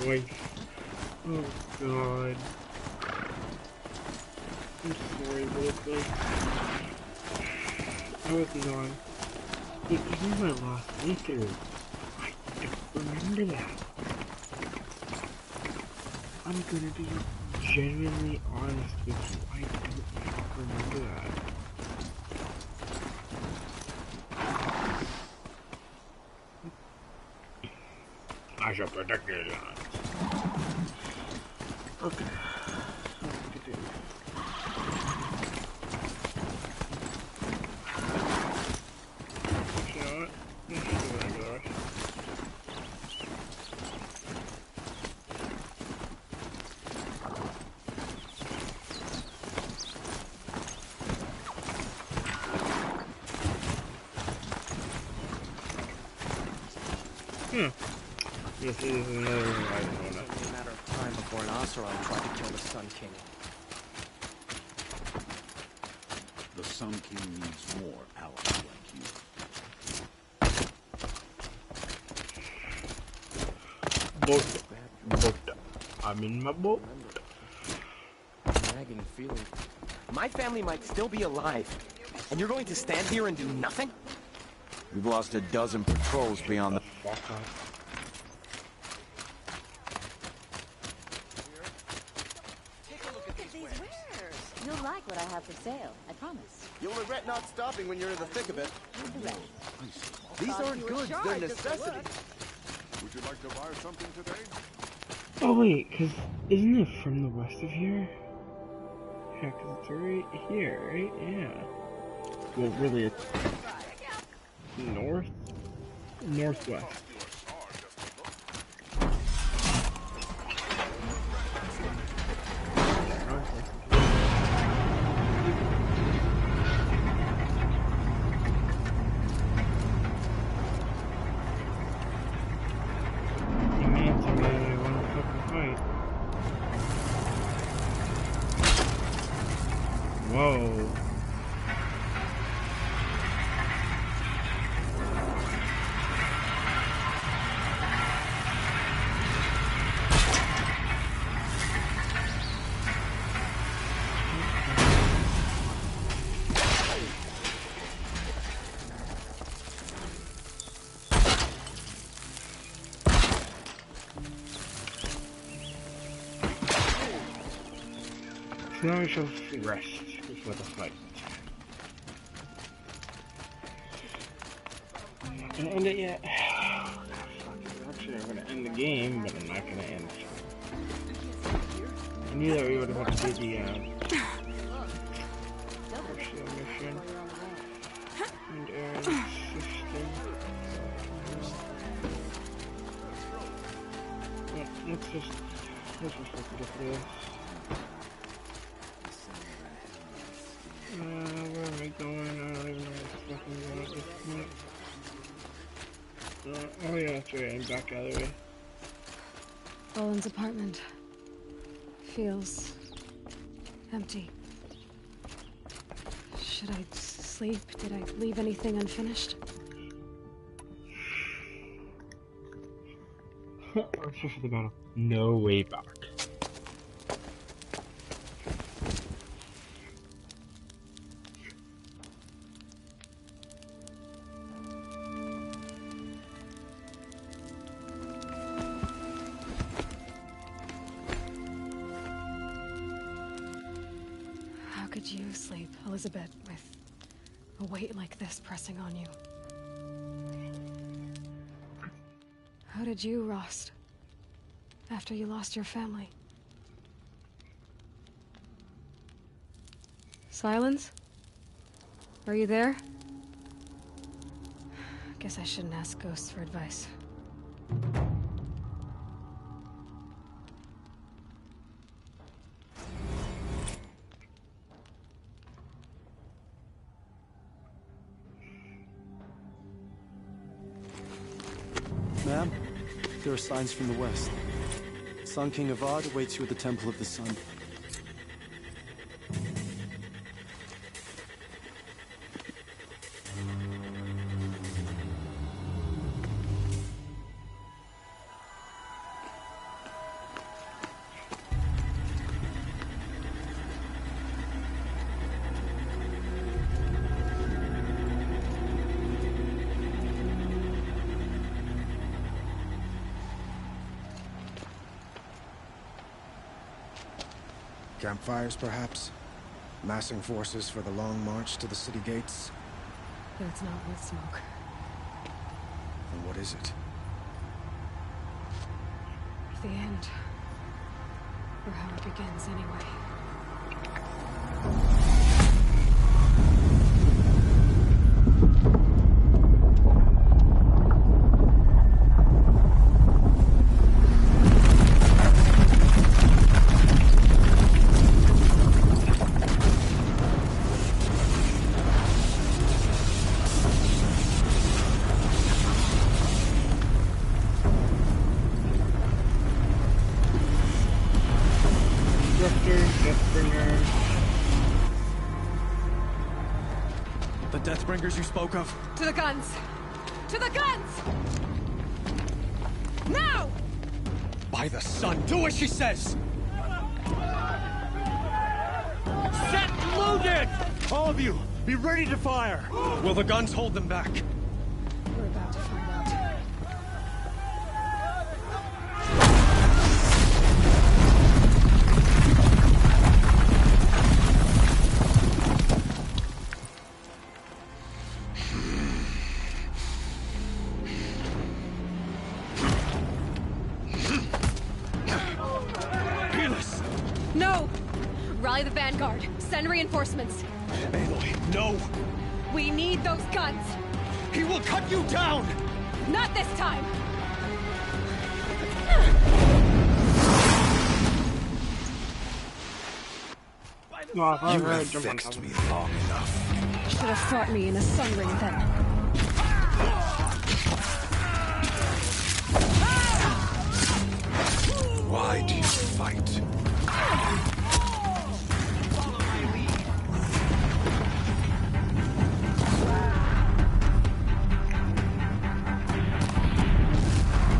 wife. Oh god. I'm sorry, Wilkie. I was not. It was my last playthrough. I don't remember that. I'm gonna be genuinely honest with you. I don't remember that. I shall protect your land. Okay. This is another one I don't know. It's only a matter of time before an Oseram tried to kill the Sun King. The Sun King needs more allies like you. Boat. I'm in my boat. Nagging feeling. My family might still be alive, and you're going to stand here and do nothing? We've lost a dozen patrols beyond the... You'll like what I have for sale, I promise. You'll regret not stopping when you're in the thick of it. These aren't goods, they're necessities. Would you like to buy something today? Oh wait, cause isn't it from the west of here? Yeah, cause it's right here, right? Yeah. Well, really, it's northwest. Whoa. Now we shall rest before the fight. Gonna end it yet? Actually, I'm gonna end the game, but I'm not gonna end it. I knew that we would have to do the mission and Aaron's system. But let's just look at this. Where am I going? I don't even know what's fucking going on at this point. Oh yeah, that's right, I'm back out of the way. Owen's apartment feels empty. Should I sleep? Did I leave anything unfinished? Let's just the battle. No way back. How could you sleep, Elizabeth, with a weight like this pressing on you? How did you, Rost, after you lost your family? Silence? Are you there? Guess I shouldn't ask ghosts for advice. Ma'am, there are signs from the west. Sun King Avad awaits you at the Temple of the Sun. Campfires, perhaps? Massing forces for the long march to the city gates? But it's not with smoke. And what is it? The end. Or how it begins, anyway. The Deathbringers you spoke of? To the guns! To the guns! Now! By the sun, do as she says! Set loaded! All of you, be ready to fire! Will the guns hold them back? We're about to find out. No! Rally the vanguard. Send reinforcements. Aloy, no! We need those guns! He will cut you down! Not this time! You have vexed me long enough. Should have fought me in a sun ring then. Why do you fight?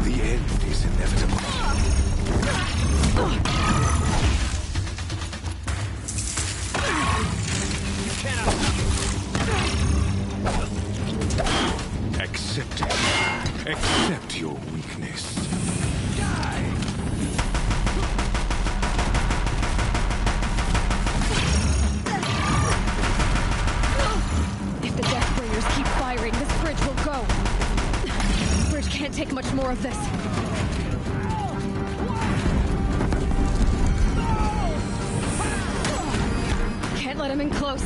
The end is inevitable. Accept it. Accept your weakness. Die! him in close.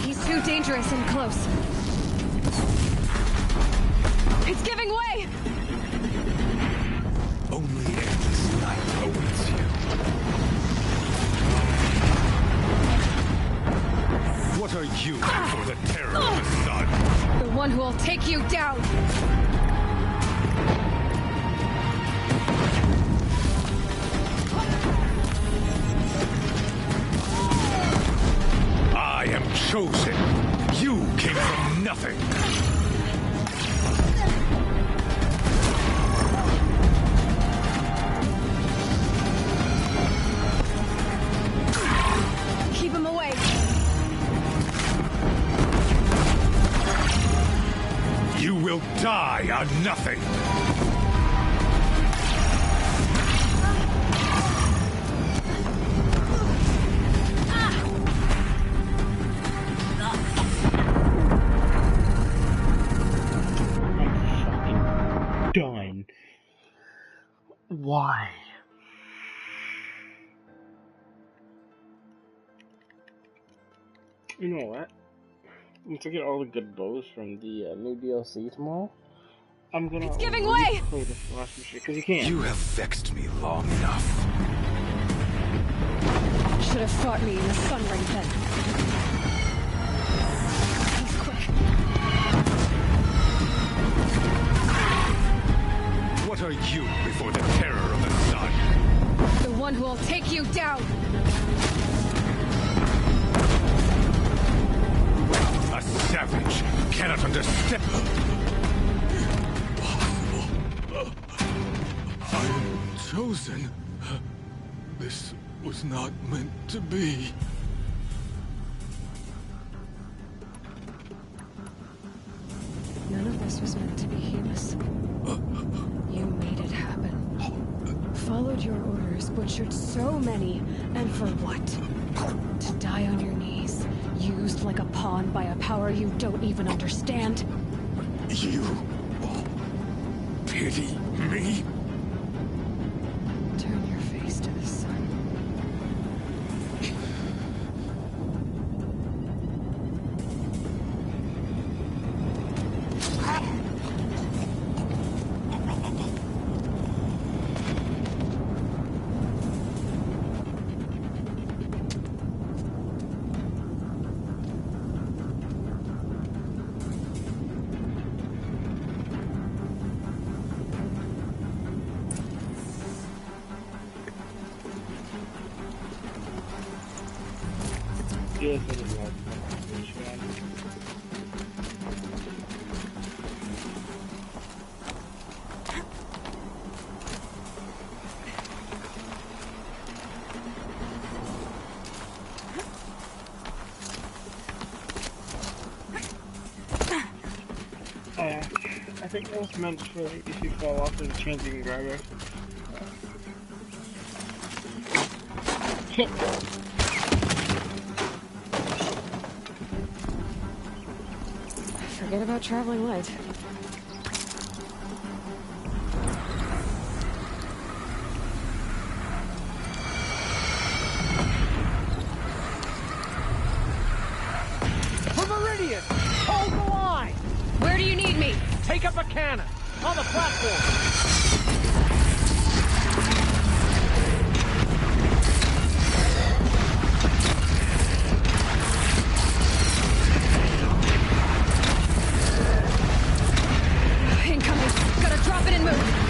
He's too dangerous and close. It's giving way! Only endless night awaits you. What are you for the terror of the sun? The one who will take you down! I am chosen. You came from nothing. Keep him away! You will die on nothing. Done. Why? You know what? Once I get all the good bows from the new DLC tomorrow, I'm gonna giving way! Play this last mission because you can. You have vexed me long enough. Should have fought me in the sun ring then. He's quick. What are you before the terror of the sun? The one who will take you down! A savage cannot understand. I am chosen. This was not meant to be. None of this was meant to be, Hemus. You made it happen. Followed your orders, butchered so many, and for what? To die on your knees, used like a pawn by a power you don't even understand? You pity me? Turn your face to the sun. Yes, it is like I think that was meant for if you fall off there's a chance you can grab it. Forget about traveling light. For Meridian! Hold the line! Where do you need me? Take up a cannon! On the platform! Incoming! Gotta drop it and move!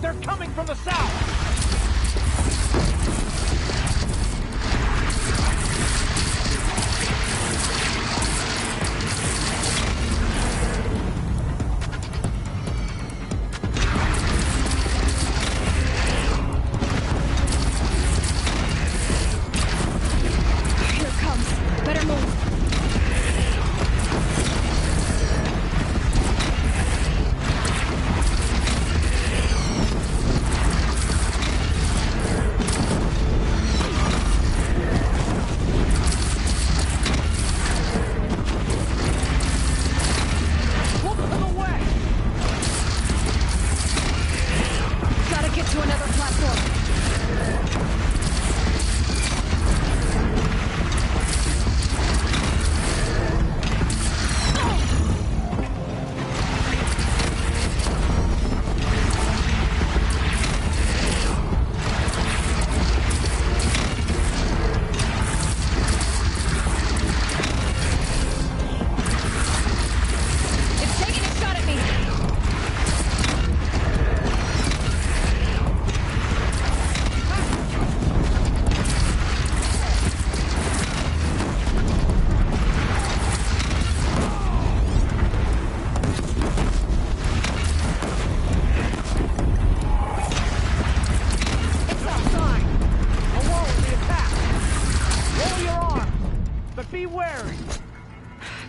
They're coming from the south!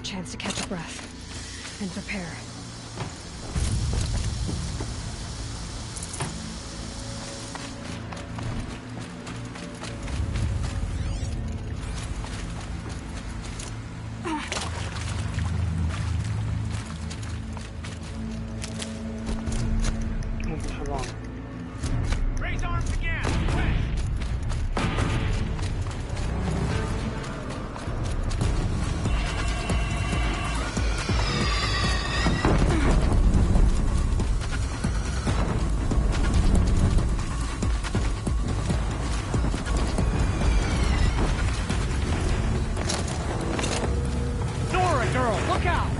Chance to catch a breath and prepare. Raise arms again! West! Girl, look out!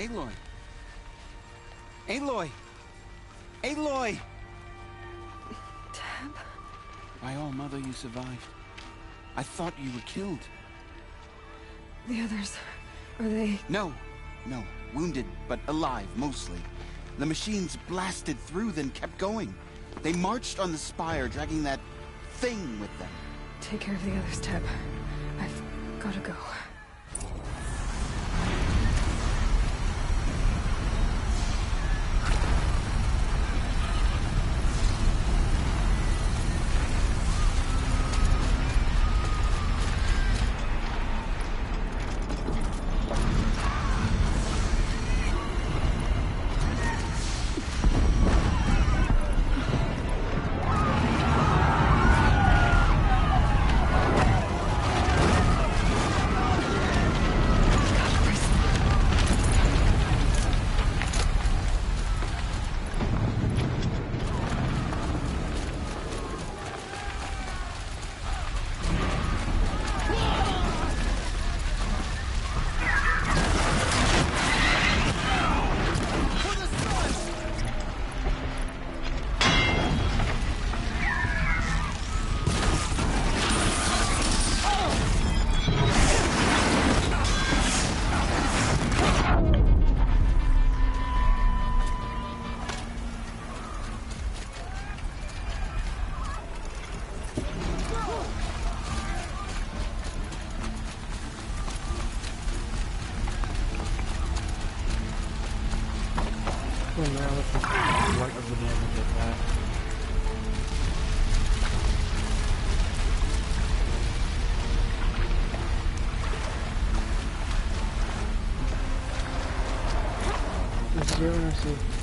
Aloy! Aloy! Aloy! Tab? My own mother, you survived. I thought you were killed. The others, are they... No. Wounded, but alive, mostly. The machines blasted through, then kept going. They marched on the spire, dragging that thing with them. Take care of the others, Tab. I've gotta go.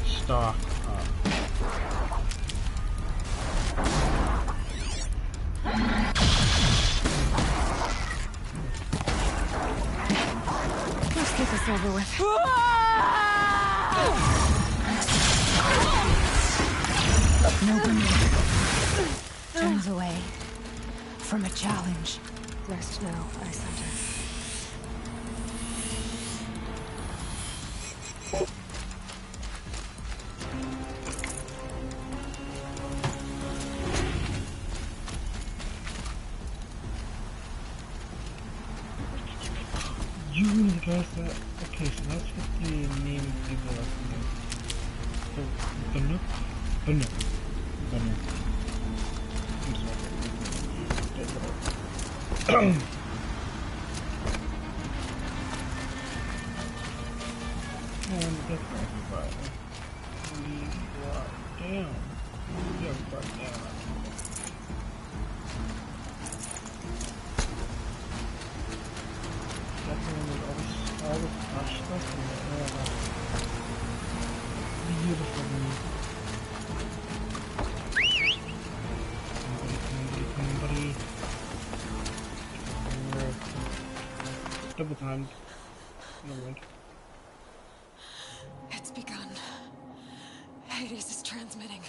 Stock up. Let's get this over with. No beneath. Turns away from a challenge. Rest now, I suggest. You really guys that? Okay, so that's what the name of people are from. Banuk. I'm sorry. And that's everybody. We brought down. Yeah, we brought down. Definitely all the flash stuff in the air. Beautiful. Somebody. Double timed. No mind. It's begun. Hades is transmitting.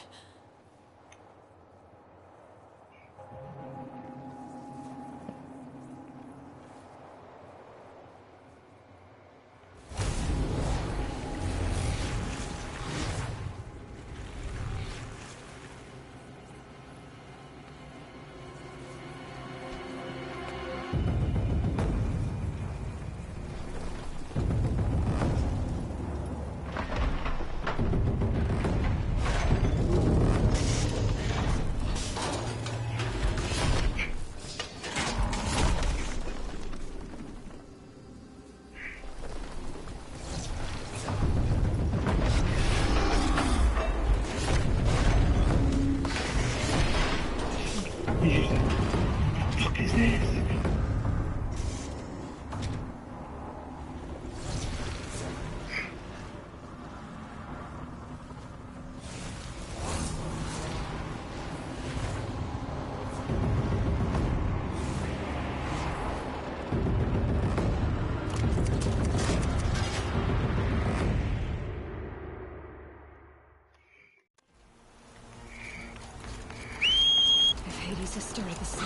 Hades has started the city.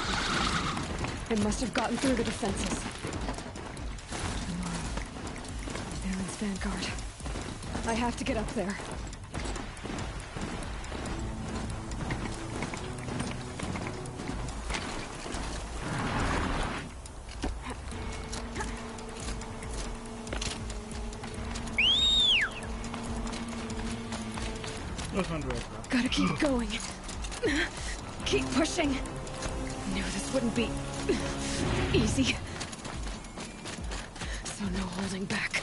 It must have gotten through the defenses. Tomorrow, Valen's vanguard. I have to get up there. Gotta keep going. Keep pushing. Knew this wouldn't be easy. So no holding back.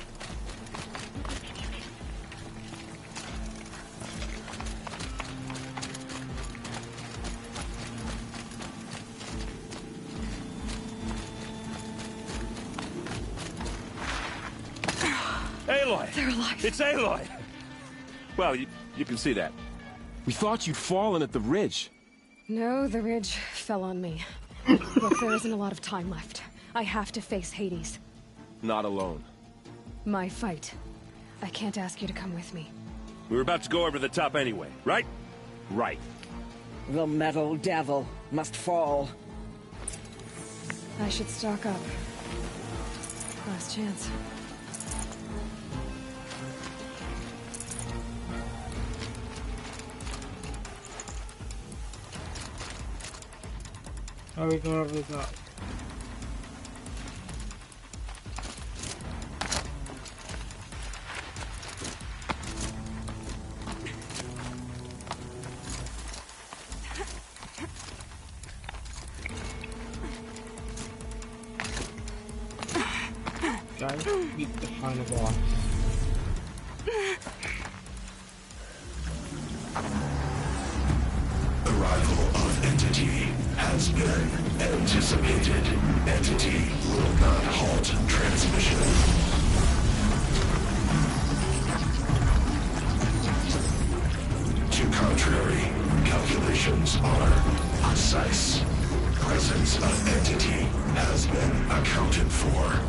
Aloy! They're alive. It's Aloy! Well, you can see that. We thought you'd fallen at the ridge. No, the ridge fell on me. Look, there isn't a lot of time left. I have to face Hades. Not alone. My fight. I can't ask you to come with me. We were about to go over the top anyway, right? Right. The metal devil must fall. I should stock up. Last chance. How are we going over the top? Guys, beat the final boss. Arrival of Entity has been anticipated. Entity will not halt transmission. To contrary, calculations are precise. Presence of Entity has been accounted for.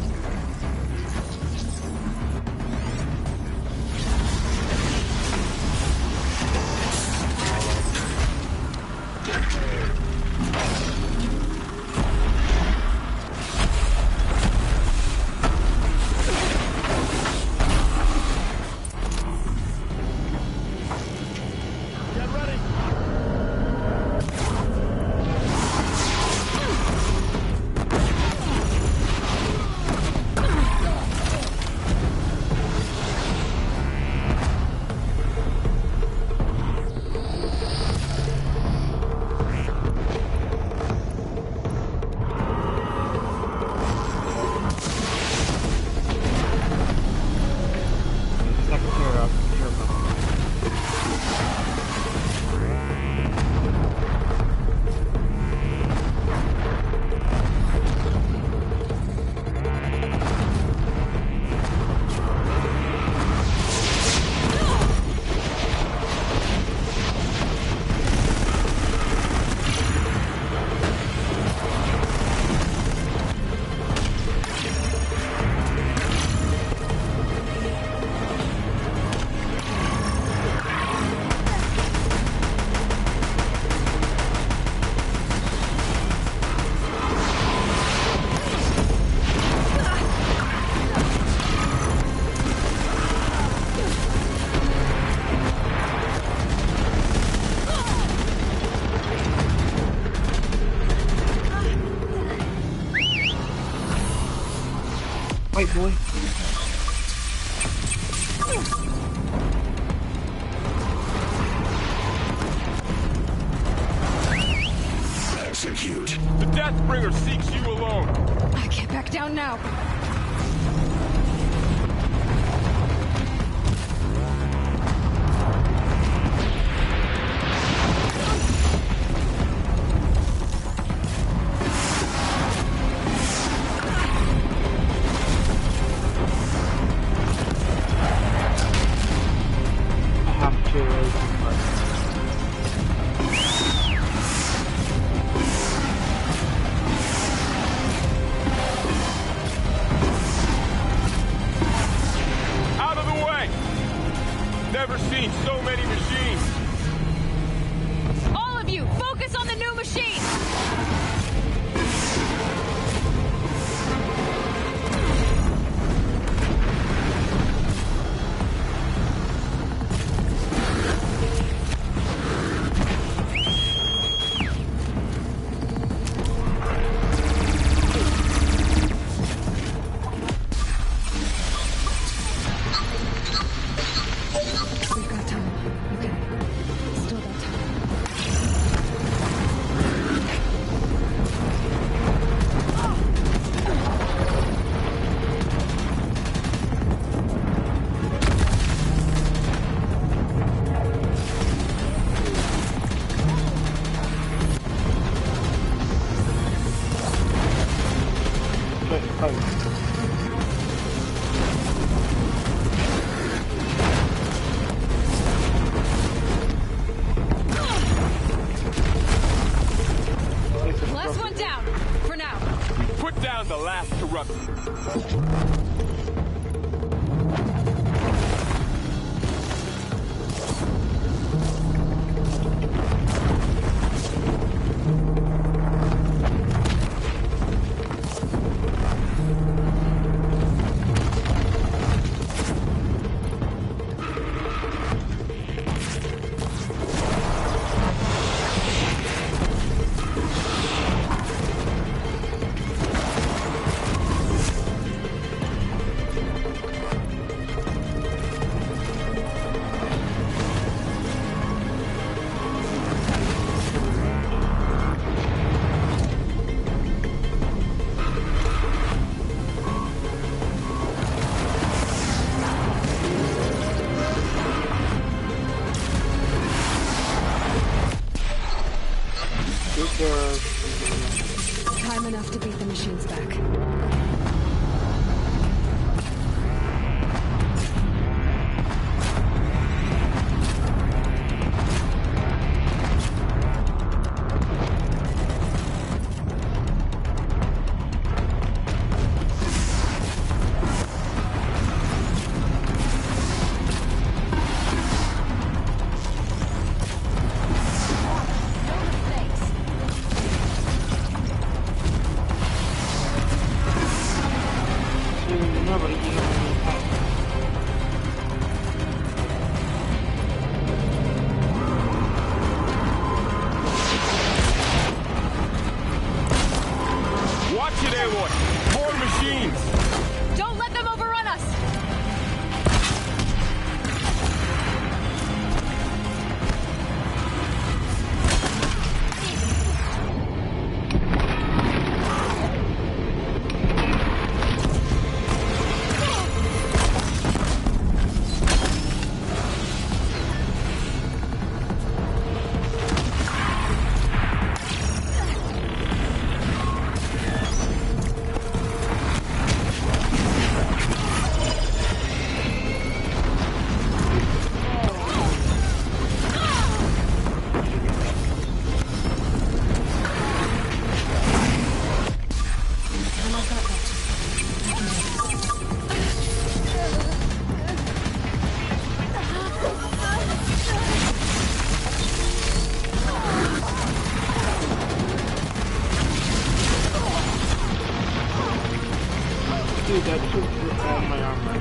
Wait, boy. Execute. The Deathbringer seeks you alone. I can't back down now. Last one down, for now. Put down the last corruption. Time enough to beat the machines back. Watch it, Aloy! More machines! Don't let them overrun us! Dude, that took through all my armor.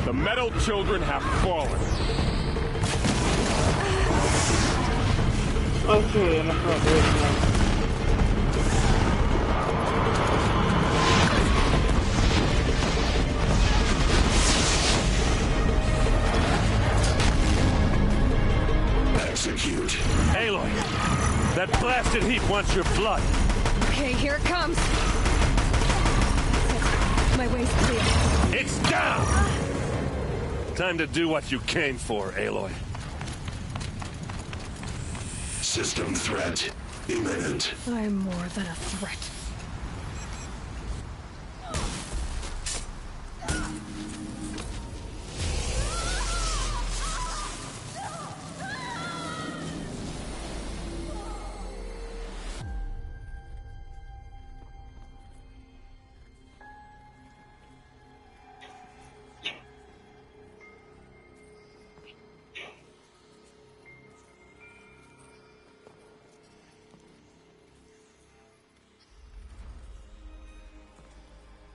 The metal children have fallen. Okay, and I thought there was one. Execute. Aloy, that blasted heap wants your blood. Okay, here it comes. My way's clear. It's down! Time to do what you came for, Aloy. System threat imminent. I'm more than a threat.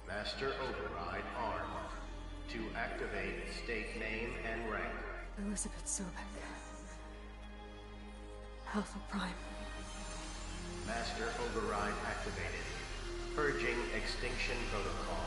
Master override armed. To activate, state name and rank. Elizabeth Sobek. Alpha Prime. Master override activated. Purging extinction protocol.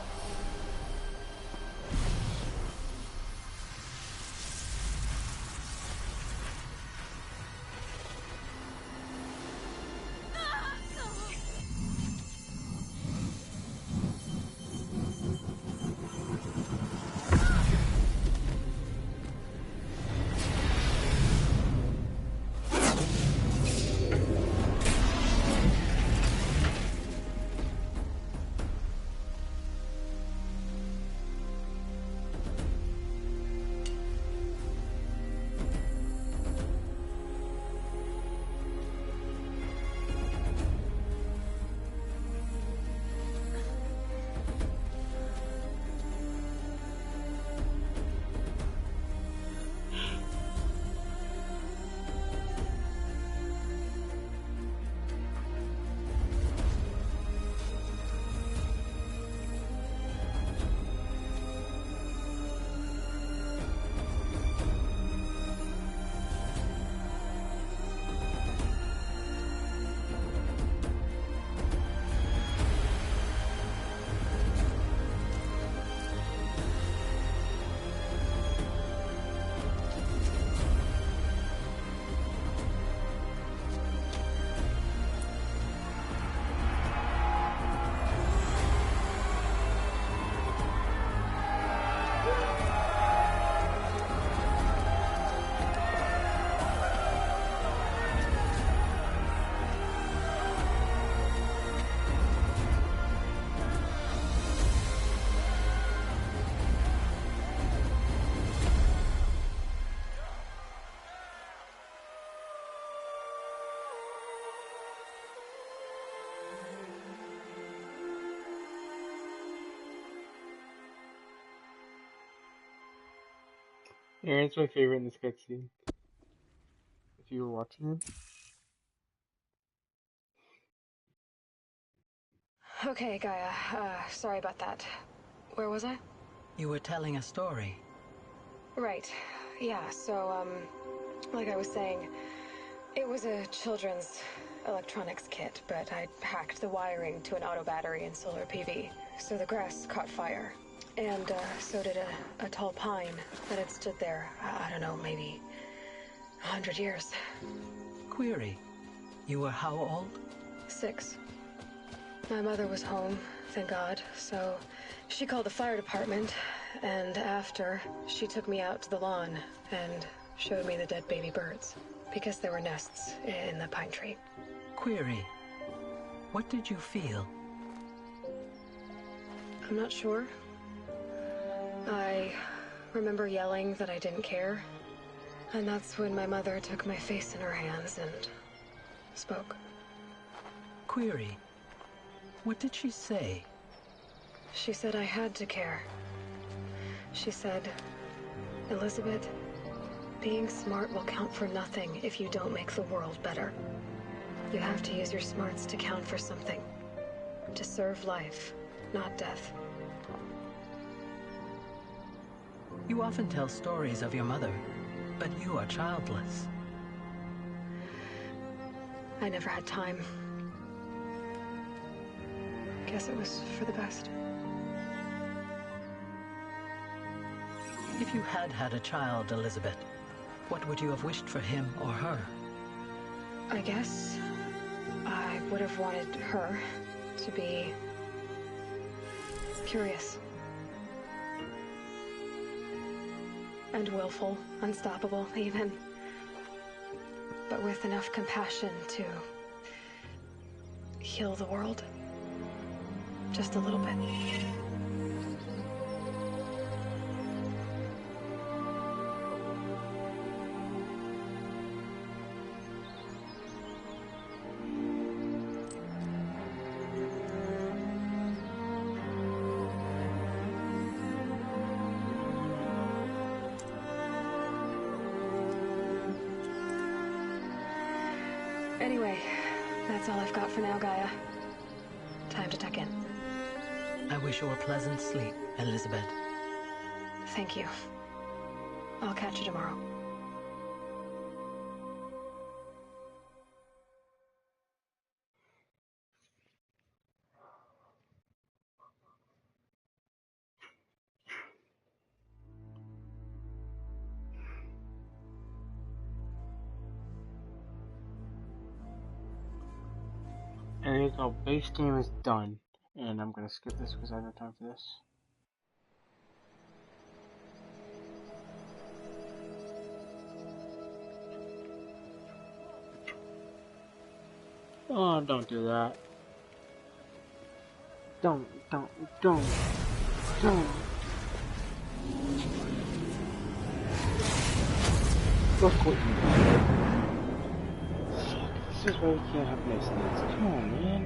Aaron's my favorite in this cutscene. If you were watching it. Okay, Gaia. Sorry about that. Where was I? You were telling a story. Right. Yeah, so, like I was saying, it was a children's electronics kit, but I'd hacked the wiring to an auto battery and solar PV. So the grass caught fire. And, so did a tall pine that had stood there, I don't know, maybe 100 years. Query. You were how old? 6. My mother was home, thank God, so she called the fire department, and after, she took me out to the lawn and showed me the dead baby birds, because there were nests in the pine tree. Query. What did you feel? I'm not sure. I remember yelling that I didn't care, and that's when my mother took my face in her hands and spoke. Query. What did she say? She said I had to care. She said, Elizabeth, being smart will count for nothing if you don't make the world better. You have to use your smarts to count for something. To serve life, not death. You often tell stories of your mother, but you are childless. I never had time. Guess it was for the best. If you had had a child, Elizabeth, what would you have wished for him or her? I guess I would have wanted her to be curious. And willful, unstoppable, even. But with enough compassion to heal the world. Just a little bit. Anyway, that's all I've got for now, Gaia. Time to tuck in. I wish you a pleasant sleep, Elizabeth. Thank you. I'll catch you tomorrow. There you go, base game is done. And I'm gonna skip this because I don't have time for this. Oh, don't do that. Don't. Look what you did. This is why we can't have nice things. Come on, man.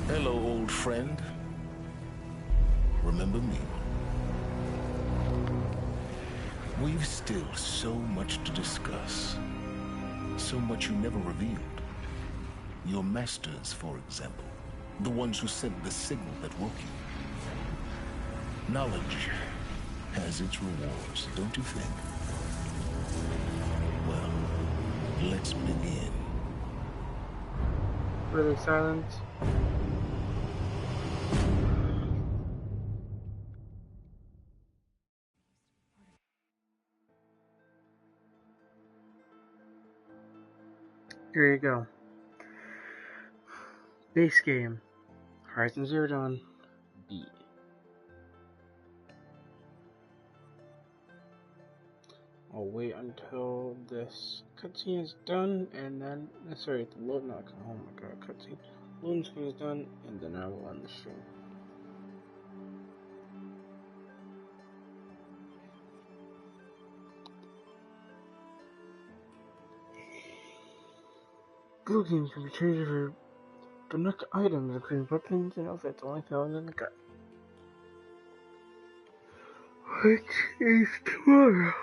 Hello, old friend. Remember me? We've still so much to discuss. So much you never revealed. Your masters, for example. The ones who sent the signal that woke you. Knowledge has its rewards, don't you think? Well, let's begin. Really silent. Here you go. Base game. Horizon Zero Dawn B. I'll wait until this cutscene is done, and then sorry, the load not. Oh my god, cutscene. Loading screen is done, and then I will end the stream. Blue games can be traded for unique items, including weapons and outfits only found in the gut. Which is tomorrow.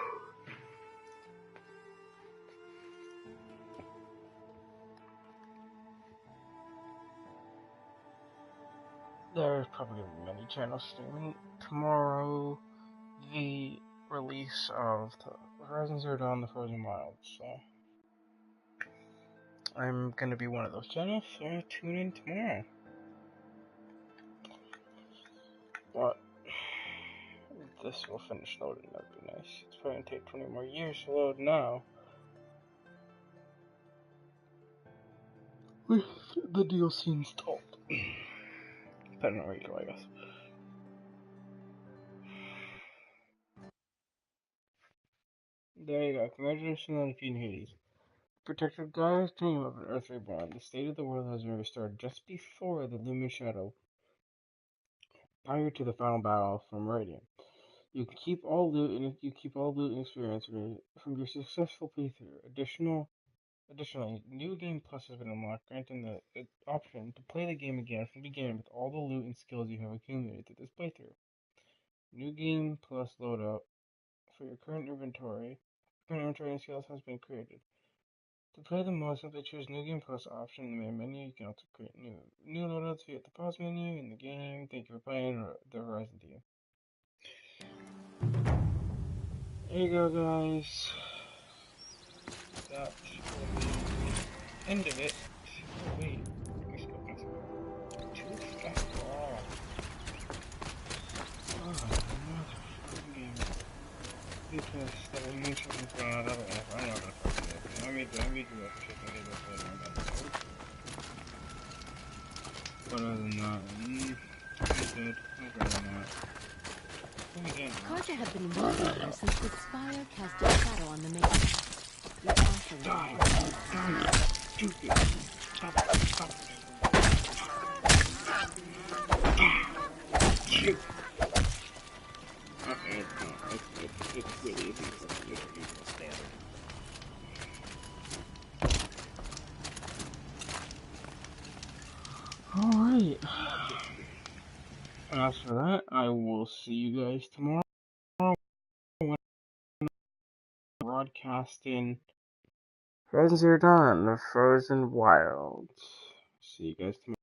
There's probably going to be many channels streaming tomorrow. The release of the Horizon Zero Dawn: The Frozen Wilds. So I'm gonna be one of those channels. So tune in tomorrow. But this will finish loading. That'd be nice. It's probably gonna take 20 more years to load now. With the DLC installed. Depending on where you go, I guess. There you go. Congratulations on defeating Hades. Protected Gaia's dream of an Earth reborn. The state of the world has been restored just before the Lumen Shadow, prior to the final battle from Meridian. You can keep all loot and experience from your successful playthrough. Additionally, New Game Plus has been unlocked, granting the option to play the game again from the beginning with all the loot and skills you have accumulated through this playthrough. New Game Plus loadout for your current inventory and skills has been created. To play the mod, simply choose New Game Plus option in the main menu. You can also create new loadouts via the pause menu in the game. Thank you for playing the Horizon team. There you go, guys. That will be the end of it. Oh, wait. Let me skip this. Too fast. Oh, motherfucking game. Because that will mean something's going on otherwise. I'm not gonna fucking do it. I made you up for shit and get this later on that episode. But other than that, I'm good. I'd rather not. Carja have been working here since the Spire cast a shadow on the maiden. The awesome. Stupid. Stop. Shoot. Okay, it's really easy for you to use the standard. Alright. As for that, I will see you guys tomorrow when I'm broadcasting Horizon Zero Dawn: The Frozen Wilds. See you guys tomorrow.